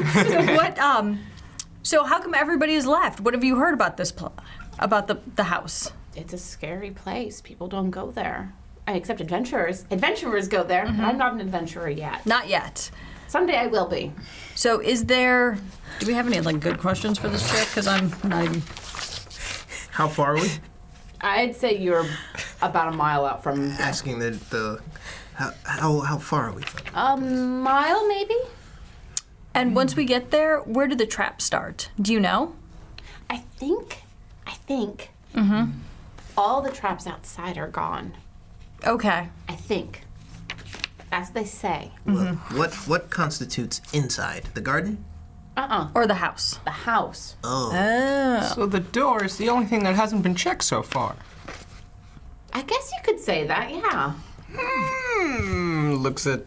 So how come everybody is left? What have you heard about this about the house? It's a scary place. People don't go there. Except adventurers. Adventurers go there, but I'm not an adventurer yet. Not yet. Someday I will be. So do we have any good questions for this trip? Because I'm not even. How far are we? I'd say you're about a mile out from Asking how far are we? a mile, maybe. And once we get there, where do the traps start? Do you know? I think. All the traps outside are gone. Okay. I think. As they say. Well, what constitutes inside? The garden? Or the house. The house. Oh. So the door is the only thing that hasn't been checked so far. I guess you could say that, yeah. Looks at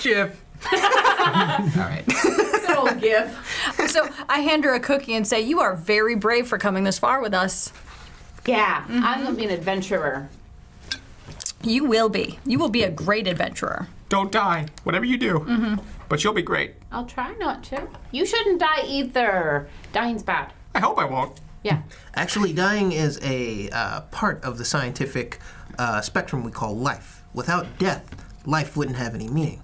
Jiff. All right. Good old gif. So I hand her a cookie and say, "You are very brave for coming this far with us." Yeah, I'm gonna be an adventurer. You will be. You will be a great adventurer. Don't die, whatever you do. But you'll be great. I'll try not to. You shouldn't die either. Dying's bad. I hope I won't. Yeah. Actually, dying is a part of the scientific spectrum we call life. Without death, life wouldn't have any meaning.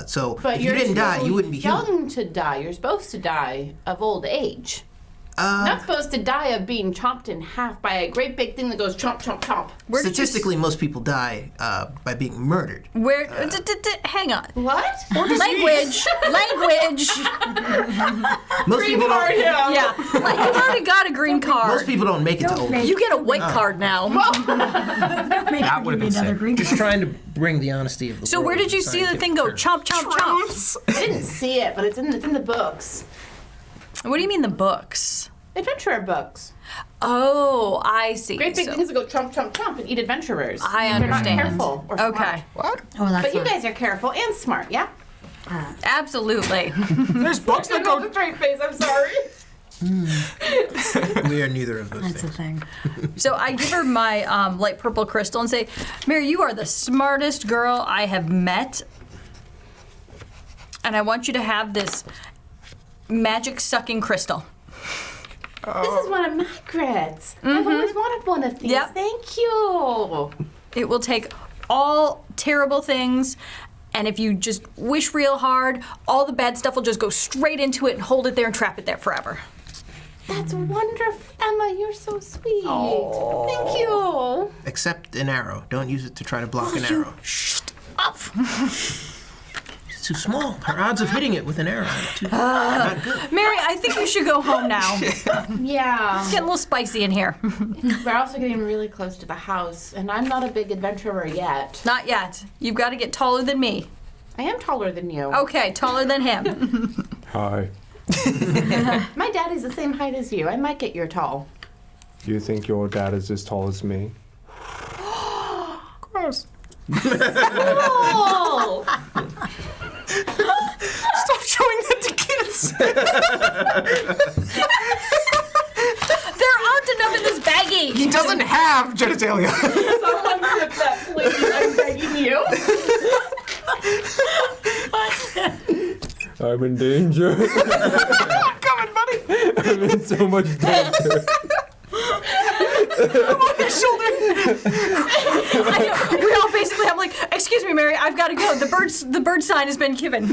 So But if you didn't die, you wouldn't be young human. to die. You're supposed to die of old age. Not supposed to die of being chomped in half by a great big thing that goes chomp, chomp, chomp. Where did you Statistically, most people die by being murdered. Where? Hang on. What? Language. Language. Most people don't. Yeah. You've already got a green card. Most people don't make it to old age. You get a white card now. That would have been sick. Just trying to bring the honesty of the So world where did you to see the scientific thing go terms. chomp, chomp, chomp? I didn't see it, but it's in the books. What do you mean the books? Adventurer books. Oh, I see. Great big So- things that go chomp, chomp, chomp and eat adventurers. I They're understand. not careful or smart. Okay. What? Oh, that's But you not- guys are careful and smart, yeah? Absolutely. There's books that Go go. straight face, I'm sorry. We are neither of those That's things. the thing. So I give her my light purple crystal and say, "Mary, you are the smartest girl I have met and I want you to have this magic sucking crystal. This is one of Margaret's. I've always wanted one of these. Yep. Thank you. It will take all terrible things, and if you just wish real hard, all the bad stuff will just go straight into it and hold it there and trap it there forever. That's wonderful. Emma, you're so sweet. Oh. Thank you. Except an arrow. Don't use it to try to block an arrow. Shut up. It's too small. Her odds of hitting it with an arrow are not good. Mary, I think you should go home now. It's Yeah. getting a little spicy in here. We're also getting really close to the house, and I'm not a big adventurer yet. Not yet. You've got to get taller than me. I am taller than you. Okay, taller than him. Hi. My daddy's the same height as you. I might get your tall. You think your dad is as tall as me? Gross. Oh! Stop showing that to kids. There aren't enough in this baggie. He doesn't have genitalia. Someone clip that, please. I'm begging you. I'm in danger. I'm coming, buddy. I'm in so much danger. I'm on his shoulder. I know. We all basically have like, excuse me, Mary, I've got to go. The bird sign has been given.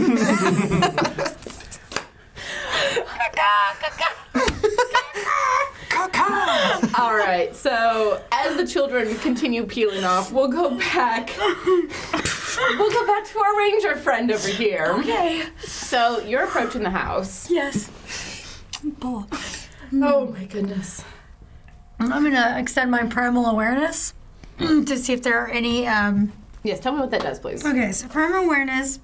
All right, so as the children continue peeling off, we'll go back. We'll go back to our ranger friend over here. Okay. So you're approaching the house. Yes. Oh, Oh my goodness. I'm gonna extend my primal awareness to see if there are any. Yes, tell me what that does, please. Okay, so primal awareness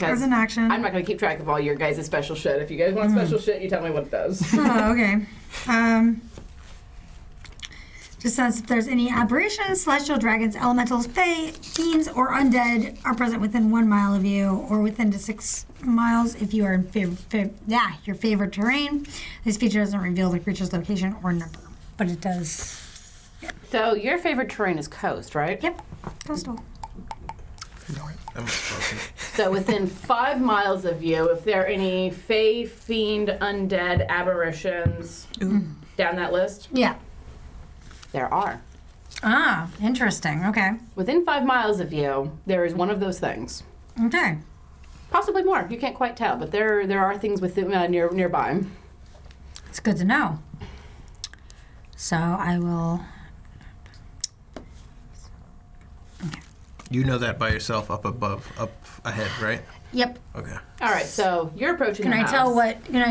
as an action. I'm not going to keep track of all your guys' special shit. If you guys want special shit, you tell me what it does. Oh, okay. Just says if there's any aberrations, celestial dragons, elementals, fae, fiends, or undead are present within 1 mile of you, or within 6 miles if you are in your favorite terrain. This feature doesn't reveal the creature's location or number, but it does. So your favorite terrain is coast, right? Yep, coastal. So within 5 miles of you, if there are any fae, fiend, undead, aberrations down that list, Yeah. there are. Ah, interesting. Okay. Within 5 miles of you, there is one of those things. Okay. Possibly more. You can't quite tell, but there are things within nearby. It's good to know. So I will. You know that by yourself, up ahead, right? Yep. Okay. All right, so you're approaching Can the I house.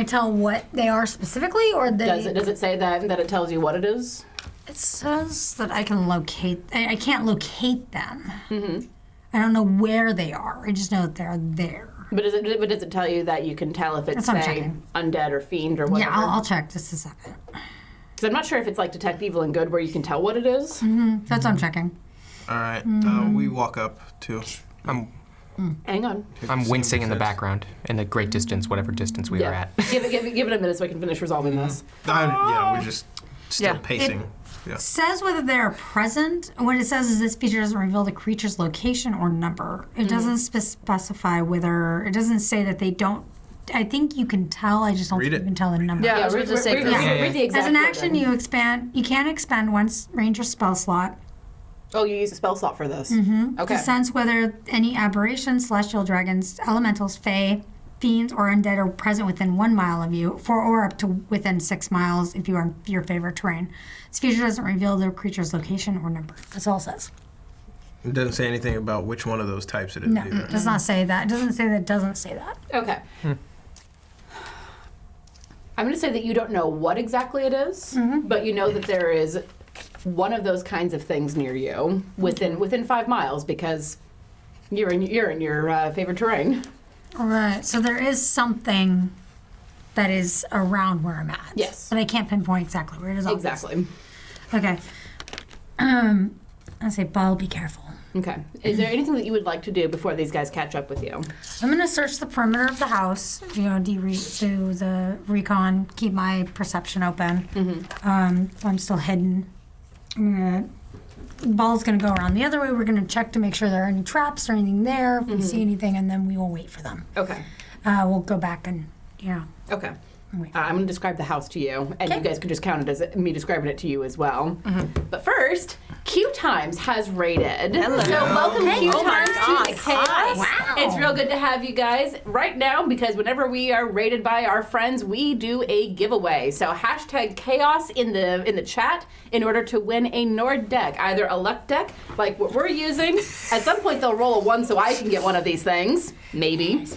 tell what they are specifically, or they? Does it say that it tells you what it is? It says that I can locate. I can't locate them. Mm-hmm. I don't know where they are. I just know that they're there. But does it tell you that you can tell if it's That's what I'm say checking. undead or fiend or whatever? Yeah, I'll check just a second. Because I'm not sure if it's like detect evil and good where you can tell what it is. That's what I'm checking. All right. We walk up to. Hang on. I'm wincing in the background, in the great distance, whatever distance we are at. give it a minute so I can finish resolving this. Yeah, we're just still Yeah. pacing. Yeah. Says whether they are present. What it says is this feature doesn't reveal the creature's location or number. It doesn't specify whether. It doesn't say that they don't. I think you can tell. I just don't Read think it. you can tell the number. Yeah, read the sacred. Read the exact As an wording. action, you can expend one's ranger spell slot Oh, you use a spell slot for this. Mm-hmm. Okay. to sense whether any aberrations, celestial dragons, elementals, fae, fiends, or undead are present within 1 mile of you, or up to within 6 miles if you are in your favorite terrain. This feature doesn't reveal the creature's location or number. That's all it says. It doesn't say anything about which one of those types it is No, either. it does not say that. It doesn't say that. It doesn't say that. Okay. I'm going to say that you don't know what exactly it is, but you know that there is one of those kinds of things near you within 5 miles because you're in your favorite terrain. All right. So there is something that is around where I'm at. Yes. But I can't pinpoint exactly where it is. Exactly. Okay. I say, Belle, be careful. Okay. Is there anything that you would like to do before these guys catch up with you? I'm gonna search the perimeter of the house. Do the recon, keep my perception open. I'm still hidden. Ball's gonna go around the other way. We're gonna check to make sure there are any traps or anything there. If we see anything, and then we will wait for them. Okay. we'll go back and, Okay. Wait. I'm going to describe the house to you, and you guys can just count it as me describing it to you as well. But first, Q Times has rated. Hello. So welcome Q Oh my Times gosh. to the Chaos. Wow. It's real good to have you guys right now, because whenever we are rated by our friends, we do a giveaway. So hashtag Chaos in the chat in order to win a Nord deck, either a luck deck like what we're using. At some point they'll roll a 1 so I can get one of these things, maybe.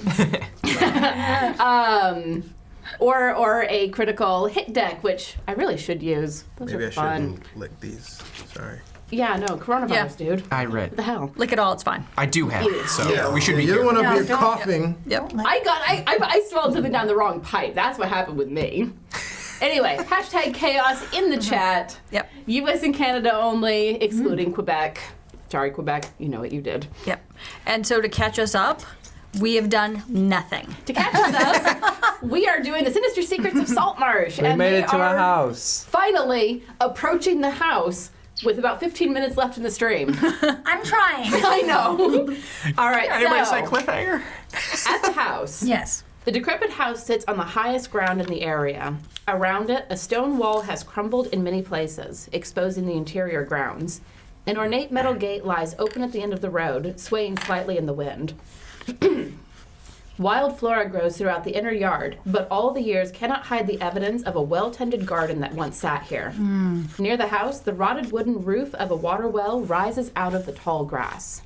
Or a critical hit deck, which I really should use. Those Maybe are I fun. shouldn't lick these. Sorry. Yeah, no, coronavirus, dude. I What read. the hell? Lick it all, it's fine. I do have it, so we should be You don't careful. want to be don't- coughing. Yep. I swallowed something down the wrong pipe. That's what happened with me. Anyway, hashtag chaos in the chat. Yep. US and Canada only, excluding Quebec. Sorry, Quebec, you know what you did. Yep. And so to catch us up, we have done nothing. To catch us up, we are doing the Sinister Secrets of Saltmarsh. We and made they it to are a house. finally approaching the house with about 15 minutes left in the stream. I'm trying. I know. All right, Anybody so say cliffhanger? at the house, Yes. the decrepit house sits on the highest ground in the area. Around it, a stone wall has crumbled in many places, exposing the interior grounds. An ornate metal gate lies open at the end of the road, swaying slightly in the wind. Wild flora grows throughout the inner yard, but all the years cannot hide the evidence of a well-tended garden that once sat here. Near the house, the rotted wooden roof of a water well rises out of the tall grass.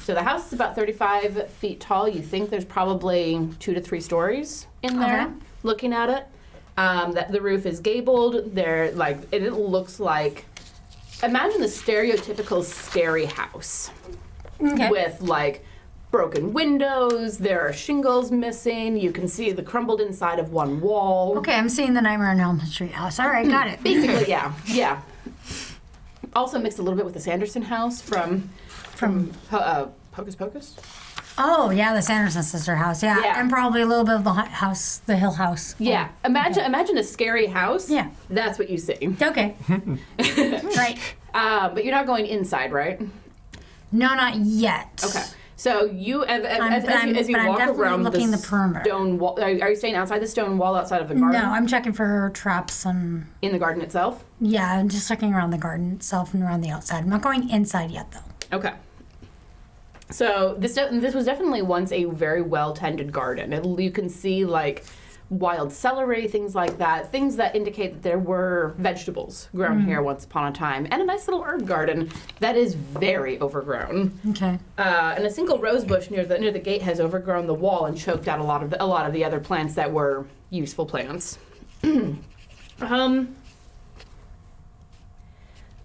So the house is about 35 feet tall. You think there's probably 2 to 3 stories in there. Okay. Looking at it, that the roof is gabled. It looks like, imagine the stereotypical scary house Okay. with like broken windows. There are shingles missing. You can see the crumbled inside of one wall. Okay, I'm seeing the Nightmare on Elm Street house. All right, got it. Basically, yeah. Also mixed a little bit with the Sanderson house from Hocus Pocus. Oh, yeah, the Sanderson sister house. Yeah. Yeah. And probably a little bit of the house, the Hill House. Yeah, imagine a scary house. Yeah. That's what you see. Okay. Right. But you're not going inside, right? No, not yet. Okay. So you, as I'm you definitely walk around looking the the perimeter. stone wall, are you staying outside the stone wall outside of the garden? No, I'm checking for traps and In the garden itself? yeah, I'm just checking around the garden itself and around the outside. I'm not going inside yet though. Okay. So this was definitely once a very well-tended garden. You can see like wild celery, things like that, things that indicate that there were vegetables grown here once upon a time, and a nice little herb garden that is very overgrown. Okay. And a single rose bush near the gate has overgrown the wall and choked out a lot of the other plants that were useful plants.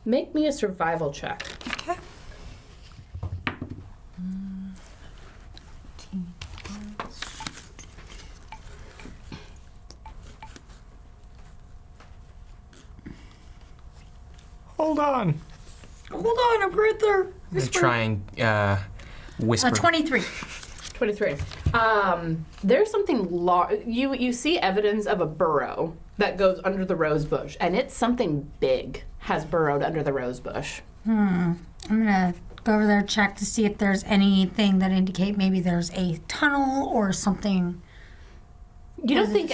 Make me a survival check. Okay. Hold on. Hold on, I'm right there. I'm gonna try and whisper. 23. 23. There's something you see evidence of a burrow that goes under the rose bush, and it's something big has burrowed under the rose bush. I'm gonna go over there, check to see if there's anything that indicate maybe there's a tunnel or something. You don't think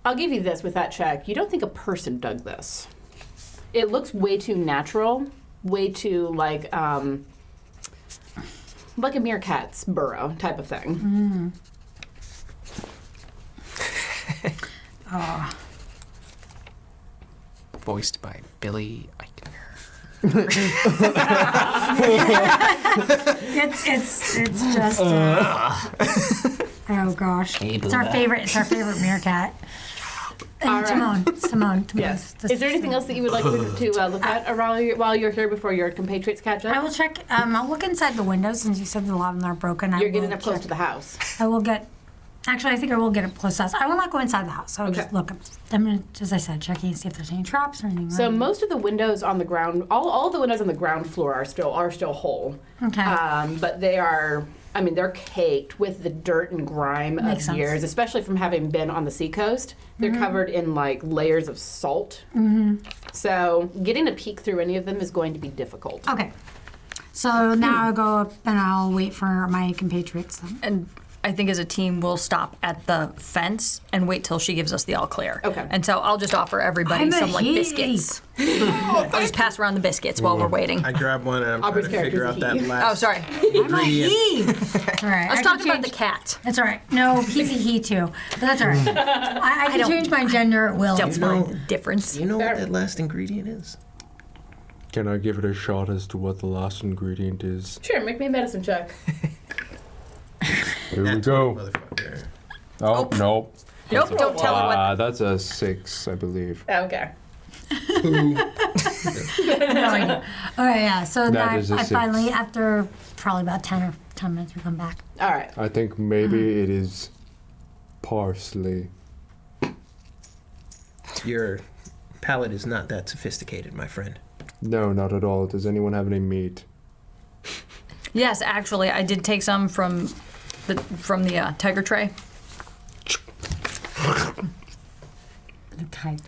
I'll give you this with that check. You don't think a person dug this. It looks way too natural, way too like a meerkat's burrow type of thing. Voiced by Billy Eichner. It's just. Oh gosh, it's our favorite meerkat. And All right. Simone. Yes. This Is there anything else that you would like to look at while you're here before your compatriots catch I up? will check. I'll look inside the windows since you said a lot of them are broken. You're getting up close to the house. I will get. Actually, I think I will get up close to the house. I will not go inside the house. I'll just look. I'm gonna, as I said, checking to see if there's any traps or anything. So most of the windows on the ground, all the windows on the ground floor are still whole. Okay. But they are, they're caked with the dirt and grime Makes of sense. years, especially from having been on the seacoast. They're covered in like layers of salt. So getting a peek through any of them is going to be difficult. Okay. So now I'll go up and I'll wait for my compatriots. And I think as a team, we'll stop at the fence and wait till she gives us the all clear. Okay. And so I'll just offer everybody I'm a some like he. biscuits. I'll just pass around the biscuits while we're waiting. I grab one and I'm Aubrey's trying to figure out character's that a he. Oh, last sorry. I'm a he. All right. Let's I talk can about the change- cat. That's all right. No, he's a he too. But that's all right. I can don't- change my gender at will. Don't It's find fine. the difference. Do you know what that last ingredient is? Can I give it a shot as to what the last ingredient is? Sure, make me a medicine check. Here we go. Motherfucker. Oh, nope. Nope, don't tell her what. That's a 6, I believe. Okay. No idea. All right, yeah. So That I is a 6. finally, after probably about 10 minutes, we come back. All right. I think maybe it is parsley. Your palate is not that sophisticated, my friend. No, not at all. Does anyone have any meat? Yes, actually, I did take some from the tiger tray. The type.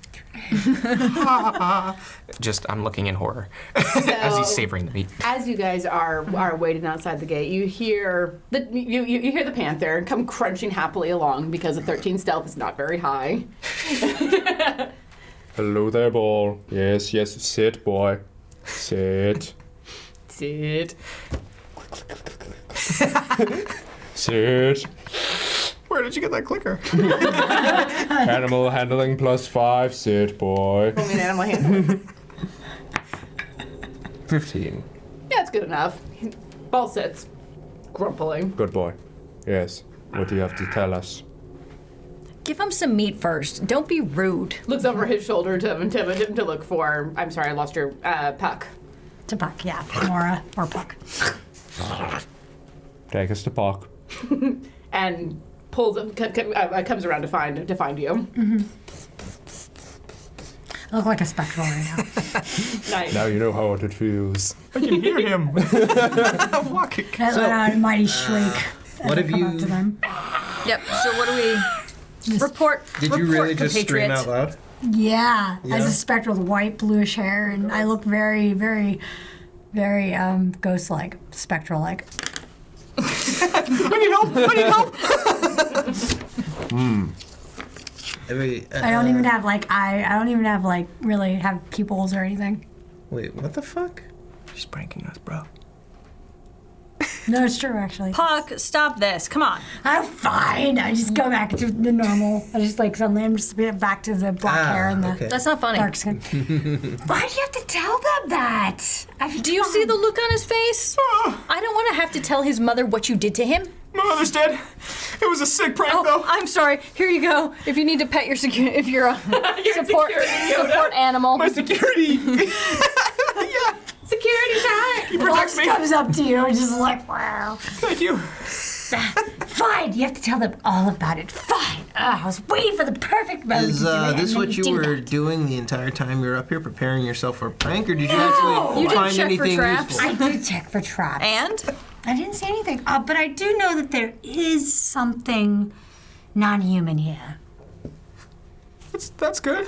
I'm looking in horror as he's savoring the meat. As you guys are waiting outside the gate, you hear you hear the panther come crunching happily along because a 13 stealth is not very high. Hello there, ball. Yes, sit, boy. Sit. Sit. Sit. Where did you get that clicker? Animal handling +5. Sit, boy. Roll me an animal handling. 15. Yeah, it's good enough. Ball sits, grumpling. Good boy. Yes. What do you have to tell us? Give him some meat first. Don't be rude. Looks over his shoulder to look for. I'm sorry, I lost your puck. To Puck, yeah. Mora or Puck. Take us to Puck. And pulls comes around to find you. I look like a spectral right now. Nice. Now you know how it feels. I can hear him. Walking. I let out a mighty shriek. what as I have come you- up to them. Yep. So what do we report? Did you report, really just scream compatriot. out loud? Yeah, Yeah. as a spectral with white, bluish hair, and I look very, very, very ghost-like, spectral-like. I need help. I don't even have really have pupils or anything. Wait, what the fuck? She's pranking us, bro. No, it's true actually. Puck, stop this. Come on. I'm fine. I just go back to the normal. I just suddenly I'm just back to the black hair and the okay. That's not funny. dark skin. Why do you have to tell them that? Do you see the look on his face? I don't want to have to tell his mother what you did to him. My mother's dead. It was a sick prank, Oh, though. I'm sorry. Here you go. If you need to pet your if you're a support animal. My security. Security time. He protects me. comes up to you and just like, wow. Thank you. Fine, you have to tell them all about it. Fine. I was waiting for the perfect moment Is to do it. and this then what you do were that. doing the entire time you were up here, preparing yourself for a prank, or did you actually You didn't find check for anything traps? useful? I did check for traps. And? I didn't see anything. But I do know that there is something non-human here. That's good.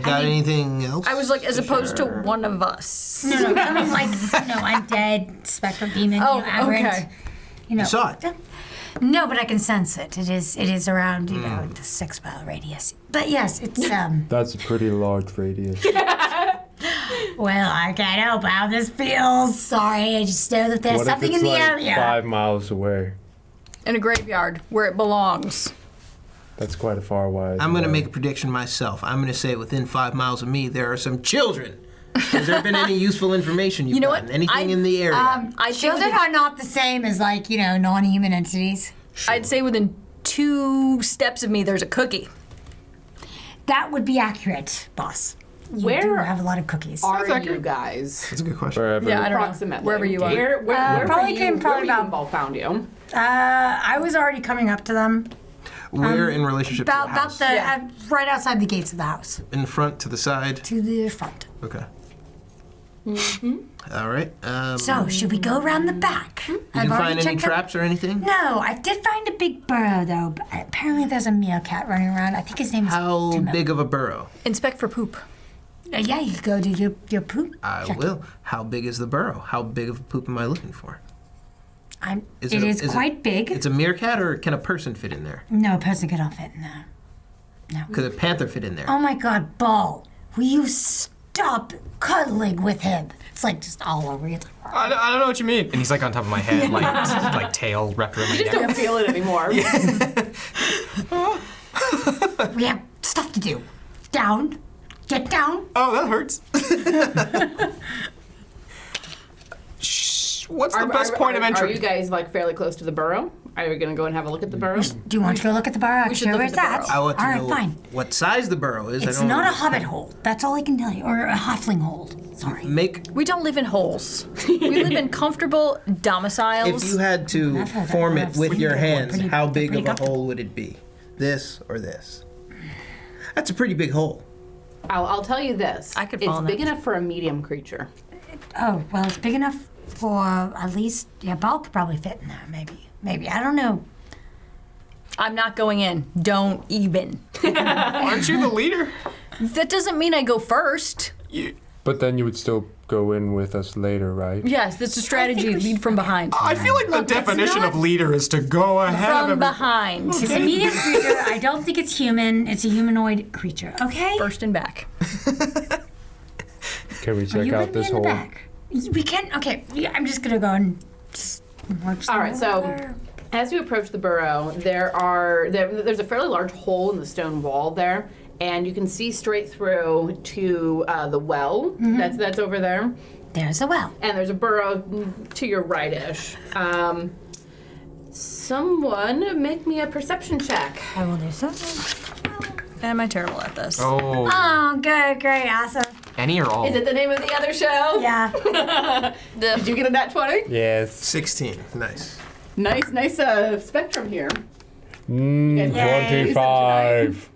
Got anything else? I was like, as opposed to one of us. No, something like, undead, spectral demon, Oh, aberrant. okay. You saw it. No, but I can sense it. It is around, the 6-mile radius. But yes, it's That's a pretty large radius. well, I can't help how this feels. Sorry, I just know that there's What if something it's in the like area. 5 miles away? In a graveyard where it belongs. That's quite a far way. I'm going to make a prediction myself. I'm going to say within 5 miles of me, there are some children. Has there been any useful information you've You know gotten? what? Anything in the area? I'd say Children within, are not the same as non-human entities. I'd say within 2 steps of me, there's a cookie. That would be accurate, boss. You do Where have a lot of cookies. Are you guys? That's a good question. Wherever. Yeah, I don't Approximately. know. Wherever you are. Where probably were came you, probably where about- Ball found you. I was already coming up to them. Where in relationship to the About house? Yeah. right outside the gates of the house. In front, to the side? To the front. Okay. All right. So, should we go around the back? you didn't find any traps or anything? No, I did find a big burrow, though. But apparently there's a meerkat running around. I think his name is How Timo. big of a burrow? Inspect for poop. Yeah, you could go do your poop. I check. will. How big is the burrow? How big of a poop am I looking for? It is quite big. It's a meerkat, or can a person fit in there? No, a person cannot fit in there. No. Could a panther fit in there? Oh my God, Ball! Will you stop cuddling with him? It's like just all over you. I don't know what you mean. And he's like on top of my head, like tail wrapped around my You just neck. don't feel it anymore. We have stuff to do. Down. Get down. Oh, that hurts. Shh. What's the best point of entry? Are you guys like fairly close to the burrow? Are you gonna go and have a look at the burrow? Do you want to go look at the burrow? We should look Where at it's the at. burrow. I want to All right, know fine. what size the burrow is. It's not a hobbit hole. That's all I can tell you. Or a halfling hole. Sorry. We don't live in holes. We live in comfortable domiciles. If you had to I've heard that. form I've it with seen your that. hands, Pretty- how big pretty of a comfortable. hole would it be? This or this? That's a pretty big hole. I'll tell you this. I could It's fall in big that. enough for a medium creature. Oh, well, it's big enough for at least, Ball could probably fit in there, maybe. Maybe, I don't know. I'm not going in. Don't even. Aren't you the leader? That doesn't mean I go first. But then you would still go in with us later, right? Yes, that's a strategy. Lead from behind. I feel like the definition not- of leader is to go ahead of From everyone. behind. It's a medium creature. I don't think it's human. It's a humanoid creature, okay? First and back. Can we Are check you out gonna be this in the hole? back? We can, okay. Yeah, I'm just gonna go and just watch All right, so as you approach the burrow, there's a fairly large hole in the stone wall there, and you can see straight through to the well that's over there, There's a well. and there's a burrow to your right-ish. Someone make me a perception check. I will do so. Am I terrible at this? Oh, Oh, good, great, awesome. any or all? Is it the name of the other show? Yeah. Did you get a nat 20? Yes. 16. Nice. Nice spectrum here. Yay. 25.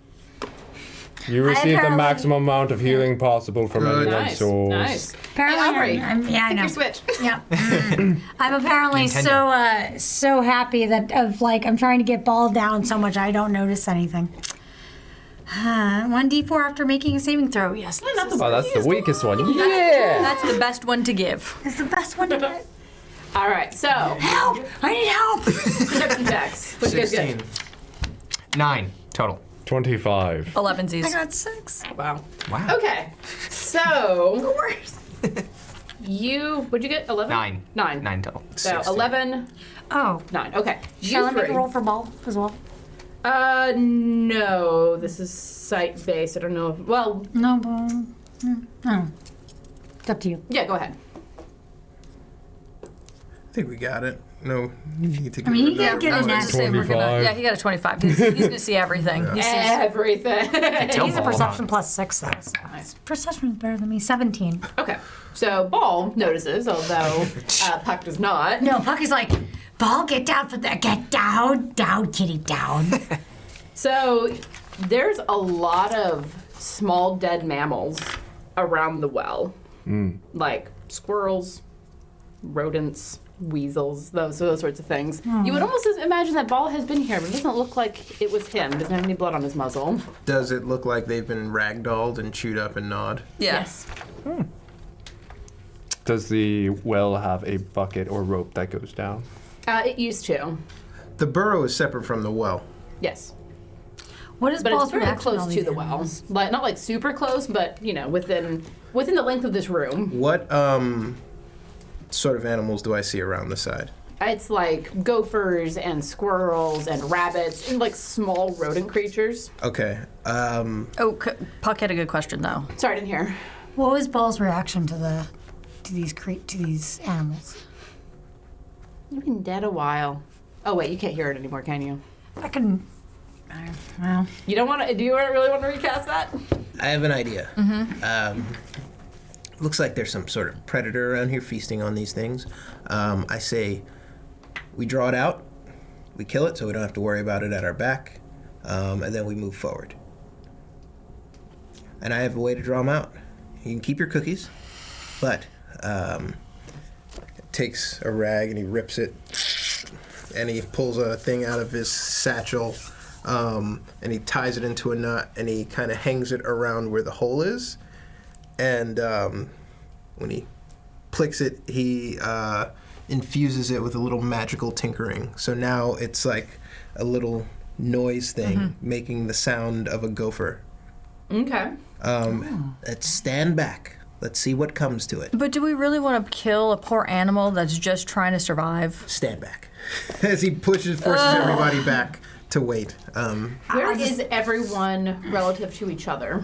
You receive the apparently- maximum amount of healing possible from Good. anyone's Nice, souls. nice. Apparently, Hey, Aubrey, yeah, I Pick know. your switch. Yeah. I'm apparently Nintendo. so happy that I'm trying to get Ball down so much I don't notice anything. 1d4 after making a saving throw. Yes, Not the Oh, that's the weakest one. Yeah! That's the best one to give. it's the best one to get. All right, so Help! I need help! perception checks. What you guys get? 16. 9 total. 25. 11sies. I got 6. Wow. Wow. Okay, so what'd you get? 11? 9. 9. 9 total. So 16. 11, Oh. 9. Okay. Shall I You make a three. roll for Ball as well? No. This is site based. I don't know. Well, No, Ball. No. It's up to you. yeah. Go ahead. I think we got it. No, you need to I mean, you give it can get another- a nat. Say we're gonna, 25. yeah, he got a 25. He's gonna see everything. He sees. Everything. He's a perception plus 6, though. So perception's better than me. 17. Okay. So Ball notices, although Puck does not. No, Pucky's like, Ball, get down for that. Get down. Down, kitty, down. So there's a lot of small dead mammals around the well, like squirrels, rodents, weasels, those sorts of things. You would almost imagine that Ball has been here, but it doesn't look like it was him. Doesn't have any blood on his muzzle. Does it look like they've been ragdolled and chewed up and gnawed? Yeah. Yes. Does the well have a bucket or rope that goes down? It used to. The burrow is separate from the well. Yes. What is But Ball's it's very reaction close all to these the animals? well. Like, not like super close, but within the length of this room. What sort of animals do I see around the side? It's like gophers and squirrels and rabbits and like small rodent creatures. Okay. Oh, Puck had a good question though. Sorry, I didn't hear. What was Ball's reaction to these animals? You've been dead a while. Oh wait, you can't hear it anymore, can you? I can. Well, You don't want to? Do you really want to recast that? I have an idea. Looks like there's some sort of predator around here feasting on these things. I say we draw it out, we kill it so we don't have to worry about it at our back, and then we move forward. And I have a way to draw them out. You can keep your cookies, but takes a rag and he rips it, and he pulls a thing out of his satchel, and he ties it into a knot, and he kind of hangs it around where the hole is. And when he plicks it, he infuses it with a little magical tinkering. So now it's like a little noise thing making the sound of a gopher. Okay. Let's stand back. Let's see what comes to it. But do we really want to kill a poor animal that's just trying to survive? Stand back. As he forces everybody back to wait. Where is everyone relative to each other?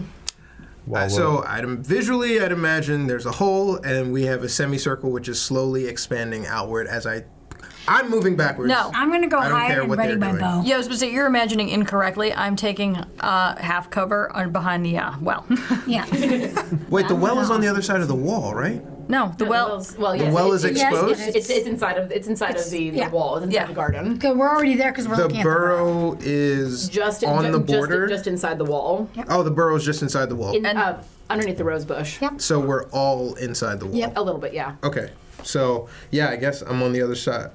So visually, I'd imagine there's a hole, and we have a semicircle which is slowly expanding outward as I'm moving backwards. No. I'm gonna go I don't higher care and what ready they're my doing. bow. Yeah, I was going to say, you're imagining incorrectly. I'm taking half cover behind the well. Yeah. Wait, the well is on the other side of the wall, right? No, the well. Yes, The well is exposed? It's inside of the wall. It's inside yeah. the garden. Okay, we're already there because we're The looking at the burrow is on the border? just inside the wall. Oh, the burrow's just inside the wall. Underneath the rose bush. Yep. So we're all inside the wall. Yep. A little bit, yeah. Okay. So, yeah, I guess I'm on the other side.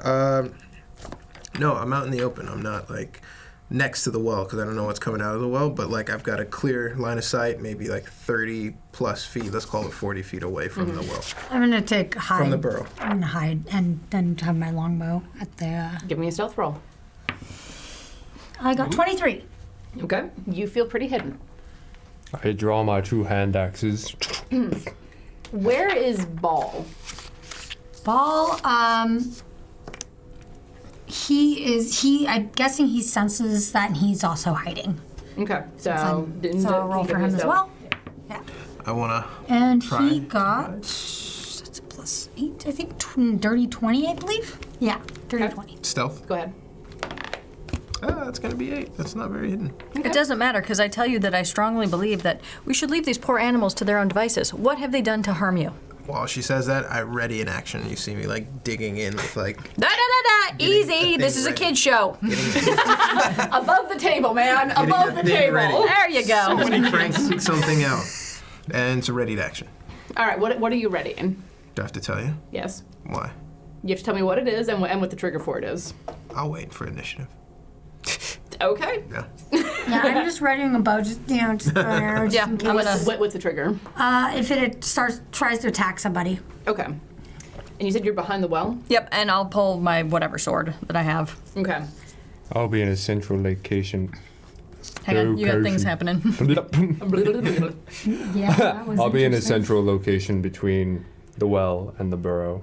No, I'm out in the open. I'm not, like, next to the well because I don't know what's coming out of the well, but, like, I've got a clear line of sight, maybe, like, 30-plus feet. Let's call it 40 feet away from the well. I'm gonna take hide. From the burrow. I'm gonna hide and then have my longbow at the. Give me a stealth roll. I got 23. Okay. You feel pretty hidden. I draw my 2 hand axes. Where is Ball? Ball, I'm guessing he senses that and he's also hiding. Okay. So So I'll roll for him as well. Yeah. I want to... And Try. he got, that's a +8, I think, dirty 20, I believe. Yeah, dirty Okay. 20. Stealth? Go ahead. That's going to be 8. That's not very hidden. It doesn't matter because I tell you that I strongly believe that we should leave these poor animals to their own devices. What have they done to harm you? While she says that, I ready in action. You see me, like, digging in with, like... Easy. This is a ready. kid's show. Above the table, man. Above the the thing table. ready. There you go. Somebody cranks something out. And it's a ready to action. All right. What are you ready in? Do I have to tell you? Yes. Why? You have to tell me what it is and what the trigger for it is. I'll wait for initiative. Okay. Yeah. Yeah, I'm just readying a bow, just for an arrow, just Yeah, in case. I'm gonna. What's the trigger? If it tries to attack somebody. Okay. And you said you're behind the well? Yep, and I'll pull my whatever sword that I have. Okay. I'll be in a central location. Hang on, you got things Location. happening. Yeah, that was I'll be in a interesting. central location between the well and the burrow.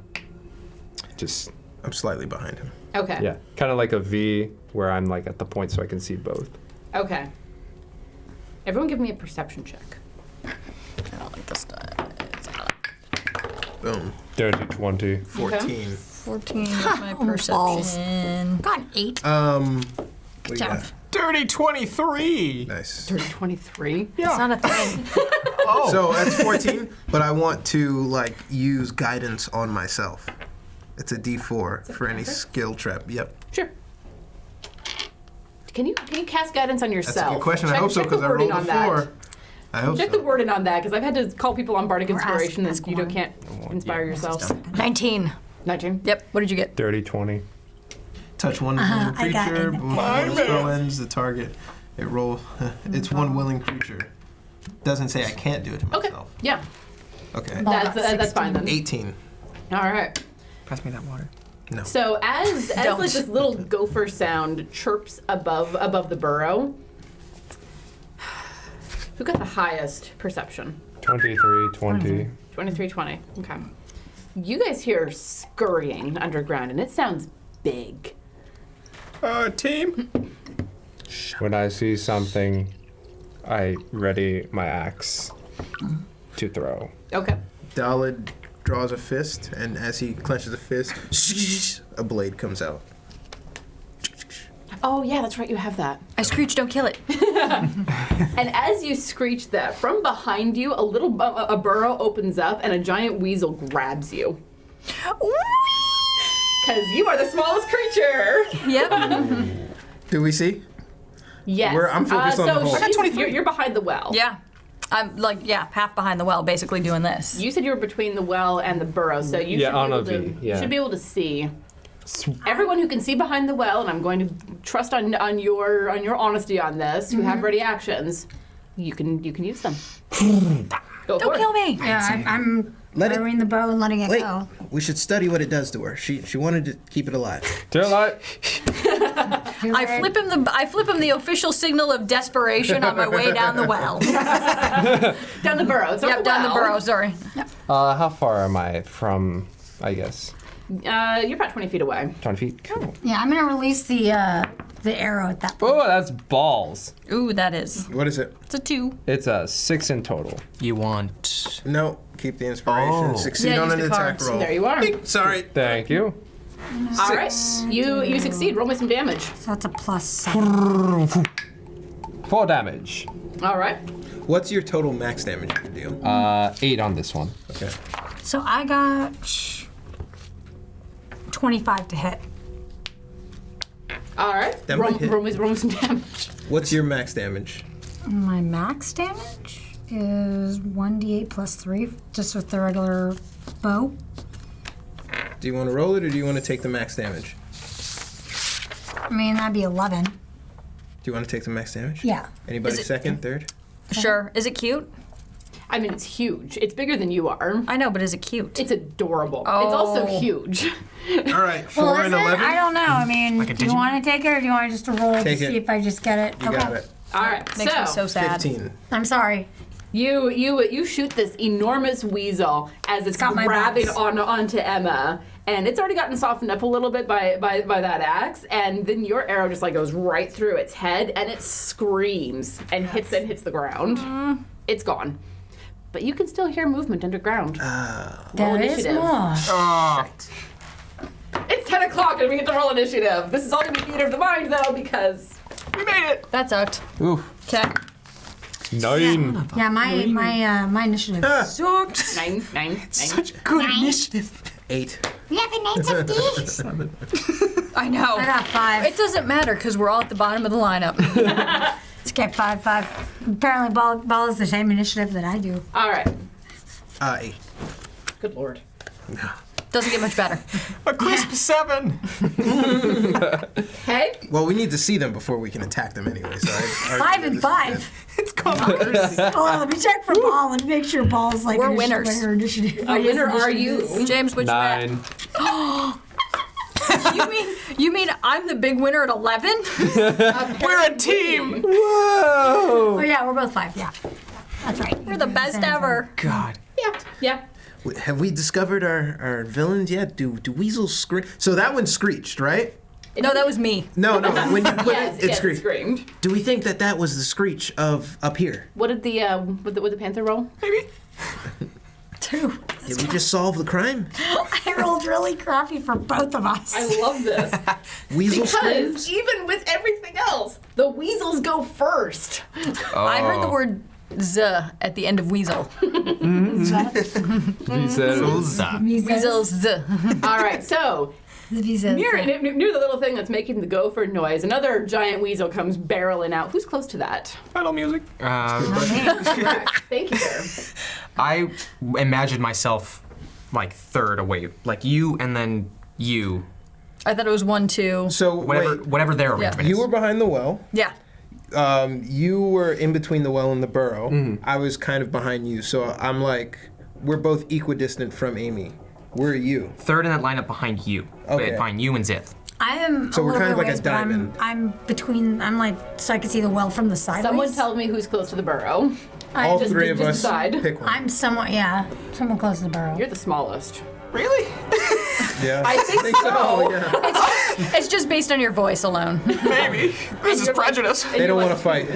Just, I'm slightly behind him. Okay. yeah, kind of like a V where I'm like at the point so I can see both. Okay. Everyone give me a perception check. I don't like this stuff. Boom. Dirty 20. 14. 14 is my balls. perception. Got an 8. What do you job. got? Dirty 23! Nice. 23. It's not a thing. Oh! So that's 14, but I want to, like, use guidance on myself. It's a D4 for any skill trap. Yep. Sure. Can you cast guidance on yourself? That's a good question. I Check- hope so check the because I wording rolled a on 4. that. I hope Check so. the wording on that because I've had to call people on bardic Or ask- inspiration ask and you one. can't inspire yourself. 19. 19. Yep, what did you get? Dirty 20. Touch one I willing got creature. it. When the spell ends, the target. It roll. It's one willing creature. Doesn't say I can't do it to Okay. myself. Yeah. Okay. That's fine then. 18. All right. Pass me that water. No. So as Don't. like this little gopher sound chirps above the burrow, who got the highest perception? 23, 20. 23-20. Okay. You guys hear scurrying underground, and it sounds big. Team? When I see something, I ready my axe to throw. Okay. Dalid draws a fist, and as he clenches a fist, a blade comes out. Oh yeah, that's right. You have that. I screech, don't kill it. And as you screech that, from behind you, a burrow opens up, and a giant weasel grabs you. Because you are the smallest creature. Yep. Do we see? Yes. I'm focused on the hole. So you're behind the well. Yeah. I'm half behind the well, basically doing this. You said you were between the well and the burrow, so you Yeah, should on be a able to. V, yeah. You should be able to see. Everyone who can see behind the well, and I'm going to trust on your honesty on this, who have ready actions, you can use them. Go Don't for kill it. me. Yeah, I'm Let it- lowering the bow and letting it Wait. go. We should study what it does to her. She wanted to keep it alive. Daylight. I flip him the official signal of desperation on my way down the well. Down the burrow. It's not Yep, the down the well. burrow. Sorry. How far am I from, I guess, You're about 20 feet away. 20 feet? Cool. Yeah, I'm gonna release the arrow at that point. Oh, that's balls. Ooh, that is. What is it? It's a 2. It's a 6 in total. You want. No, keep the inspiration. Oh. Succeed Yeah, on use an the attack cards. roll. There you are. Sorry. Thank you. All right. You succeed. Roll me some damage. So that's a +7. 4 damage. All right. What's your total max damage you can deal? 8 on this one. Okay. So I got 25 to hit. All right. That roll, might hit. roll me some damage. What's your max damage? My max damage is 1d8 +3, just with the regular bow. Do you want to roll it or do you want to take the max damage? I mean, that'd be 11. Do you want to take the max damage? Yeah. Anybody Is it- second, third? Sure. Is it cute? I mean, it's huge. It's bigger than you are. I know, but is it cute? It's adorable. It's also Oh. huge. All right, 4 Well, and is it? 11. I don't know. I mean, Like a do you Digimon? want to take it or do you want to just roll Take to it. see if I just get it? You got it. All right. Makes me so sad. 15. I'm sorry. You shoot this enormous weasel as it's got my grabbing box. onto Emma, and it's already gotten softened up a little bit by that axe, and then your arrow just like goes right through its head, and it screams and hits the ground. It's gone, but you can still hear movement underground. There is initiative. more. It's 10 o'clock, and we get to roll initiative. This is all gonna be theater of the mind, though, because we made it. That sucked. Oof. Okay. 9. Yeah, my initiative sucks. Nine. Such good initiative. 8. We have an 8 of these. I know. I got 5. It doesn't matter because we're all at the bottom of the lineup. It's okay, 5. Apparently, Ball is the same initiative that I do. All right. 8. Good lord. Doesn't get much better. A crisp 7. Hey. Well, we need to see them before we can attack them anyway. So 5 and 5. It's coming. Oh, let me check for Ball and make sure Ball's like We're initiative- winners. her initiative. A winner are Initiative. you? James, which 9. you mean I'm the big winner at 11? We're a team. Oh yeah, we're both 5. Yeah, that's right. We're the best ever. God. Yeah. have we discovered our villains yet? Do weasels scream? So that one screeched, right? No, that was me. No. When you put Yes, it, it yes, screeched. screamed. Do we think that was the screech of up here? What did the panther roll? Maybe. 2. Did we just solve the crime? I rolled really crappy for both of us. I love this. Weasel Because screams? even with everything else, the weasels go first. I heard the word Z at the end of weasel. Weasel Z. All right, so near the little thing that's making the gopher noise, another giant weasel comes barreling out. Who's close to that? Final music. Correct. Thank you, sir. I imagine myself like third away, like you and then you. I thought it was 1, 2. So Whatever their arrangement you is. were behind the well. Yeah. You were in between the well and the burrow. I was kind of behind you, so I'm like, we're both equidistant from Amy. Where are you? Third in that lineup behind you. Okay. Behind you and Zith. I am. So a we're little kind of bit like a ways, but diamond. I'm between. I'm like, so I can see the well from the sideways. Someone tell me who's close to the burrow. All just- three of just us decide. pick one. I'm somewhat. Yeah, someone close to the burrow. You're the smallest. Really? Yeah. I think so. Yeah. It's just based on your voice alone. Maybe. This is you're like- prejudice. They don't want to fight.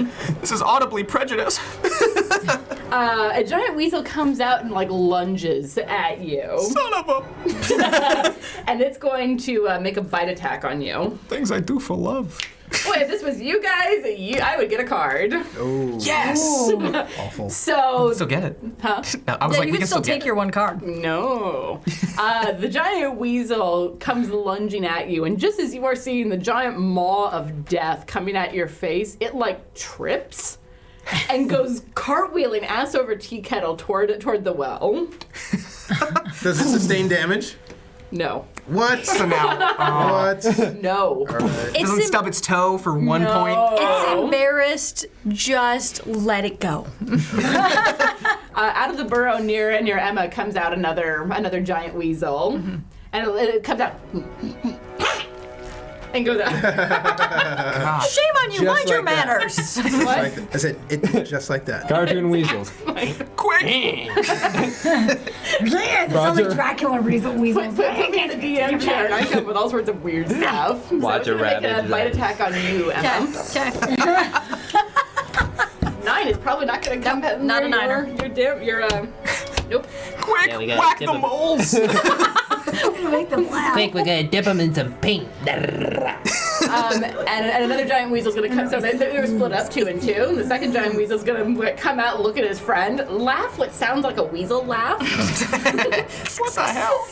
This is audibly prejudice. A giant weasel comes out and like lunges at you, Son of a. and it's going to make a bite attack on you. Things I do for love. Boy, if this was you guys, I would get a card. Oh, Yes. awful. So Still get it. Huh? No, I was Yeah, like, you we can can still get take it. your 1 card. No. The giant weasel comes lunging at you, and just as you are seeing the giant maw of death coming at your face, it like trips and goes cartwheeling ass over tea kettle toward the well. Does it sustain damage? No. What? So now, What? No. doesn't stub its toe for 1 point. It's embarrassed. Just let it go. Out of the burrow near Emma comes out another giant weasel, and it comes out and goes out. Shame on you. Just Mind your like that. manners. I said it just like that. Cartoon weasels. Quick! There's only Dracula weasels. Put me in the DM chair, and I come up with all sorts of weird stuff. Watch so a rabbit Make a bite attack on you, Emma. Okay. 9 is probably not going to come. Not a niner. Nope. Quick! Yeah, we gotta Whack dip the 'em. moles! Make them laugh. Quick, we're gonna dip them in some paint. And another giant weasel's gonna come. So they're split up 2 and 2. The second giant weasel's gonna come out, look at his friend, laugh what sounds like a weasel laugh, What the hell?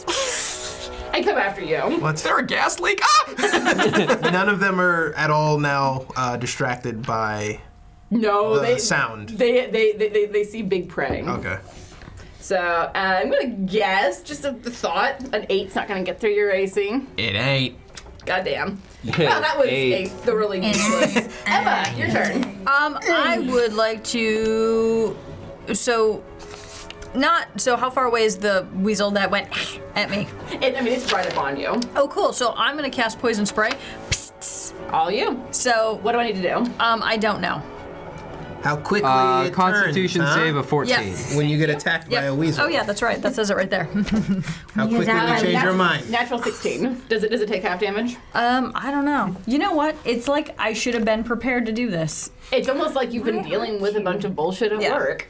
and come after you. Is there a gas leak? Ah! None of them are at all now distracted by No, the they sound. They see big prey. Okay. So I'm gonna guess, just the thought, an 8's not gonna get through your AC. It ain't. Goddamn. Well, that was a thoroughly useless. Emma, your turn. I would like to. So how far away is the weasel that went at me? It's right up on you. Oh, cool. So I'm gonna cast poison spray. Psst. All you. So What do I need to do? I don't know. How quickly it Constitution turns, huh? save of 14. Yeah. When you get attacked by a weasel. Oh yeah, that's right. That says it right there. How quickly you change your mind. Natural 16. Does it take half damage? I don't know. You know what? It's like I should have been prepared to do this. It's almost like you've been dealing with a bunch of bullshit at Yeah. work.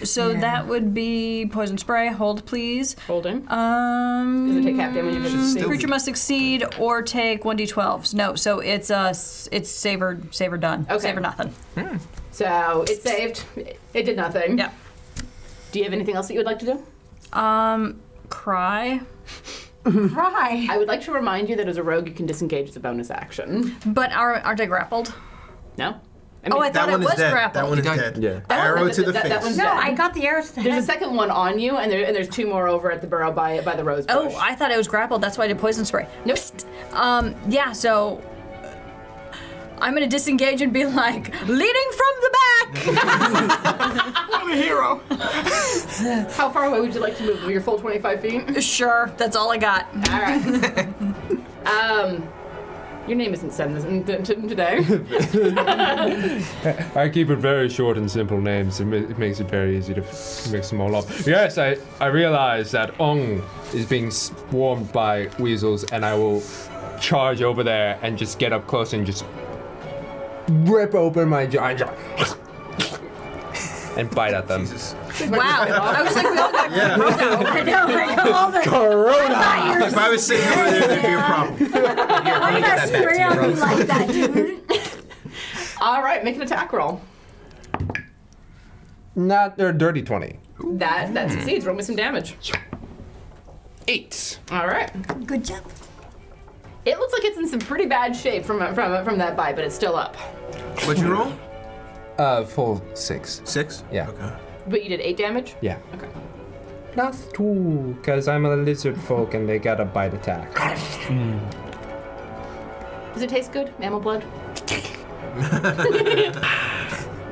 So that would be poison spray. Hold, please. Holding. Does it take half damage if it's still- Creature must succeed or take 1d12s. No, so it's save or done. Okay. Save or nothing. So it saved. It did nothing. Yeah. Do you have anything else that you would like to do? Cry. Cry. I would like to remind you that as a rogue, you can disengage as a bonus action. But aren't they grappled? No? I Oh, I That thought it one is was dead. grappled. That one is He dead. Yeah. Arrow to the that face. one's No, dead. I got the arrow to the There's a head. second one on you, and there's 2 more over at the burrow by the rose bush. Oh, I thought it was grappled. That's why I did poison spray. Nope. Yeah, so I'm gonna disengage and be like, leading from the back. What a hero. How far away would you like to move? Your full 25 feet? Sure, that's all I got. All right. Your name isn't said today. I keep it very short and simple names. It makes it very easy to mix them all up. Yes, I realize that Ong is being swarmed by weasels, and I will charge over there and just get up close and just rip open my giant jaw and bite at them. Wow. I was like, we all got I know, all the Corona! If I was sitting over there, there'd be a problem. why you gotta spray on me like that, dude? All right, make an attack roll. Not a dirty 20. That succeeds. Roll me some damage. 8. All right. Good job. It looks like it's in some pretty bad shape from that bite, but it's still up. What'd you roll? Full 6. 6? Yeah. Okay. But you did 8 damage? Yeah. Okay. Not 2, because I'm a lizard folk and they got a bite attack. Does it taste good? Mammal blood?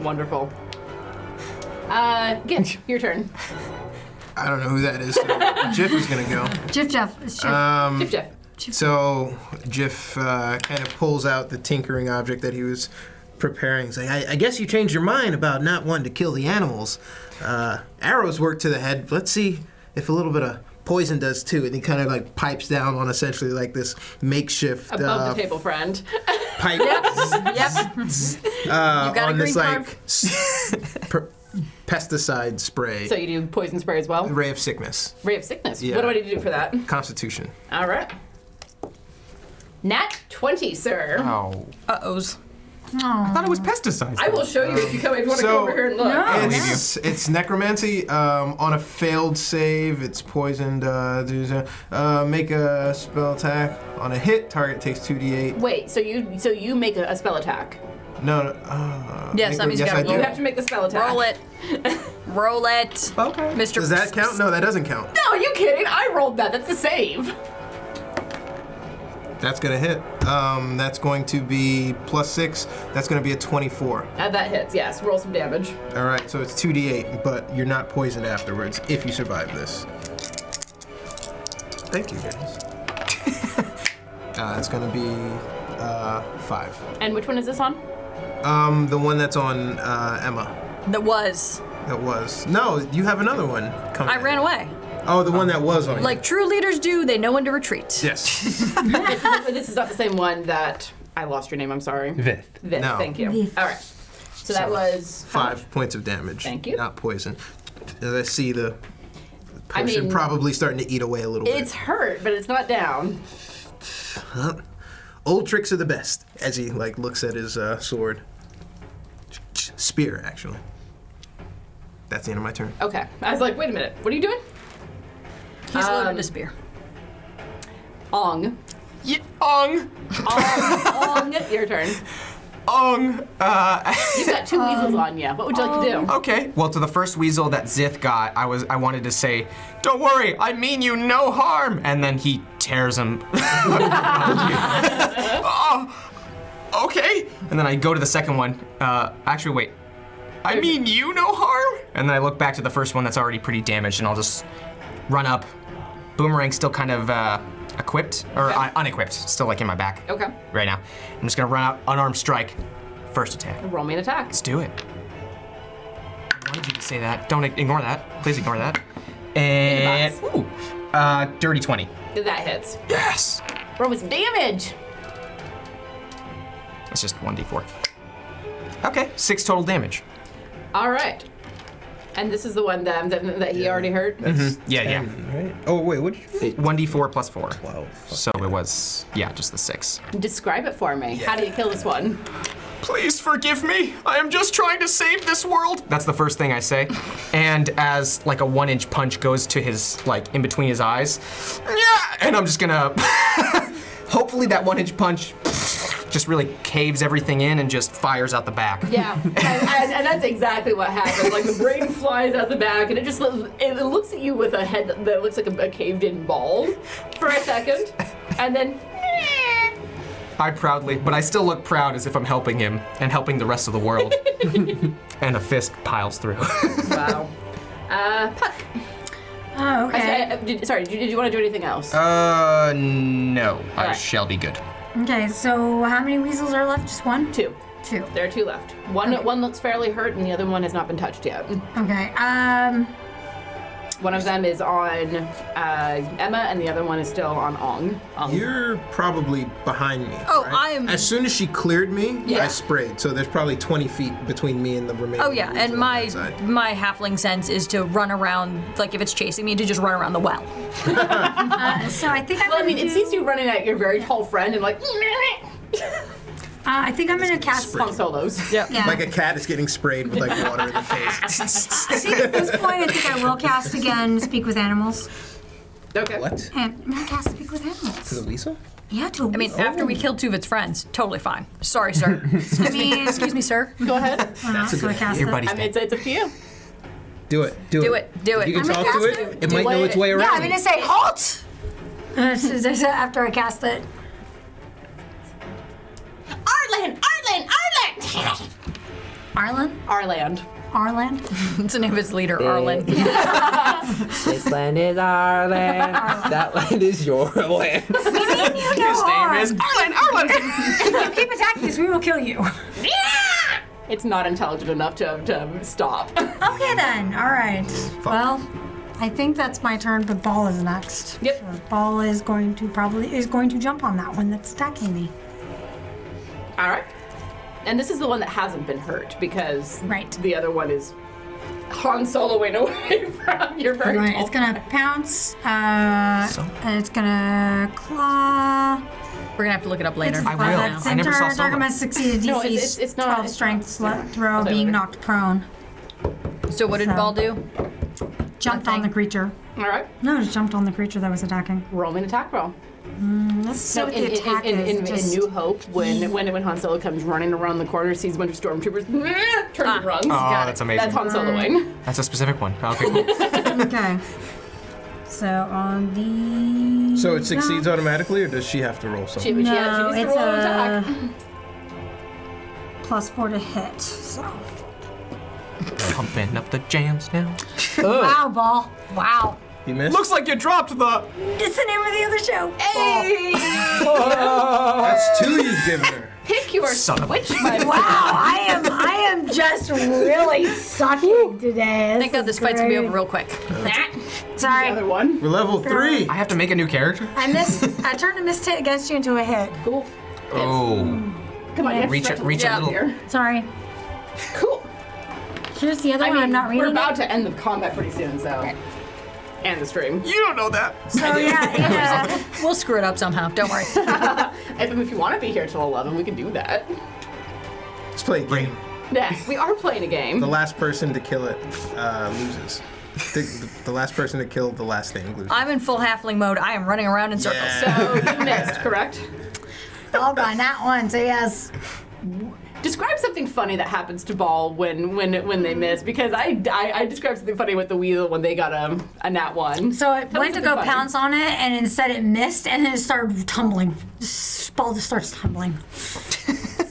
Wonderful. Git, your turn. I don't know who that is. So Jiff is gonna go. Jeff. It's Jeff. Jeff. So Jiff kind of pulls out the tinkering object that he was preparing. He's like, I guess you changed your mind about not wanting to kill the animals. Arrows work to the head. Let's see if a little bit of poison does too. And he kind of like pipes down on essentially like this makeshift Above the table friend. pipe Yep. got a on this green like pesticide spray. So you do poison spray as well? Ray of sickness. Ray of sickness. Yeah. What do I need to do for that? Constitution. All right. Nat 20, sir. Oh. Uh-ohs. I thought it was pesticides. I will show you if you want to So- come over here and look. It's necromancy. On a failed save, it's poisoned. Make a spell attack. On a hit, target takes 2d8. Wait, so you make a spell attack. No. Yes, that means you yes, gotta I roll. You do. have to make the spell attack. Roll it. Roll it. Okay. Mr. Does that count? No, that doesn't count. No, are you kidding? I rolled that. That's a save. That's gonna hit. That's going to be +6. That's gonna be a 24. That hits, yes. Roll some damage. All right, so it's 2d8, but you're not poisoned afterwards if you survive this. Thank you, guys. It's gonna be 5. And which one is this on? The one that's on Emma. That was. That was. No, you have another one coming. I ran away. Oh, the one that was on. Like true leaders do, they know when to retreat. Yes. This is not the same one that I lost your name. I'm sorry. Vith. Vith, No. thank you. Vith. All right. So that was 5 points of damage. Thank you. Not poison. As I see the I potion mean, probably starting to eat away a little it's hurt, but it's not down. bit. Old tricks are the best. As he looks at his sword. Spear, actually. That's the end of my turn. Okay. I was like, wait a minute. What are you doing? He's loaded a spear. Ong. Yeah, Ong. Ong. Your turn. Ong. You've got 2 weasels on you. What would you like to do? Okay. Well, to the first weasel that Zith got, I wanted to say, "Don't worry, I mean you no harm," and then he tears him. Oh, okay. And then I go to the second one. Actually, wait. I mean you no harm. And then I look back to the first one that's already pretty damaged, and I'll just run up. Boomerang's still kind of equipped or Okay. unequipped, still like in my back. Okay. Right now. I'm just gonna run out, unarmed strike, first attack. Roll me an attack. Let's do it. I wanted you to say that. Don't ignore that. Please ignore that. And ooh, dirty 20. That hits. Yes. Roll me some damage. It's just 1d4. Okay, 6 total damage. All right. And this is the one that he already hurt? Yeah. Right? Oh, wait, what did you say? 1d4 plus 4. 12. So it was, just the 6. Describe it for me. How do you kill this one? Please forgive me. I am just trying to save this world. That's the first thing I say. And as like a 1-inch punch goes to his, in between his eyes, and I'm just gonna, hopefully that 1-inch punch just really caves everything in and just fires out the back. Yeah, and that's exactly what happened. Like the brain flies out the back, and it looks at you with a head that looks like a caved-in ball for a second, and then. I proudly, but I still look proud as if I'm helping him and helping the rest of the world. And a fist piles through. Wow. Puck. Oh, okay. Did you want to do anything else? No. I Alright. shall be good. Okay, so how many weasels are left? Just one? 2. 2. There are 2 left. One looks fairly hurt, and the other one has not been touched yet. Okay, One of them is on Emma, and the other one is still on Ong. You're probably behind me. Oh, right? I am- As soon as she cleared me, Yeah. I sprayed. So there's probably 20 feet between me and the remaining. Oh yeah, and weasel on that side. my halfling sense is to run around, like if it's chasing me, to just run around the well. so I think I'm Well, I gonna mean, it do, sees you running at your very tall friend and I think I'm gonna cast. punk solos. Yep. Yeah. Like a cat is getting sprayed with water in the face. I think at this point, I think I will cast again. Speak with animals. Okay. What? And I'm gonna cast speak with To animals. the weasel? Yeah, to a I mean, after we killed 2 of its friends, totally fine. Sorry, sir. I mean, Excuse me, sir. Go ahead. That's a so I good cast Your it. buddy's I mean, dead. it's up to you. Do it. Do it. Do If you it. can I'm talk gonna to cast it, it might know its way Yeah, around. I'm gonna say halt. After I cast it. Arland! Arlen? Arland. Arlen? It's the name of its leader, Arlen. This land is our land. That land is your land. His name Is Arlen! If you keep attacking us, we will kill you. It's not intelligent enough to stop. Okay then. All right. Well, I think that's my turn, but Ball is next. Yep. So Ball is going to jump on that one that's attacking me. All right. And this is the one that hasn't been hurt because Right. the other one is Han Soloing away from your very Right. tall It's gonna pounce. And it's gonna claw. We're gonna have to look it up later. I will. That's I never saw target Solo. must succeed a DC No, it's not- 12 it's strength not- throw, I'll do it being later. knocked prone. So what did So- Ball do? Jumped on the creature. All right. No, just jumped on the creature that was attacking. Roll me an attack roll. Let's see So what the attack in is. New Hope, when Han Solo comes running around the corner, sees a bunch of stormtroopers, turns and runs. Oh, that's amazing. That's Han Soloing. That's a specific one. Okay, cool. Okay. So on the. So it succeeds automatically, or does she have to roll She something? needs No, to it's roll an attack. +4 to hit. So. Pumping up the jams now. Wow, ball. Wow. You missed? Looks like you dropped the. It's the name of the other show. Hey! That's 2 you've given her. Pick your Son of a- switch, my Wow, I am just really sucking today. Thank God this fight's gonna be over real quick. Sorry, Other one. We're level 3. I have to make a new character? I turned a miss hit against you into a hit. Cool. Oh. Come on, you have to Reach stretch it- reach little a bit little- here. Sorry. Cool. Here's the other one. I'm not we're reading about it. to end the combat pretty soon, so. And the stream. You don't know that. So yeah, We'll screw it up somehow. Don't worry. If you want to be here till 11, we can do that. Let's play a game. Yeah, we are playing a game. The last person to kill it loses. The last person to kill the last thing loses. I'm in full halfling mode. I am running around in circles. So you missed, correct? all gone that one. So yes. Describe something funny that happens to Ball when they miss, because I described something funny with the weasel when they got a nat 1. So it Tell me went to something go funny. pounce on it, and instead it missed, and then it started tumbling. Ball just starts tumbling.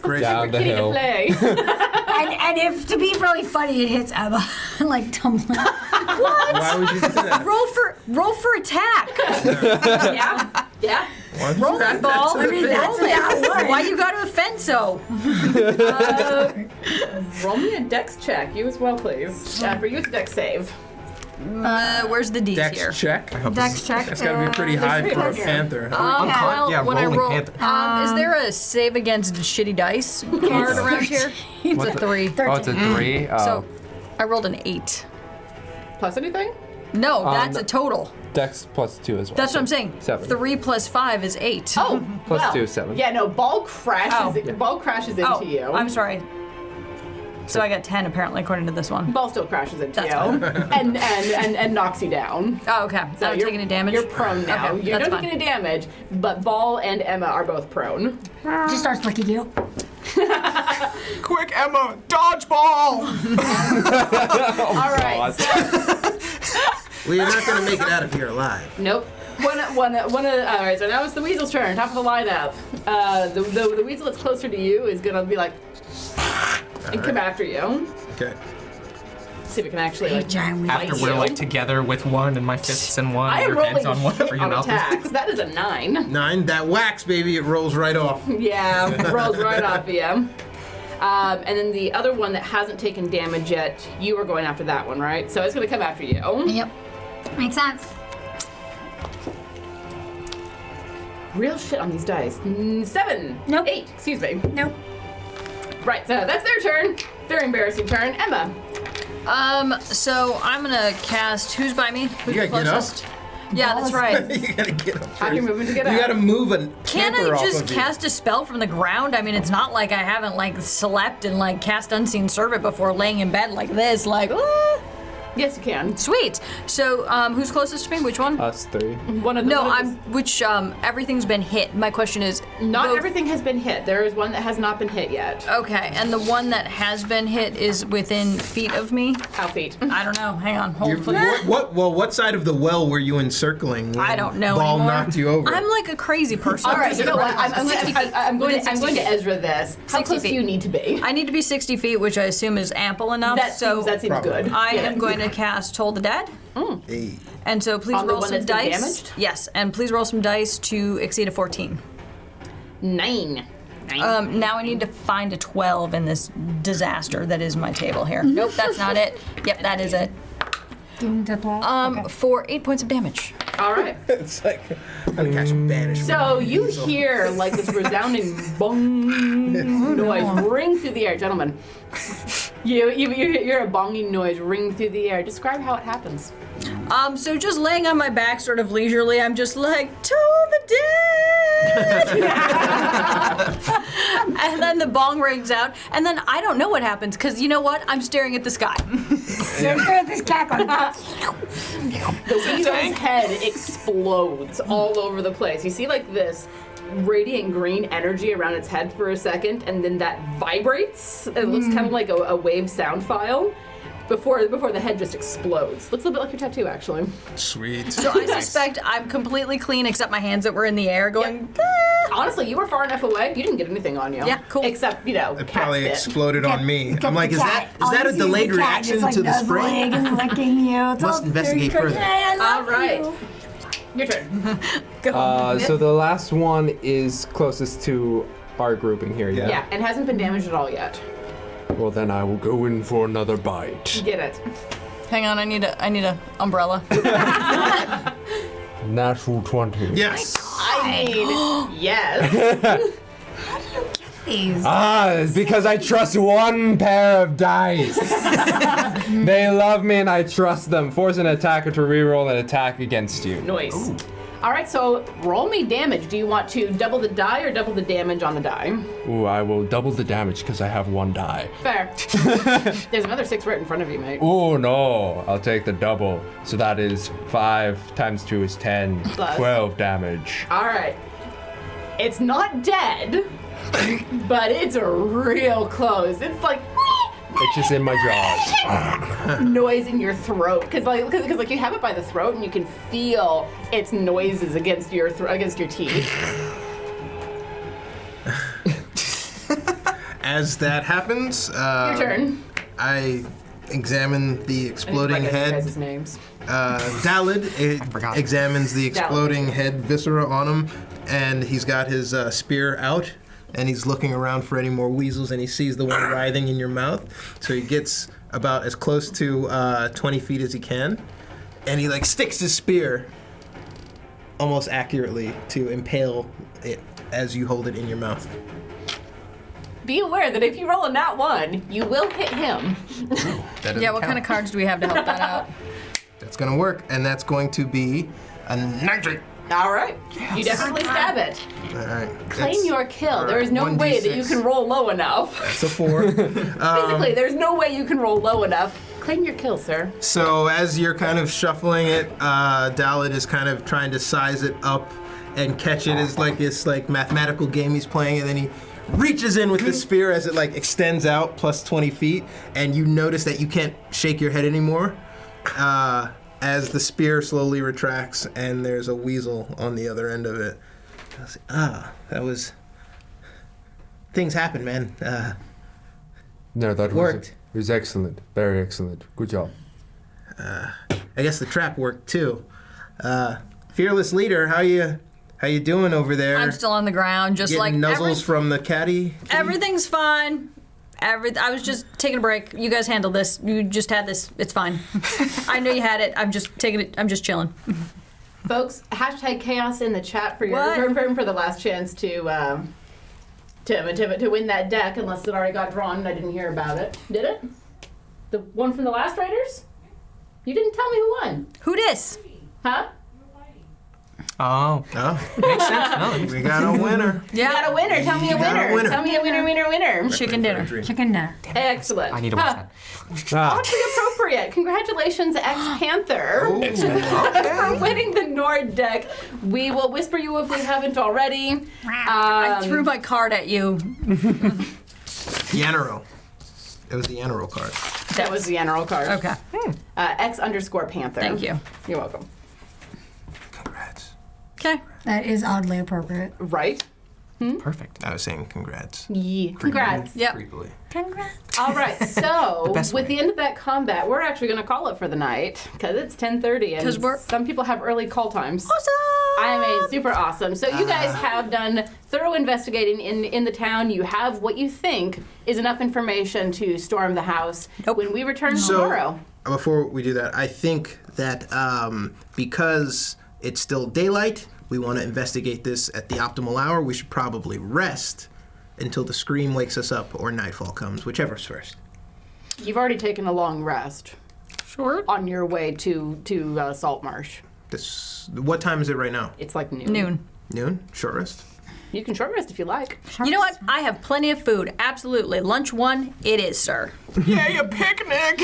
Great. Down the Kitty to hill. play. And if to be really funny, it hits Emma like tumbling. Why would you do that? Roll for attack. yeah. Roll it, ball. I mean, that's not one. Why you gotta offend so? Roll me a dex check. You as well, please. For you, it's a dex save. Where's the D's Dex here? check. Dex check. That's got to be pretty high for a panther. Well, yeah, when I rolling roll, panther. is there a save against shitty dice card around here? It's a 3. Oh, it's a 3. Oh, So I rolled an 8. Plus anything? No, that's a total. Dex +2 as well. That's what I'm saying. 7. 3 plus 5 is 8. Oh, Plus well, 2 is 7. Yeah, no. Ball crashes. Oh. Ball crashes into Oh, you. I'm sorry. So I got 10 apparently according to this one. Ball still crashes into That's you and knocks you down. Oh, okay. So I don't take any damage. You're prone now. Okay, You that's don't take any damage, but Ball and Emma are both prone. Just starts licking you. Quick, Emma, dodgeball! All right. Well, you're not going to make it out of here alive. Nope. All right, so now it's the weasel's turn, top of the lineup. The weasel that's closer to you is gonna be like, and come after you. Okay. See if it can actually like Giant weasel. After bite we're you. like together with one and my fists in one, I am your hands rolling on whatever hit your on mouth is. attacks. That is a 9. 9. That wax, baby. It rolls right off. Yeah, rolls right off of you. And then the other one that hasn't taken damage yet, you are going after that one, right? So it's gonna come after you. Yep. Makes sense. Real shit on these dice. 7. Nope. 8. Excuse me. Nope. Right. So that's their turn. Very embarrassing turn. Emma. So I'm gonna cast. Who's by me? Who's You the gotta get up. closest? Yeah, that's right. You got to get up How are you first. moving to get You up? got to move a Can panther I off just of you. cast a spell from the ground? I mean, it's not like I haven't like slept and like cast Unseen Servant before laying in bed like this. Like, Yes, you can. sweet. So who's closest to me? Which one? Us 3. One of the No, one of I'm. Which everything's been hit. My question is. Not both- everything has been hit. There is one that has not been hit yet. Okay, and the one that has been hit is within feet of me. How feet? I don't know. Hang on. Hold. What side of the well were you encircling when I don't know Ball anymore. knocked you over? I'm like a crazy person. All right, you know what? I'm 60 feet. going Within to 60 Ezra this. How 60 close do feet. you need to be? I need to be 60 feet, which I assume is ample enough. That seems Probably. good. I Yeah. am going to cast Toll the Dead. Hey. And so please On the roll one some that's been dice. damaged? Yes, and please roll some dice to exceed a 14. 9. Now I need to find a 12 in this disaster that is my table here. Nope, that's not it. Yep, that is it. For 8 points of damage. All right. It's like I'm gonna cast banish. So you hear like this resounding bong noise ring through the air, gentlemen. You hear a bonging noise ring through the air. Describe how it happens. So just laying on my back sort of leisurely, I'm just like, Toll the Dead! And then the bong rings out, and then I don't know what happens, because you know what? I'm staring at the sky. This cat going. The weasel's head explodes all over the place. You see like this radiant green energy around its head for a second, and then that vibrates. It looks kind of like a wave sound file before the head just explodes. Looks a little bit like your tattoo, actually. Sweet. So I suspect I'm completely clean except my hands that were in the air going, Honestly, you were far enough away, you didn't get anything on you. Yeah, cool. Except, It cat's probably spit. exploded on me. Get I'm like, the is cat. that a Honestly, delayed the cat reaction is, like, to the spray? nuzzling and licking you. It's Must all investigate very further. pretty. I love All right. you. Your turn. So the last one is closest to our grouping here, yeah? Yeah, and hasn't been damaged at all yet. Well, then I will go in for another bite. Get it. hang on, I need a umbrella. Natural 20. Yes. I mean, yes. These. It's because I trust one pair of dice. They love me and I trust them. Force an attacker to reroll an attack against you. Nice. All right, so roll me damage. Do you want to double the die or double the damage on the die? Ooh, I will double the damage because I have one die. Fair. There's another 6 right in front of you, mate. Oh no, I'll take the double. So that is 5 times 2 is 10. Plus. 12 damage. All right. It's not dead, but it's real close. It's like It's just in my jaws. noise in your throat, because you have it by the throat and you can feel its noises against your against your teeth. As that happens, Your turn. I examine the exploding head. Guys' names. Dalid forgot. examines the exploding head viscera on him, and he's got his spear out, and he's looking around for any more weasels, and he sees the one writhing in your mouth. So he gets about as close to 20 feet as he can, and he sticks his spear almost accurately to impale it as you hold it in your mouth. Be aware that if you roll a nat 1, you will hit him. That doesn't Yeah, what kind count. of cards do we have to help that out? That's gonna work, and that's going to be a nitrate. All right. You definitely stab it. All right. Claim your kill. There is no 1d6. way that you can roll low enough. That's a 4. Physically, there's no way you can roll low enough. Claim your kill, sir. So as you're kind of shuffling it, Dalid is kind of trying to size it up and catch it as this mathematical game he's playing, and then he reaches in with the spear as it extends out plus 20 feet, and you notice that you can't shake your head anymore as the spear slowly retracts and there's a weasel on the other end of it. I was that was... Things happen, man. No, that Worked. was excellent. Very excellent. Good job. I guess the trap worked too. Fearless leader, how you doing over there? I'm still on the ground, just Getting nuzzles from the caddy? everything's fine. I was just taking a break. You guys handled this. You just had this. It's fine. I know you had it. I'm just taking it. I'm just chilling. Folks, hashtag chaos in the chat for your What? for the last chance to win that deck, unless it already got drawn and I didn't hear about it. Did it? The one from the last Raiders? You didn't tell me who won. Who dis? Huh? Oh, Oh, makes sense. No, it makes we got a winner. You got a winner. Tell me a You got a winner. winner. Tell me a winner. Chicken dinner. Chicken dinner. Excellent. I need to watch Huh. that. Oddly appropriate. Congratulations, ex-Panther, for winning the Nord deck. We will whisper you if we haven't already. I threw my card at you. The Anaro. It was the Anaro card. That was the general card. Okay. X_Panther. Thank you. You're welcome. Congrats. Okay. That is oddly appropriate. Right? Perfect. I was saying congrats. Yeah. Congrats. Yep. Creepily. Congrats. All right, so best with way. the end of that combat, we're actually going to call it for the night because it's 10:30 and 'Cause we're- some people have early call times. Awesome. I mean, super awesome. So you guys have done thorough investigating in the town. You have what you think is enough information to storm the house. Nope. When we return tomorrow. Before we do that, I think that because it's still daylight, we want to investigate this at the optimal hour. We should probably rest until the scream wakes us up or nightfall comes, whichever's first. You've already taken a long rest. Sure. On your way to Saltmarsh. What time is it right now? It's like noon. Noon. Noon? Short rest? You can short rest if you like. You know what? I have plenty of food. Absolutely. Lunch 1, it is, sir. Yay, a picnic!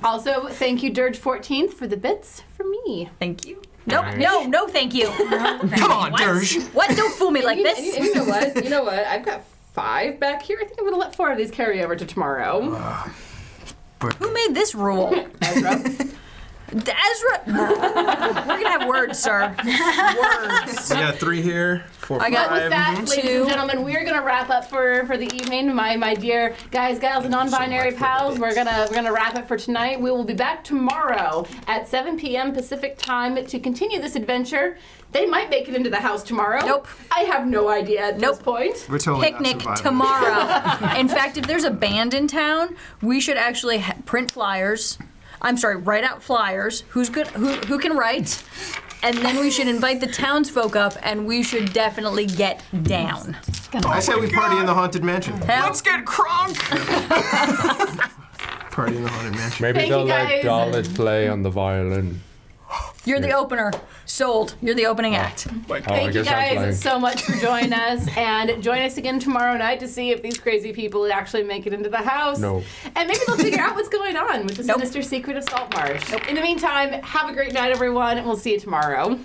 Also, thank you, Dirge 14th, for the bits for me. Thank you. Nope, no, thank you. Come on, Dirge. What? Don't fool me like And this. you know what? You know what? I've got 5 back here. I think I'm going to let 4 of these carry over to tomorrow. Who made this rule? Ezra. Ezra. We're gonna have words, sir. Words. We got 3 here. 4, I got 5. With that, ladies Two. and gentlemen, we're gonna wrap up for the evening. My dear guys, gals, and non-binary pals, we're gonna wrap it for tonight. We will be back tomorrow at 7 p.m. Pacific time to continue this adventure. They might make it into the house tomorrow. Nope. I have no idea at this point. We're totally Picnic not surviving. tomorrow. In fact, if there's a band in town, we should actually print flyers. I'm sorry, write out flyers. Who's good? Who can write? And then we should invite the townsfolk up, and we should definitely get down. I say we party in the Haunted Mansion. Hell, Let's get crunk! Party in the Haunted Mansion. Maybe Thank they'll you, let guys. Dalit play on the violin. you're the opener. Sold. You're the opening act. I Thank you guess I'm playing. guys so much for joining us, and join us again tomorrow night to see if these crazy people actually make it into the house. No. And maybe they'll figure out what's going on with the sinister secret of Saltmarsh. In the meantime, have a great night, everyone, and we'll see you tomorrow.